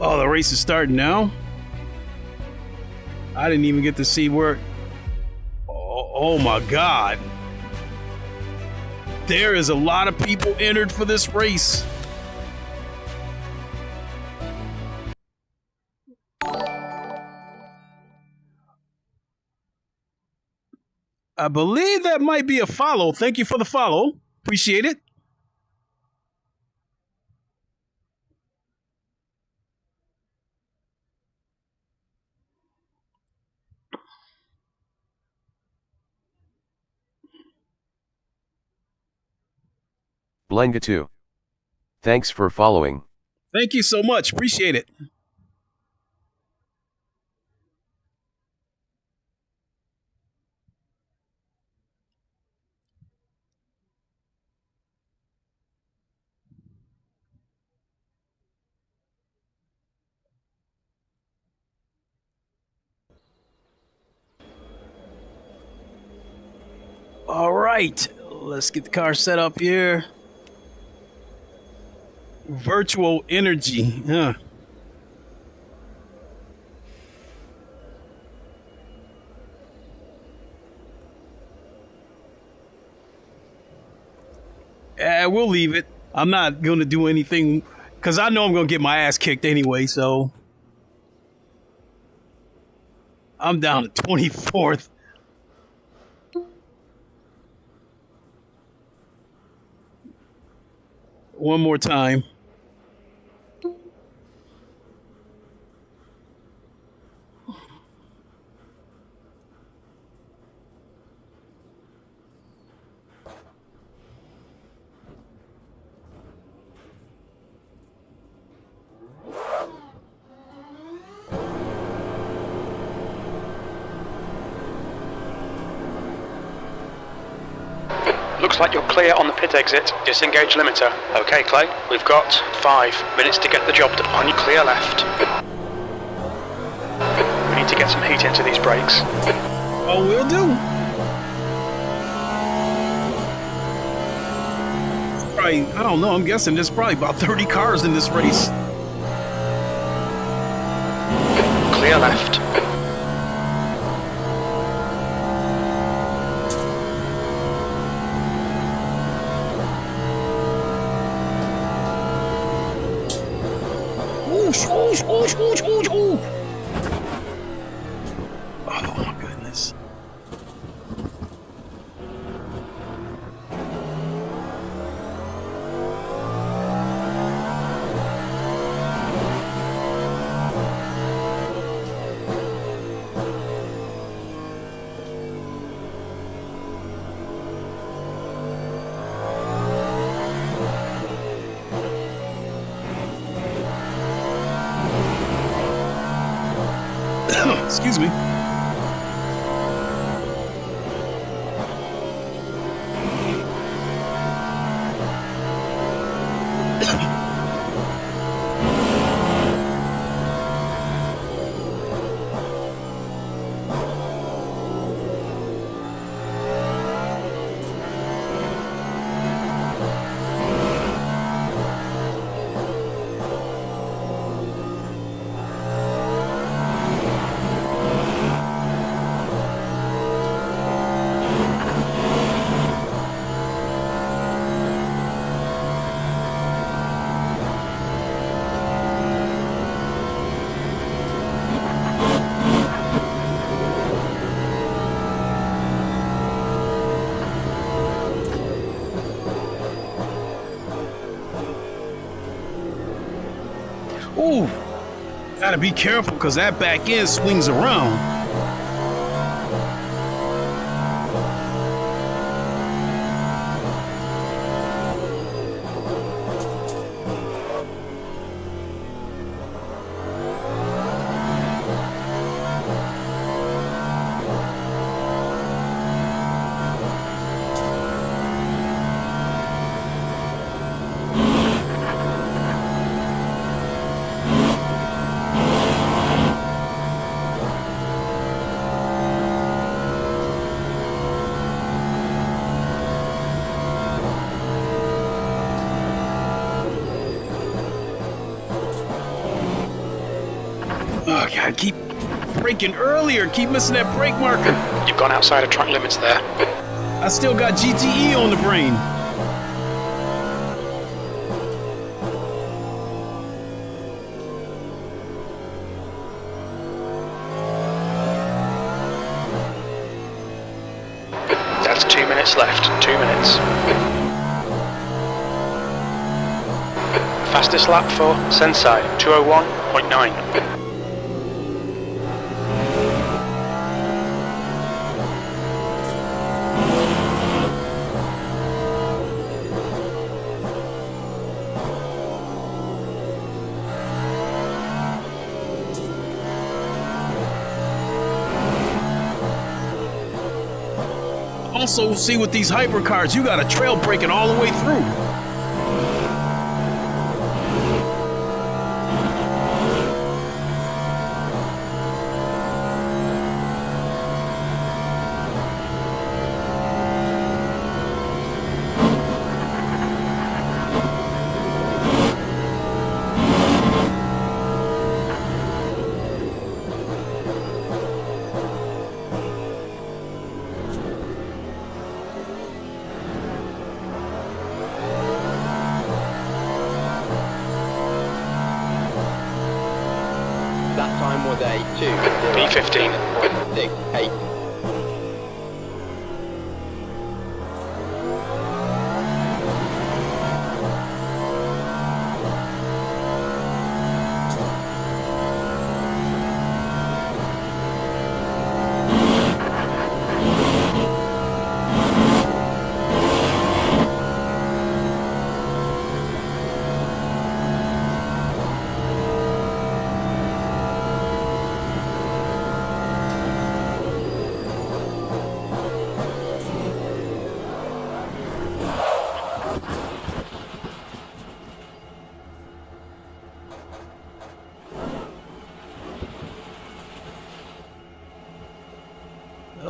Oh, the race is starting now. I didn't even get to see where... Oh my God. There is a lot of people entered for this race. I believe that might be a follow. Thank you for the follow. Appreciate it. Blenga2. Thanks for following. Thank you so much. Appreciate it. All right, let's get the car set up here. Virtual energy, huh? We'll leave it. I'm not going to do anything because I know I'm going to get my ass kicked anyway, so I'm down to 24th. One more time. Looks like you're clear on the pit exit. Disengage limiter. Okay, Clay, we've got 5 minutes to get the job done. On your clear left. We need to get some heat into these brakes. Oh, we'll do. Probably, I don't know, I'm guessing there's probably about 30 cars in this race. Clear left. Excuse me. Ooh, gotta be careful because that back end swings around. Oh, God, keep braking earlier. Keep missing that brake marker. You've gone outside of track limits there. I still got GTE on the brain. That's 2 minutes left. 2 minutes. Fastest lap for Sensei, 201.9. Also, see with these hypercars, you got a trail braking all the way through. That time was a P15. 2:0.68.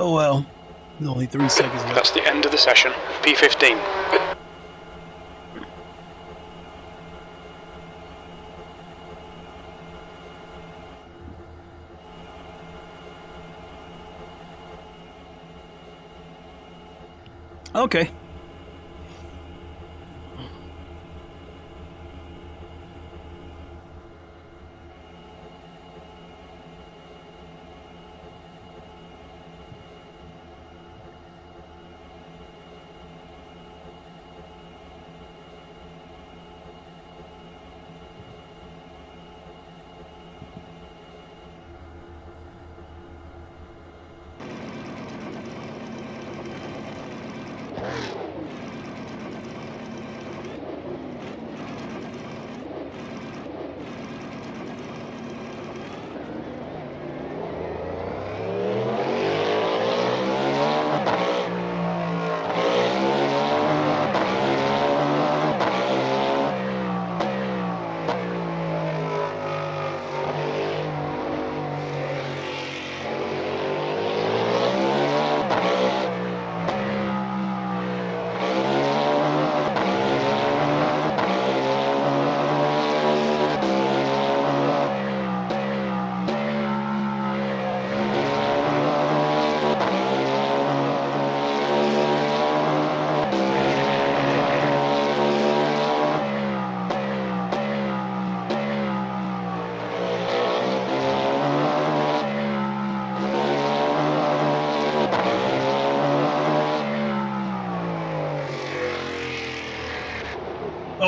Oh well, only 3 seconds left. That's the end of the session. P15. Okay.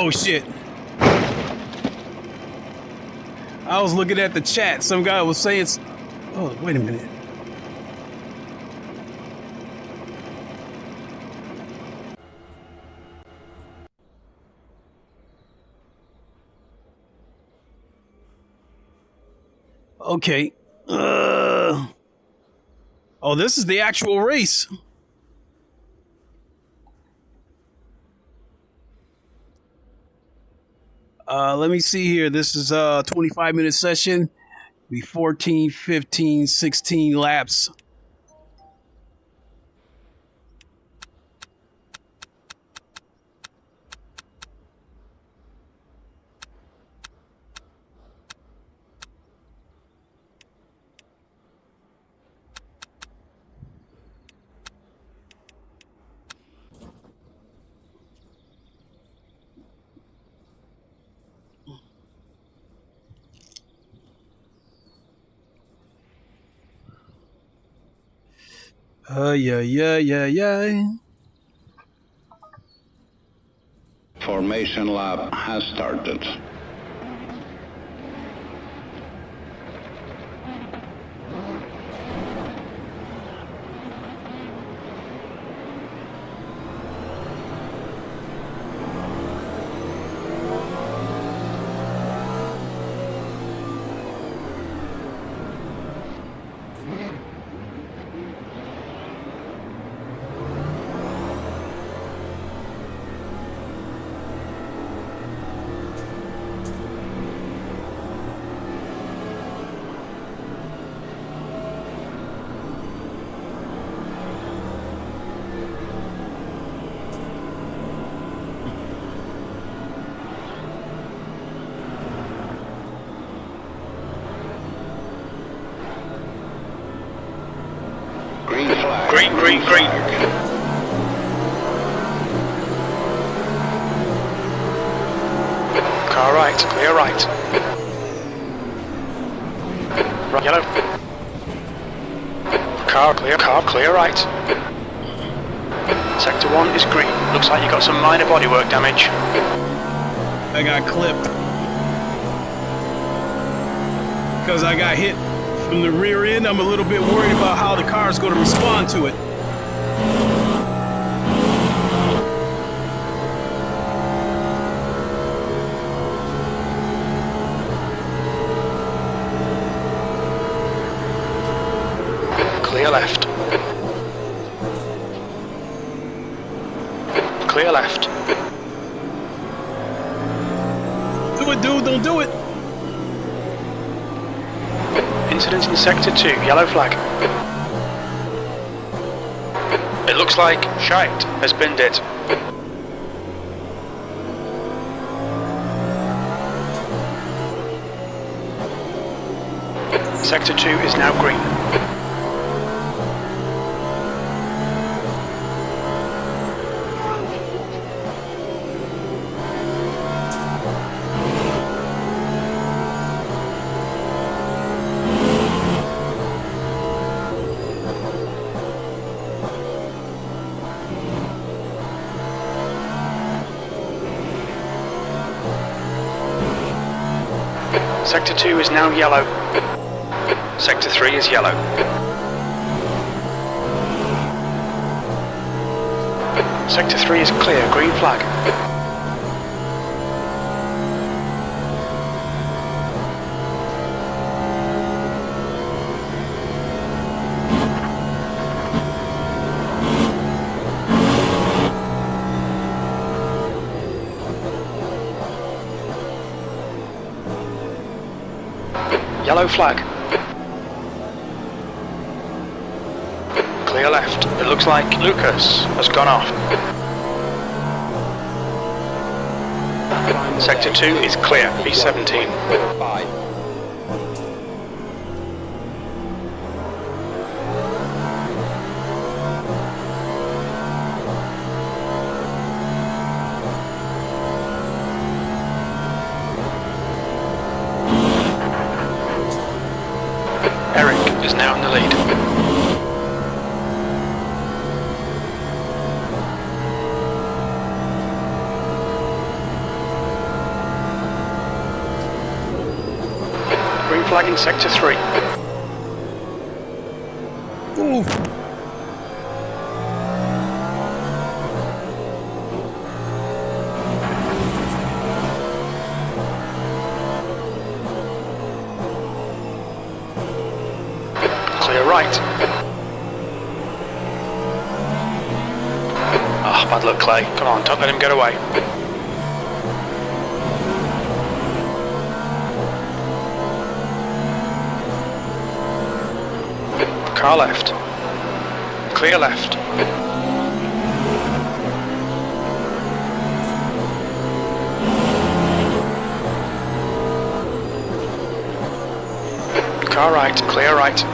Oh shit. I was looking at the chat. Some guy was saying, oh, wait a minute. Okay. Oh, this is the actual race. Let me see here. This is a 25-minute session. Be 14, 15, 16 laps. Yeah. Formation lap has started. Green flag. Green. Car right, clear right. Right, yellow. Car clear right. Sector 1 is green. Looks like you got some minor bodywork damage. I got clipped. Because I got hit from the rear end. I'm a little bit worried about how the car is going to respond to it. Clear left. Clear left. Do it, dude. Don't do it. Incident in Sector 2, yellow flag. It looks like shite has binned it. Sector 2 is now green. Sector 2 is now yellow. Sector 3 is yellow. Sector 3 is clear, green flag. Yellow flag. Clear left. It looks like Lucas has gone off. Sector 2 is clear, B17. 5. Eric is now in the lead. Green flag in sector 3. Ooh. Clear right. Ah, bad luck, Clay. Come on, don't let him get away. Car left. Clear left. Car right, clear right.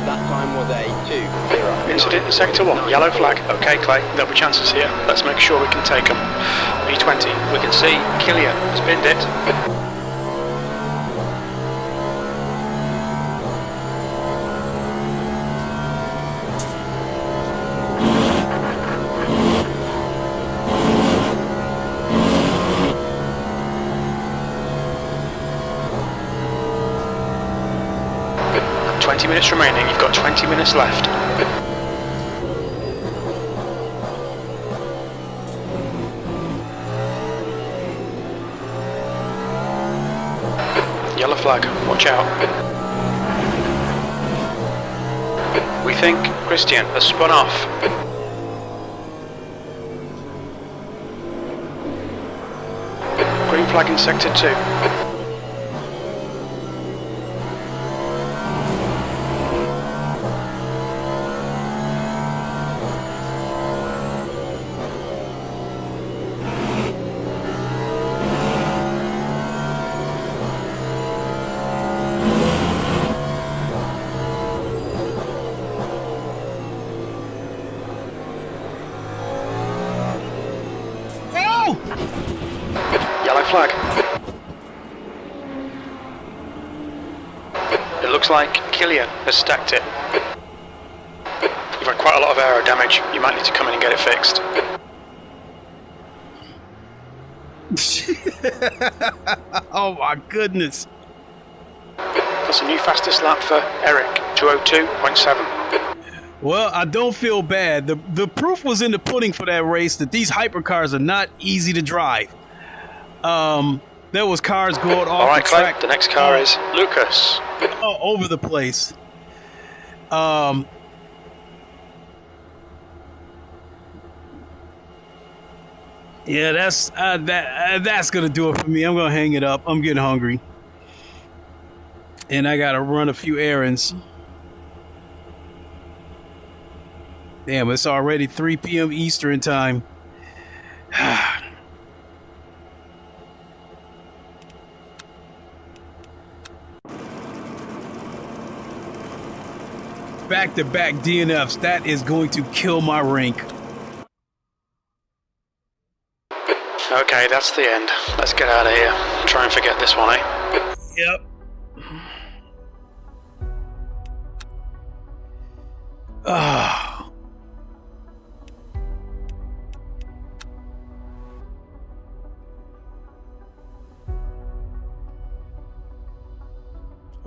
That time was a 2-0. Incident in sector 1, yellow flag. Okay, Clay, there'll be chances here. Let's make sure we can take them. V20, we can see Killian has binned it. Minutes remaining, you've got 20 minutes left. Yellow flag, watch out. We think Christian has spun off. Green flag in sector 2. Yellow flag. It looks like Killian has stacked it. You've had quite a lot of aero damage. You might need to come in and get it fixed. Oh my goodness. That's a new fastest lap for Eric, 202.7. Well, I don't feel bad. The proof was in the pudding for that race that these hypercars are not easy to drive. There was cars going off Alright, the track. the next car is Lucas. All over the place. Yeah, that's gonna do it for me. I'm gonna hang it up. I'm getting hungry, and I gotta run a few errands. Damn, it's already 3 p.m. Eastern time. Back-to-back DNFs. That is going to kill my rank. Okay, that's the end. Let's get out of here. Try and forget this one, eh? Yep. Ah.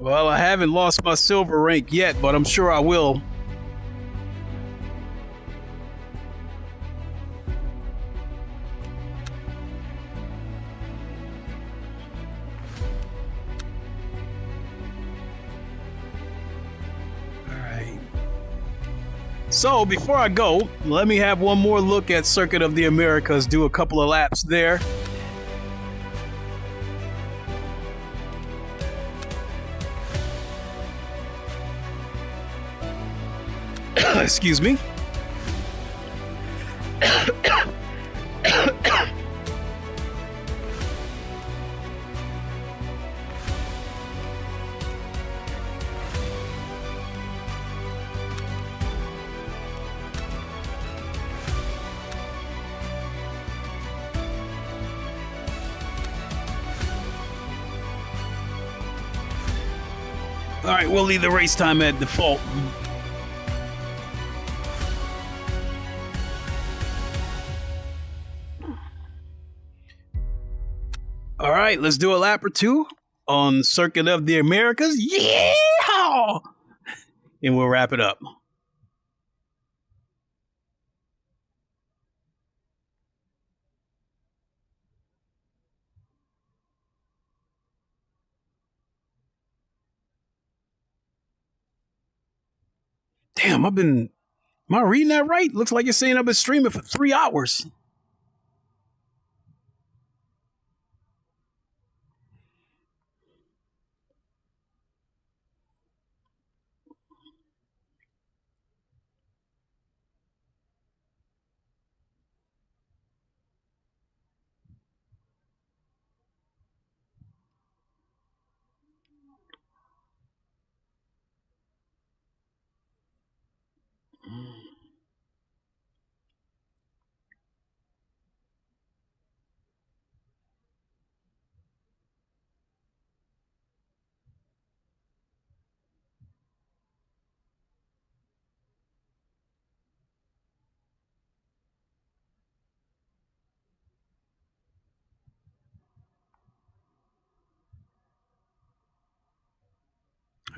Well, I haven't lost my silver rank yet, but I'm sure I will. So before I go, let me have one more look at Circuit of the Americas, do a couple of laps there. Excuse me. All right, we'll leave the race time at default. All right, let's do a lap or two on Circuit of the Americas. Yeah! And we'll wrap it up. Damn, am I reading that right? Looks like it's saying I've been streaming for 3 hours.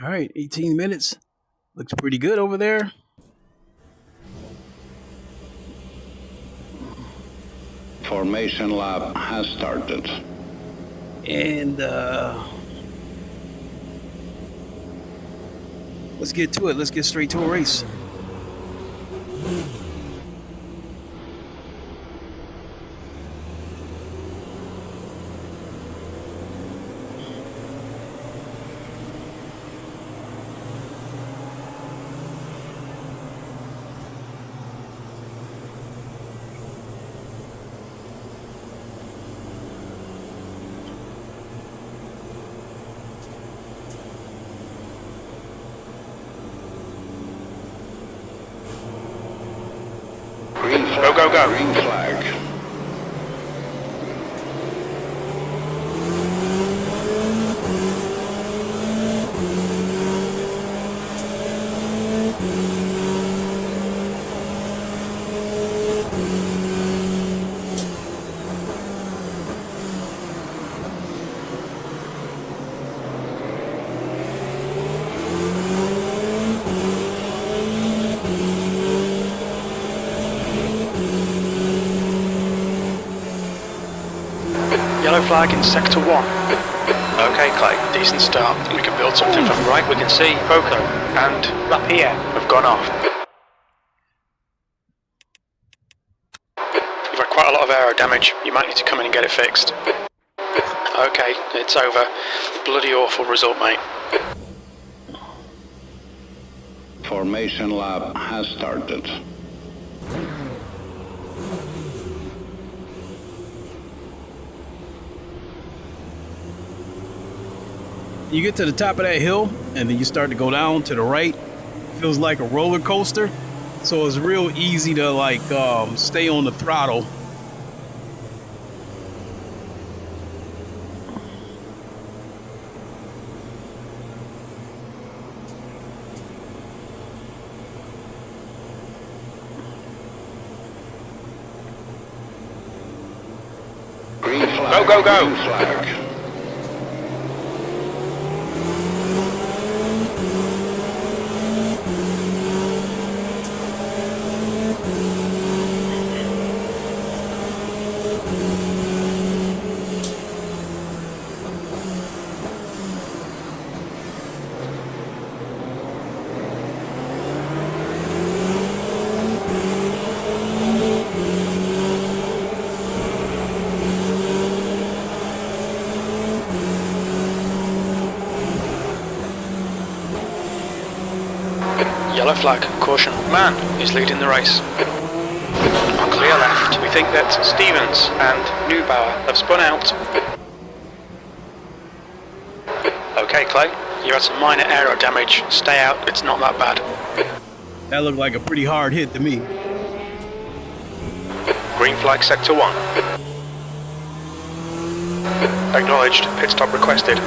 All right, 18 minutes. Looks pretty good over there. Formation lap has started. And let's get to it. Let's get straight to a race. Go. Green flag. Yellow flag in sector 1. Okay, Clay, decent start. We can build something from right. We can see Coco and Lapierre have gone off. You've had quite a lot of aero damage. You might need to come in and get it fixed. Okay, it's over. Bloody awful result, mate. Formation lap has started. You get to the top of that hill, and then you start to go down to the right. Feels like a roller coaster, so it's real easy to like stay on the throttle. Green flag. Go. Green flag. Yellow flag, caution. Man is leading the race. On clear left, we think that Stevens and Neubauer have spun out. Okay, Clay, you had some minor aero damage. Stay out, it's not that bad. That looked like a pretty hard hit to me. Green flag, sector 1. Acknowledged, pit stop requested.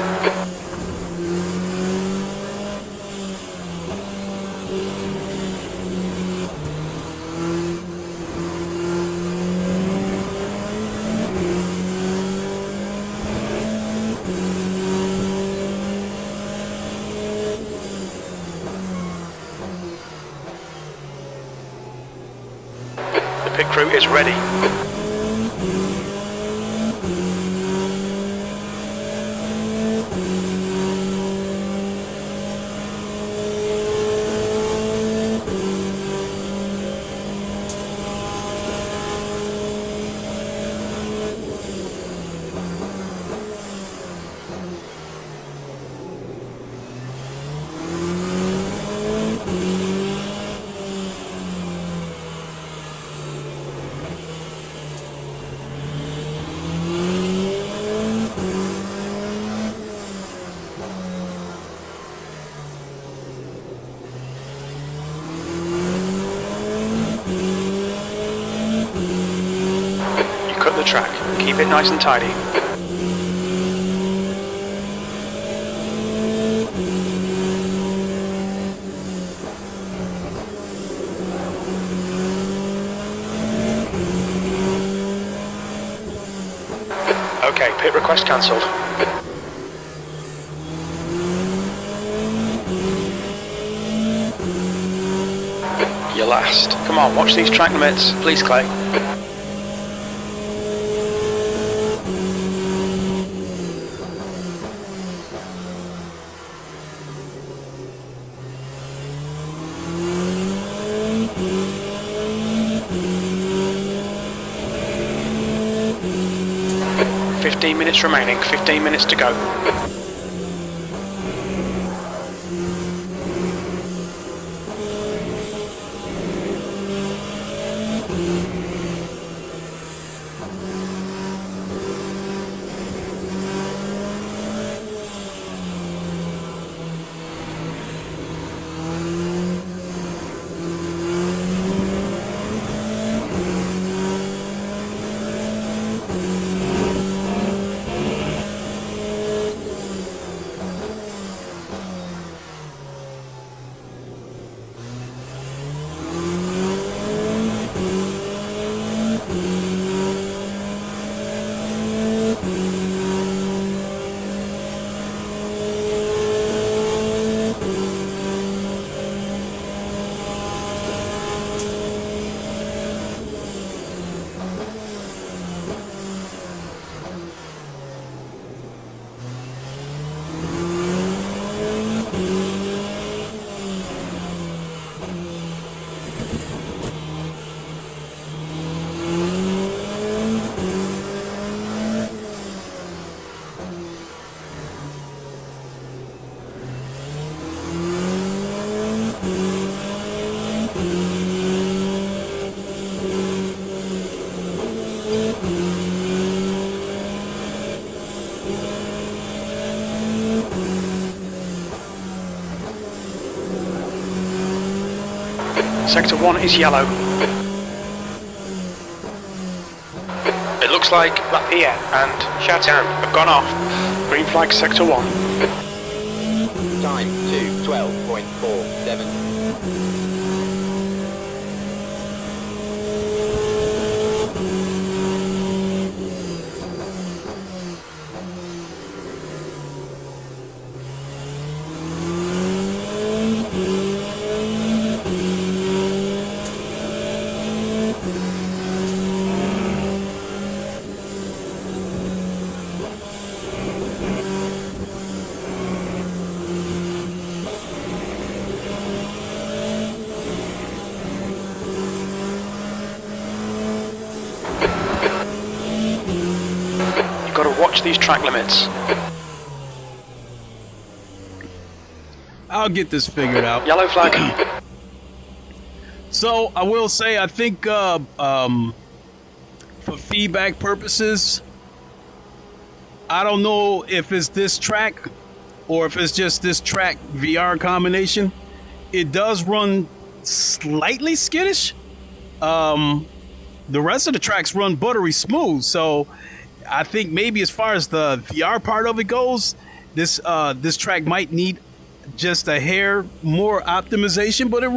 The pit crew is ready. Cut the track. Keep it nice and tidy. Okay, pit request cancelled. You're last. Come on, watch these track limits. Please, Clay. Minutes remaining, 15 minutes to go. Sector 1 is yellow. It looks like Lapierre and Chatan have gone off. Green flag, Sector 1. Time to 12.47. Got to watch these track limits. I'll get this figured out. Yellow flag. So I will say, I think for feedback purposes, I don't know if it's this track or if it's just this track VR combination. It does run slightly skittish. The rest of the tracks run buttery smooth. So I think maybe as far as the VR part of it goes, this track might need just a hair more optimization, but it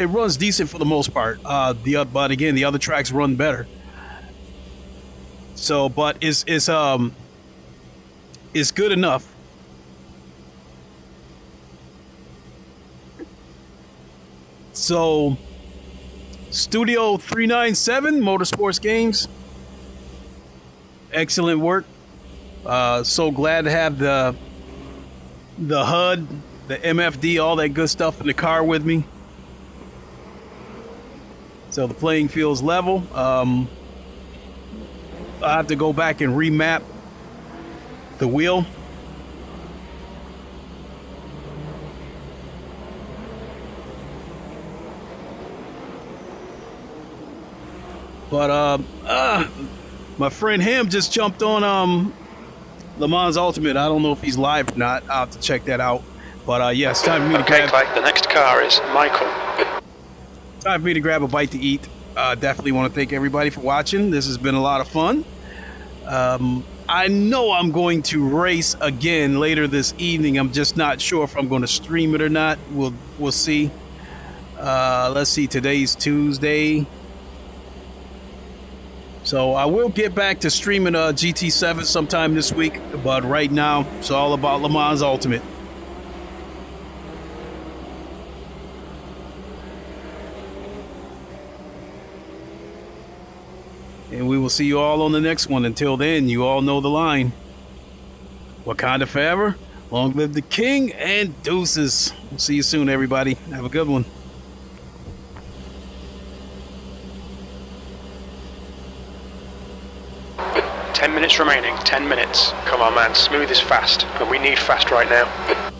runs decent for the most part. But again, the other tracks run better. So, but it's good enough. So, Studio 397 Motorsports Games, excellent work. So glad to have the HUD, the MFD, all that good stuff in the car with me. So the playing field's level. I have to go back and remap the wheel. But my friend Ham just jumped on LeMans Ultimate. I don't know if he's live or not. I'll have to check that out. But yeah, it's time for me to grab. Okay, the next car is Michael. Time for me to grab a bite to eat. Definitely want to thank everybody for watching. This has been a lot of fun. I know I'm going to race again later this evening. I'm just not sure if I'm going to stream it or not. We'll see. Let's see. Today's Tuesday. So I will get back to streaming GT7 sometime this week, but right now it's all about LeMans Ultimate. And we will see you all on the next one. Until then, you all know the line. Wakanda forever, long live the king, and deuces. We'll see you soon, everybody. Have a good one. Ten minutes remaining, 10 minutes. Come on, man, smooth is fast, and we need fast right now.